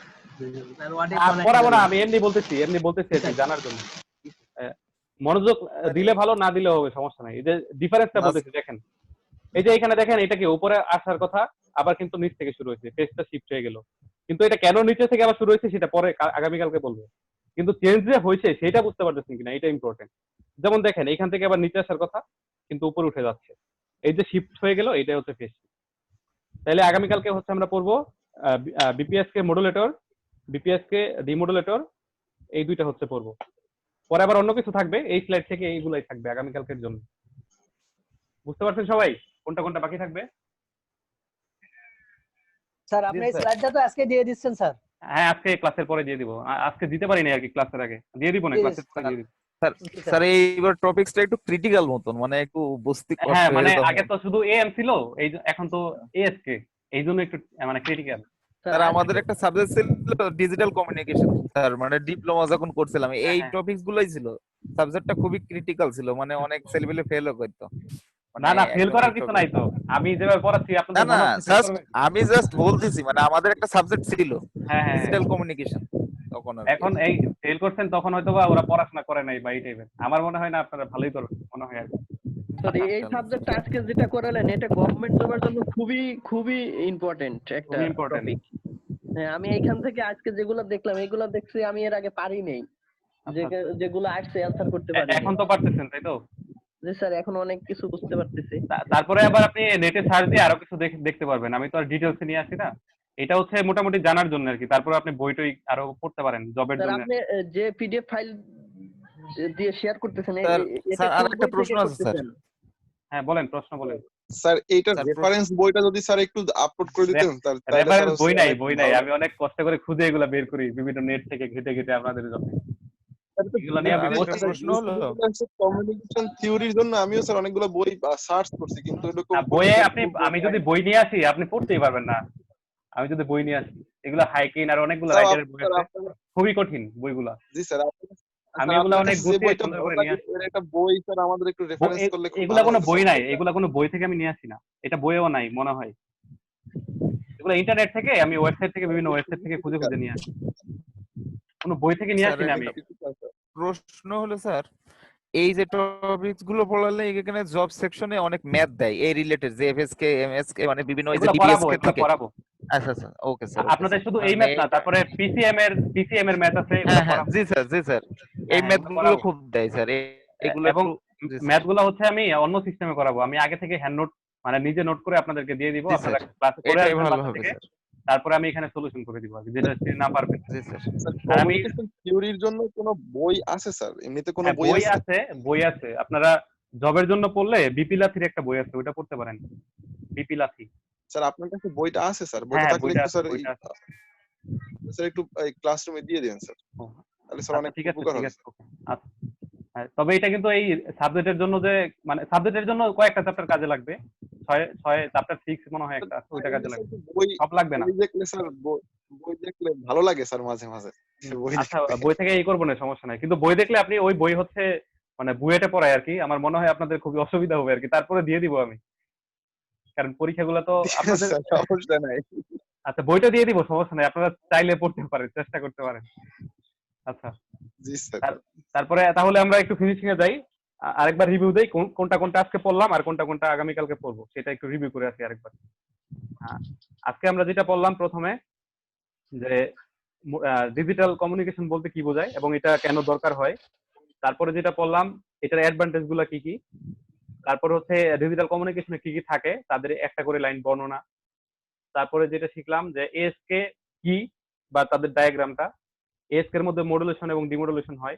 পড়াবো না, আমি এমনি বলতেছি আর কি, জানার জন্য। মনোযোগ দিলে ভালো, না দিলে হবে, সমস্যা নাই। এই যে ডিফারেন্সটা বলতেছি, দেখেন এই যে এখানে দেখেন, এটা কি উপরে আসার কথা, আবার কিন্তু নিচ থেকে শুরু হয়েছে, ফেজটা শিফট হয়ে গেল। কিন্তু এটা কেন নিচে থেকে আবার শুরু হয়েছে সেটা পরে আগামীকালকে বলবো। কিন্তু চেঞ্জ যে হয়েছে সেটা বুঝতে পারতেছেন কিনা, এটা ইম্পর্টেন্ট। যেমন দেখেন এখান থেকে আবার নিচে আসার কথা, কিন্তু উপরে উঠে যাচ্ছে, এই যে শিফট হয়ে গেল, এটাই হচ্ছে ফেজ শিফট। তাহলে আগামীকালকে হচ্ছে আমরা পড়বো বিপিএস কে মডুলেটর, বিপিএস কে ডিমডুলেটর, এই দুইটা হচ্ছে পড়বো। পরে আবার অন্য কিছু থাকবে, এই স্লাইড থেকে এইগুলাই থাকবে আগামীকালকের জন্য। বুঝতে পারছেন সবাই কোনটা কোনটা বাকি থাকবে? স্যার আপনি এই স্লাইডটা তো আজকে দিয়ে দিচ্ছেন স্যার? হ্যাঁ, আজকে ক্লাসের পরে দিয়ে দিব। আজকে দিতে পারিনি আর কি, ক্লাসের আগে দিয়ে দিব না, ক্লাসের পরে দিয়ে দিব। স্যার স্যার এইবার টপিকসটা একটু ক্রিটিক্যাল মতন, মানে একটু বুঝতে কষ্ট হ্যাঁ, হয়ে মানে যেত। আগে তো শুধু এএম ছিল, এখন তো এএসকে, এই জন্য একটু মানে ক্রিটিক্যাল। স্যার আমাদের একটা সাবজেক্ট ছিল ডিজিটাল কমিউনিকেশন স্যার, মানে ডিপ্লোমা যখন করছিলাম এই টপিকস গুলোই ছিল। সাবজেক্টটা খুবই ক্রিটিক্যাল ছিল, মানে অনেক ছেলেপেলে ফেলও করতো। না না, ফেল করার কিছু নাই তো, আমি যেভাবে পড়াচ্ছি না আপনাদের না, মনে হচ্ছে জাস্ট আমি জাস্ট বলতেছি, মানে আমাদের একটা সাবজেক্ট ছিল হ্যাঁ হ্যাঁ, ডিজিটাল কমিউনিকেশন তখন। এখন এই ফেল করছেন, তখন হয়তো বা ওরা পড়াশোনা করে নাই বা এই টাইপের। আমার মনে হয় না, আপনারা ভালোই করবেন মনে হয় আর কি। সরি, এই সাবজেক্টটা আজকে যেটা করালেন এটা গভর্নমেন্ট জবের জন্য খুবই খুবই ইম্পর্টেন্ট একটা টপিক। হ্যাঁ, আমি এইখান থেকে আজকে যেগুলো দেখলাম এগুলো দেখছি আমি এর আগে পারি নাই, যেগুলো আসছে অ্যানসার করতে পারি। এখন তো পারতেছেন, তাই তো? জি স্যার, এখন অনেক কিছু বুঝতে পারতেছি। তারপরে আবার আপনি নেটে সার্চ দিয়ে আরো কিছু দেখতে পারবেন। আমি তো আর ডিটেইলস নিয়ে আসি না, এটা হচ্ছে মোটামুটি জানার জন্য আর কি। তারপরে আপনি বই-টই আরো পড়তে পারেন জবের স্যার জন্য। আপনি যে পিডিএফ ফাইল দিয়ে শেয়ার করতেছেন, স্যার আরেকটা প্রশ্ন আছে স্যার। হ্যাঁ বলেন, প্রশ্ন বলেন স্যার। এইটার রেফারেন্স বইটা যদি স্যার একটু আপলোড করে দিতেন তাহলে রেফারেন্স বই নাই, আমি অনেক কষ্ট করে খুঁজে এগুলা বের করি বিভিন্ন নেট থেকে ঘেটে ঘেটে আপনাদের জন্য। এগুলা নিয়ে আমি প্রশ্ন হলো কমিউনিকেশন থিওরির জন্য আমিও স্যার অনেকগুলো বই সার্চ করছি, কিন্তু এরকম বইয়ে আমি যদি বই নিয়ে আসি আপনি পড়তেই পারবেন না। আমি যদি বই নিয়ে আসি, এগুলা হাইকিন আর অনেকগুলো রাইটারের বই আছে, খুবই কঠিন বইগুলা। জি স্যার, আমি স্যার এগুলা আপনার অনেক কাছে যে গুছিয়ে বইটা সুন্দর ভালো করে নিয়ে লাগে আসি। এর একটা বই স্যার আমাদের একটু রেফারেন্স করলে খুব এগুলা ভালো কোনো হতো বই স্যার নাই, বইটা। এগুলা কোনো বই থেকে আমি নিয়ে আসি না, এটা বইও নাই মনে হয়। এগুলো ইন্টারনেট থেকে, আমি ওয়েবসাইট থেকে, বিভিন্ন ওয়েবসাইট থেকে খুঁজে খুঁজে নিয়ে আসি, কোনো বই থেকে নিয়ে স্যার আসি না আমি। প্রশ্ন হলো স্যার, এই যে টপিকস গুলো পড়ালে এখানে জব সেকশনে অনেক ম্যাথ দেয় এই রিলেটেড, যে এফএসকে এমএসকে মানে বিভিন্ন এই যে এগুলা ডিবিএস পড়াবো, কে এগুলা থেকে। পড়াবো। আচ্ছা আচ্ছা, ওকে স্যার, ওকে আপনাদের স্যার, শুধু এই মানে ম্যাথ না, তারপরে পিসিএম এর ম্যাথ আছে, এগুলো হ্যাঁ হ্যাঁ, পড়াবো। জি স্যার, জি স্যার, এই হ্যাঁ, ম্যাথ এগুলো গুলো পড়াবো। খুব দেয় স্যার, এগুলো এবং একটু। জি স্যার, ম্যাথ গুলো হচ্ছে আমি অন্য সিস্টেমে করাবো, আমি আগে থেকে হ্যান্ড নোট মানে নিজে নোট করে আপনাদেরকে দিয়ে দিব, জি আপনারা স্যার, ক্লাসে করে এটাই আসবেন ভালো বাসা হবে থেকে, স্যার। তারপরে আমি এখানে সলিউশন করে দিব আর কি, যেটা না পারবেন। জি স্যার। স্যার আর আমি কমিউনিকেশন থিওরির জন্য কোনো বই আছে স্যার? এমনিতে কোনো হ্যাঁ, বই আছে? বই আছে, আপনারা জবের জন্য পড়লে বিপি লাথির একটা বই আছে, ওইটা পড়তে পারেন, বিপি লাথি। স্যার আপনার কাছে বইটা আছে স্যার? বইটা হ্যাঁ, থাকলে বইটা একটু আছে, স্যার বইটা আছে। স্যার একটু এই ক্লাসরুমে দিয়ে দিন স্যার। ও, তাহলে স্যার আচ্ছা অনেক ঠিক আছে, উপকার ঠিক হবে আছে, স্যার। ওকে, আচ্ছা। হ্যাঁ, তবে এটা কিন্তু এই সাবজেক্টের জন্য যে, মানে সাবজেক্টের জন্য কয়েকটা চ্যাপ্টার কাজে লাগবে, ছয় ছয় চ্যাপ্টার 6 মনে হয় একটা আছে, ওইটা কাজে স্যার লাগবে, বই সব লাগবে না। বই দেখলে স্যার বই দেখলে ভালো লাগে স্যার মাঝে মাঝে বই আচ্ছা, দেখতে। বই থেকে এই করবো না, সমস্যা নাই, কিন্তু বই দেখলে আপনি ওই বই হচ্ছে মানে বুয়েটে পড়ায় আর কি, আমার মনে হয় আপনাদের খুবই অসুবিধা হবে আর কি, তারপরে দিয়ে দিব আমি, কারণ পরীক্ষাগুলো তো আপনাদের। স্যার সমস্যা নাই। আচ্ছা, বইটা দিয়ে দিব, সমস্যা নাই, আপনারা চাইলে পড়তে পারেন, চেষ্টা করতে পারেন। আচ্ছা, জি স্যার। তারপরে তাহলে আমরা একটু ফিনিশিং এ যাই, আরেকবার রিভিউ দেই কোনটা কোনটা আজকে পড়লাম আর কোনটা কোনটা আগামীকালকে পড়বো, সেটা একটু রিভিউ করে আসি আরেকবার। আজকে আমরা যেটা পড়লাম প্রথমে, যে ডিজিটাল কমিউনিকেশন বলতে কি বোঝায় এবং এটা কেন দরকার হয়, তারপরে যেটা পড়লাম এটার অ্যাডভান্টেজ গুলা কি কি, তারপর হচ্ছে ডিজিটাল কমিউনিকেশনে কি কি থাকে তাদের একটা করে লাইন বর্ণনা, তারপরে যেটা শিখলাম যে এএসকে কি বা তাদের ডায়াগ্রামটা, এএসকে এর মধ্যে মডুলেশন এবং ডিমডুলেশন হয়,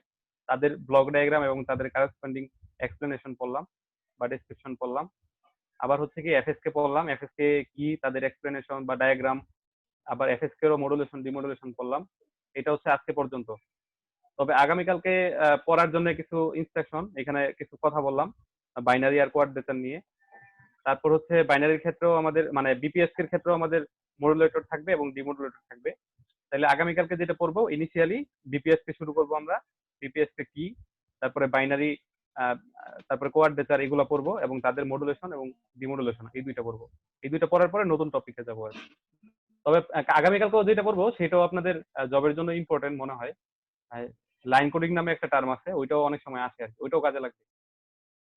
তাদের ব্লক ডায়াগ্রাম এবং তাদের কারেসপন্ডিং এক্সপ্লেনেশন পড়লাম বা ডেসক্রিপশন পড়লাম। আবার হচ্ছে কি এফএসকে পড়লাম, এফএসকে কি তাদের এক্সপ্লেনেশন বা ডায়াগ্রাম, আবার এফএসকে এরও মডুলেশন ডিমডুলেশন পড়লাম। এটা হচ্ছে আজকে পর্যন্ত। তবে আগামীকালকে পড়ার জন্য কিছু ইনস্ট্রাকশন, এখানে কিছু কথা বললাম বাইনারি আর কোয়াড্রেচার নিয়ে। তারপর হচ্ছে বাইনারির ক্ষেত্রেও আমাদের মানে বিপিএসকে এর ক্ষেত্রেও আমাদের মডুলেটর থাকবে এবং ডিমডুলেটর থাকবে। তাহলে আগামীকালকে যেটা পড়বো, ইনিশিয়ালি বিপিএসকে শুরু করবো আমরা, বিপিএসকে কি, তারপরে বাইনারি, তারপরে কোয়াড্রেচার, এগুলো পড়বো এবং তাদের মডুলেশন এবং ডিমডুলেশন, এই দুইটা পড়বো। এই দুইটা পড়ার পরে নতুন টপিকে যাবো আর কি। তবে আগামীকালকেও যেটা পড়বো সেটাও আপনাদের জবের জন্য ইম্পর্টেন্ট মনে হয়, লাইন কোডিং নামে একটা টার্ম আছে, ওইটাও অনেক সময় আসে আর কি, ওইটাও কাজে লাগবে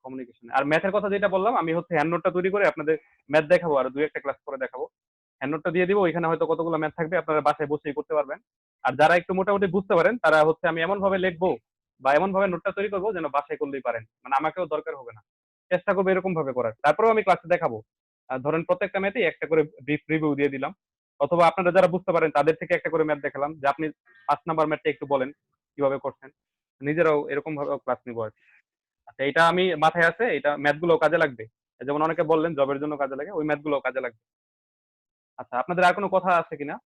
কমিউনিকেশনে। আর ম্যাথের কথা যেটা বললাম, আমি হচ্ছে হ্যান্ড নোটটা তৈরি করে আপনাদের ম্যাথ দেখাবো, আর দুই একটা ক্লাস করে দেখাবো, হ্যান্ড নোটটা দিয়ে দিব, ওইখানে হয়তো কতগুলো ম্যাথ থাকবে, আপনারা বাসায় বসেই করতে পারবেন। আর যারা একটু মোটামুটি বুঝতে পারেন তারা হচ্ছে আমি এমন ভাবে লিখবো বা এমন ভাবে নোটটা তৈরি করবো যেন বাসায় করলেই পারেন, মানে আমাকেও দরকার হবে না, চেষ্টা করবো এরকম ভাবে করার, তারপরেও আমি ক্লাসে দেখাবো। ধরেন প্রত্যেকটা ম্যাথেই একটা করে ব্রিফ রিভিউ দিয়ে দিলাম, অথবা আপনারা যারা বুঝতে পারেন তাদের থেকে একটা করে ম্যাথ দেখালাম, যে আপনি 5 নাম্বার ম্যাথটা একটু বলেন কিভাবে করছেন, নিজেরাও এরকম ভাবে ক্লাস নিবো আর কি। আচ্ছা, এটা আমি মাথায় আছে, এটা ম্যাথ গুলো কাজে লাগবে, যেমন অনেকে বললেন জবের জন্য কাজে লাগে, ওই ম্যাথ গুলো কাজে লাগবে। আচ্ছা, আপনাদের আর কোনো কথা আছে কিনা?